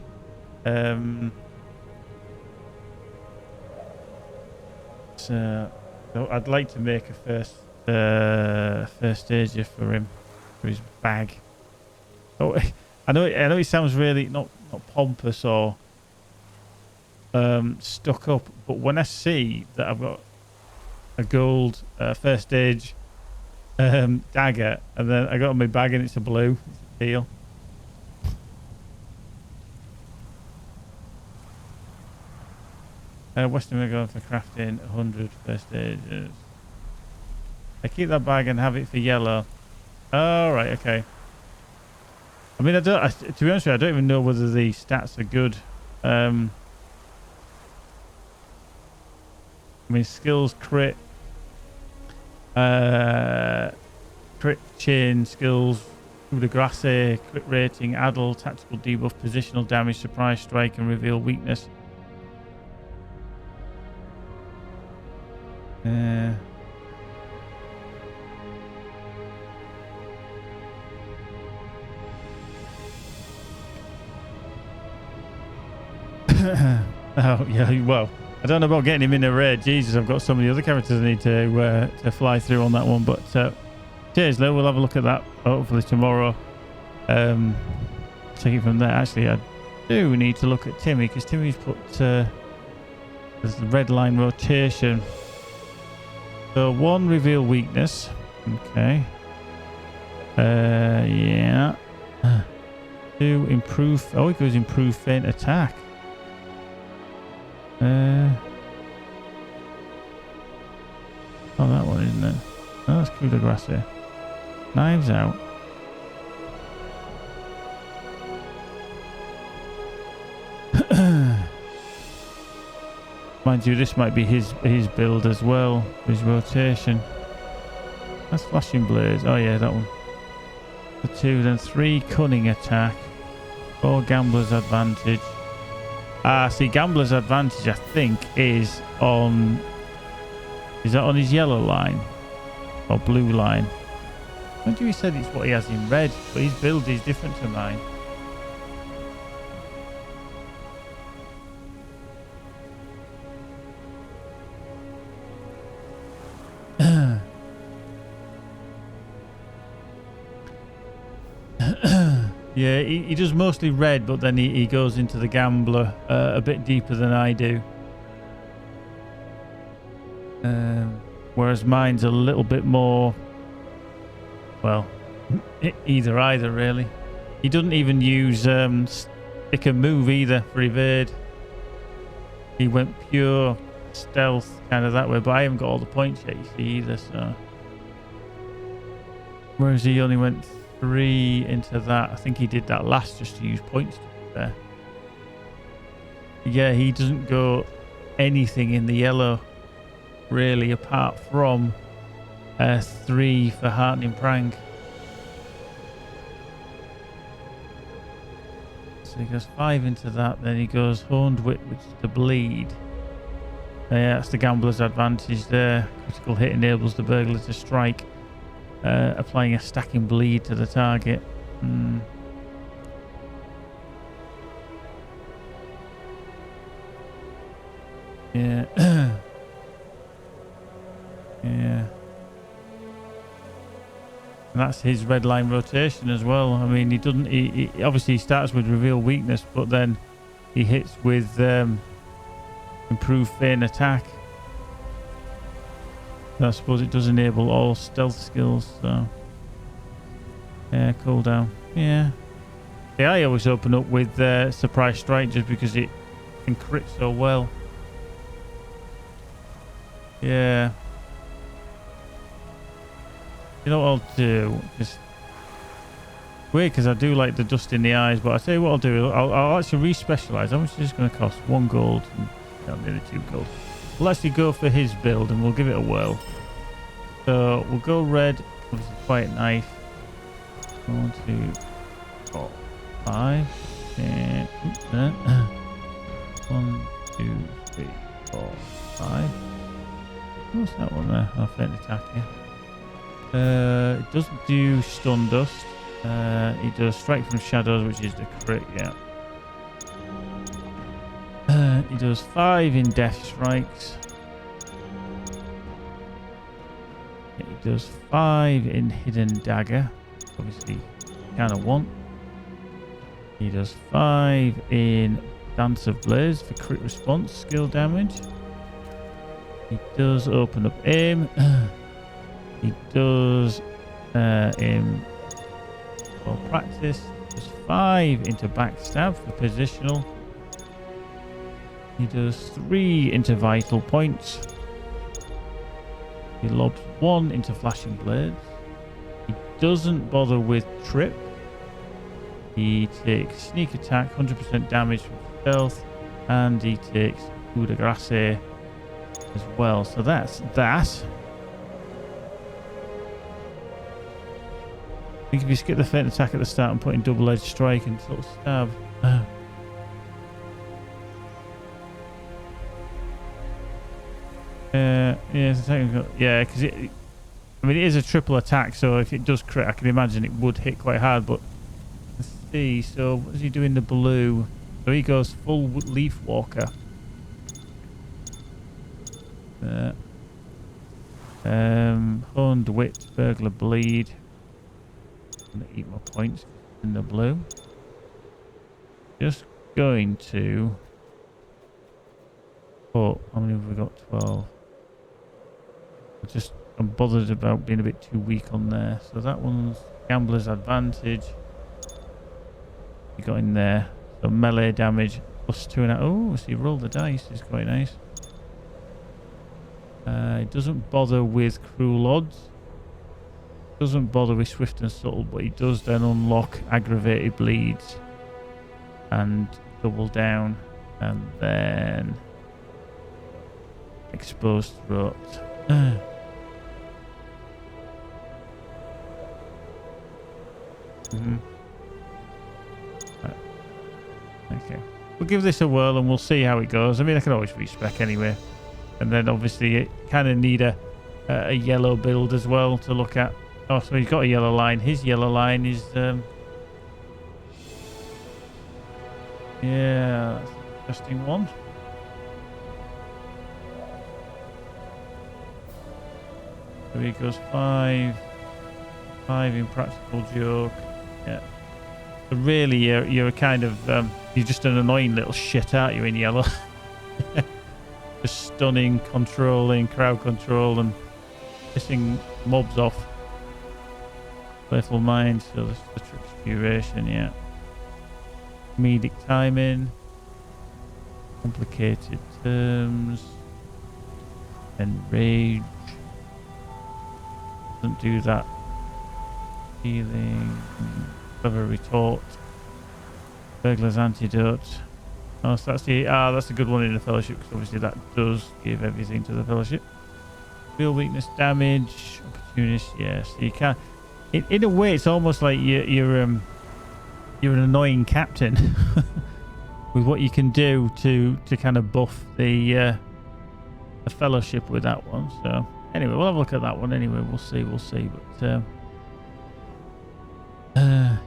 So I'd like to make a first stager for him, for his bag. Oh, I know it sounds really not pompous or stuck up, but when I see that I've got a gold first stage dagger, and then I got on my bag and it's a blue, it's a teal. Western we're going for crafting 100 first stages. I keep that bag and have it for yellow. Oh, right, okay. I mean, to be honest with you, I don't even know whether the stats are good. I mean, skills, crit, crit, chain, skills, coup de grace, crit rating, adult, tactical debuff, positional damage, surprise strike, and reveal weakness. Oh yeah, well, I don't know about getting him in a raid. Jesus, I've got so many other characters I need to fly through on that one. But cheers, Lou. We'll have a look at that hopefully tomorrow. Take it from there. Actually, I do need to look at Timmy because Timmy's put there's the red line rotation. So 1, reveal weakness. Okay. Yeah. 2, improve. Oh, it goes improve feint attack. Oh, that one, isn't it? Oh, that's coup de grace. Knives out. Mind you, this might be his build as well, his rotation. That's flashing blades. Oh yeah, that one. For 2, then 3 cunning attack. 4 gambler's advantage. See, gambler's advantage, I think, is on... Is that on his yellow line? Or blue line? Mind you, he said it's what he has in red, but his build is different to mine. Yeah, he does mostly red, but then he goes into the gambler a bit deeper than I do. Whereas mine's a little bit more, well, either really. He doesn't even use stick and move either for evade. He went pure stealth kind of that way, but I haven't got all the points yet, you see, either, so. Whereas he only went 3 into that. I think he did that last just to use points to be fair. Yeah, he doesn't go anything in the yellow really, apart from 3 for heartening prank. So he goes 5 into that, then he goes horned wit, which is the bleed. Yeah, that's the gambler's advantage there. Critical hit enables the burglar to strike, applying a stacking bleed to the target. Yeah. Yeah. And that's his red line rotation as well. I mean, he doesn't... He obviously starts with reveal weakness, but then he hits with improved feign attack. So I suppose it does enable all stealth skills, so... Yeah, cooldown. Yeah. Yeah, I always open up with surprise strike just because it can crit so well. Yeah. You know what I'll do? It's weird because I do like the dust in the eyes, but I'll tell you what I'll do. I'll actually re-specialise. How much is this going to cost? 1 gold and nearly 2 gold. We'll actually go for his build and we'll give it a whirl. So we'll go red with a quiet knife. 1, 2, 4, 5. And 1, 2, 3, 4, 5. What's that one there? I'll feint attack here. It doesn't do stun dust. He does strike from shadows, which is the crit, yeah. He does 5 in death strikes. Yeah, he does 5 in hidden dagger. Obviously, kind of want. He does 5 in dance of blaze for crit response skill damage. He does open up aim. He does aim for practice. Does 5 into backstab for positional. He does 3 into vital points. He lobs 1 into flashing blades. He doesn't bother with trip. He takes sneak attack, 100% damage from stealth, and he takes coup de grace as well. So that's that. I think if you skip the feint attack at the start and put in double-edged strike and sort of stab. Yeah, because it. I mean, it is a triple attack, so if it does crit, I can imagine it would hit quite hard. But let's see. So what does he do in the blue? So he goes full leaf walker. Horned wit, burglar bleed. I'm gonna eat my points in the blue. Just going to. Oh, how many have we got? 12. I'm bothered about being a bit too weak on there. So that one's gambler's advantage. You got in there. So melee damage plus 2.5. Oh, so you roll the dice. Is quite nice. It doesn't bother with cruel odds. Doesn't bother with swift and subtle, but he does then unlock aggravated bleeds and double down, and then exposed throat. Right. Okay. We'll give this a whirl and we'll see how it goes. I mean, I can always respec anyway. And then obviously it kind of need a yellow build as well to look at. Oh, so he's got a yellow line. His yellow line is... yeah, that's an interesting one. So he goes 5 in practical joke. Yeah. So really, you're a kind of you're just an annoying little shit, aren't you, in yellow? Just stunning, controlling, crowd control, and pissing mobs off. Playful mind, so this is the trick duration, yeah. Comedic timing, complicated terms, enrage. Doesn't do that. Healing, clever retort, burglar's antidote. Oh, so that's that's a good one in the fellowship because obviously that does give everything to the fellowship. Real weakness, damage, opportunist. Yes, you can. In a way, it's almost like you're an annoying captain with what you can do to kind of buff the fellowship with that one. So anyway, we'll have a look at that one. Anyway, we'll see. But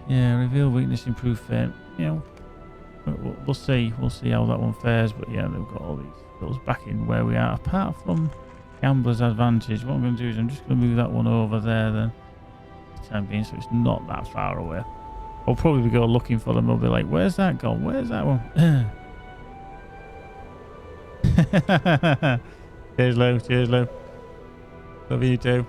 yeah, reveal weakness, improve fate. You know, we'll see how that one fares. But yeah, they've got all these skills back in where we are. Apart from gambler's advantage, what I'm going to do is I'm just going to move that one over there then. For the time being, so it's not that far away. I'll probably go looking for them. I'll be like, where's that gone? Where's that one? Cheers, Lou. Cheers, Lou. Love you too.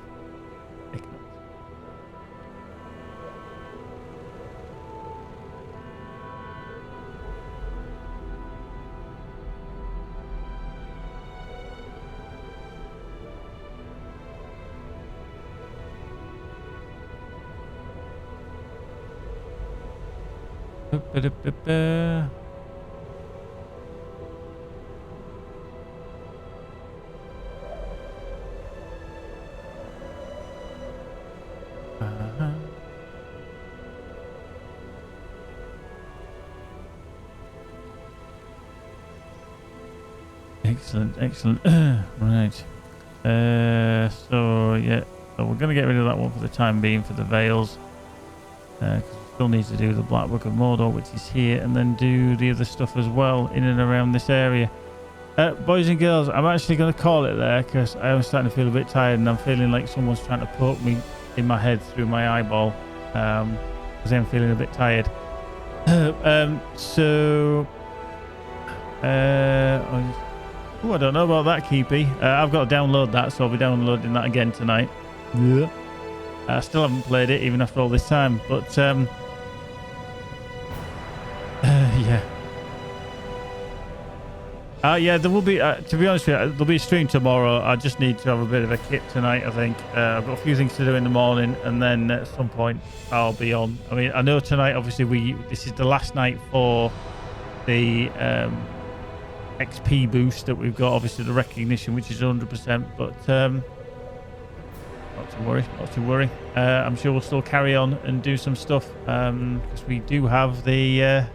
Excellent. Right. So yeah, so we're going to get rid of that one for the time being for the veils. Because we still need to do the Black Book of Mordor, which is here, and then do the other stuff as well in and around this area. Boys and girls, I'm actually going to call it there because I am starting to feel a bit tired and I'm feeling like someone's trying to poke me in my head through my eyeball because I'm feeling a bit tired. I don't know about that, Keepy. I've got to download that, so I'll be downloading that again tonight. Yeah. I still haven't played it even after all this time, but yeah. Yeah, there will be, to be honest with you, there'll be a stream tomorrow. I just need to have a bit of a kip tonight, I think. I've got a few things to do in the morning, and then at some point I'll be on. I mean, I know tonight, obviously, this is the last night for the XP boost that we've got, obviously the recognition, which is 100%, but not to worry. I'm sure we'll still carry on and do some stuff because we do have the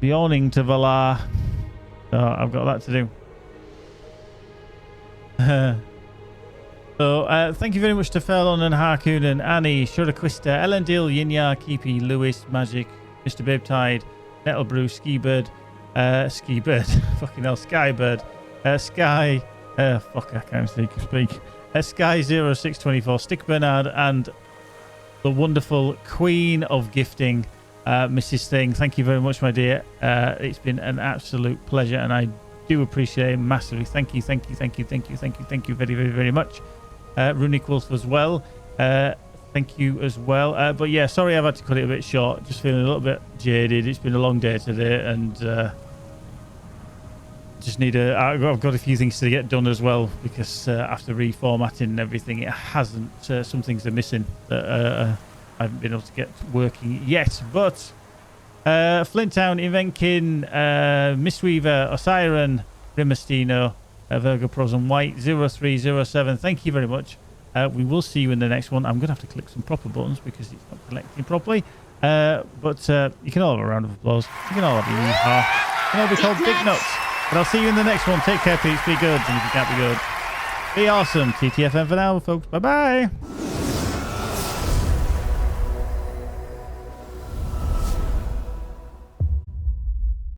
awning to Valar, so I've got that to do. So thank you very much to Furlon and Harkoon, Annie, Shuraquista, Elendil, Yinyar, Keepy, Lewis, Magic, Mr. Babetide, Nettlebrew, Skibird, fucking hell, Skybird, Sky, fuck, I can't speak. Sky 0624, Stick Bernard, and the wonderful Queen of Gifting, Mrs. Thing. Thank you very much, my dear. It's been an absolute pleasure, and I do appreciate it massively. Thank you very, very, very much. Runic Wolf as well. Thank you as well. But yeah, sorry I've had to cut it a bit short. Just feeling a little bit jaded. It's been a long day today, and just need I've got a few things to get done as well because after reformatting and everything, it hasn't. Some things are missing that I haven't been able to get working yet. But Flinttown, Invenkin, Mistweaver, Osiren, Rimastino, Virgo Pros and White 0307. Thank you very much. We will see you in the next one. I'm going to have to click some proper buttons because it's not connecting properly. But you can all have a round of applause. You can all have a yeehaw. You can all be called big nuts. But I'll see you in the next one. Take care, peeps. Be good. And if you can't be good, be awesome. TTFN for now, folks. Bye-bye.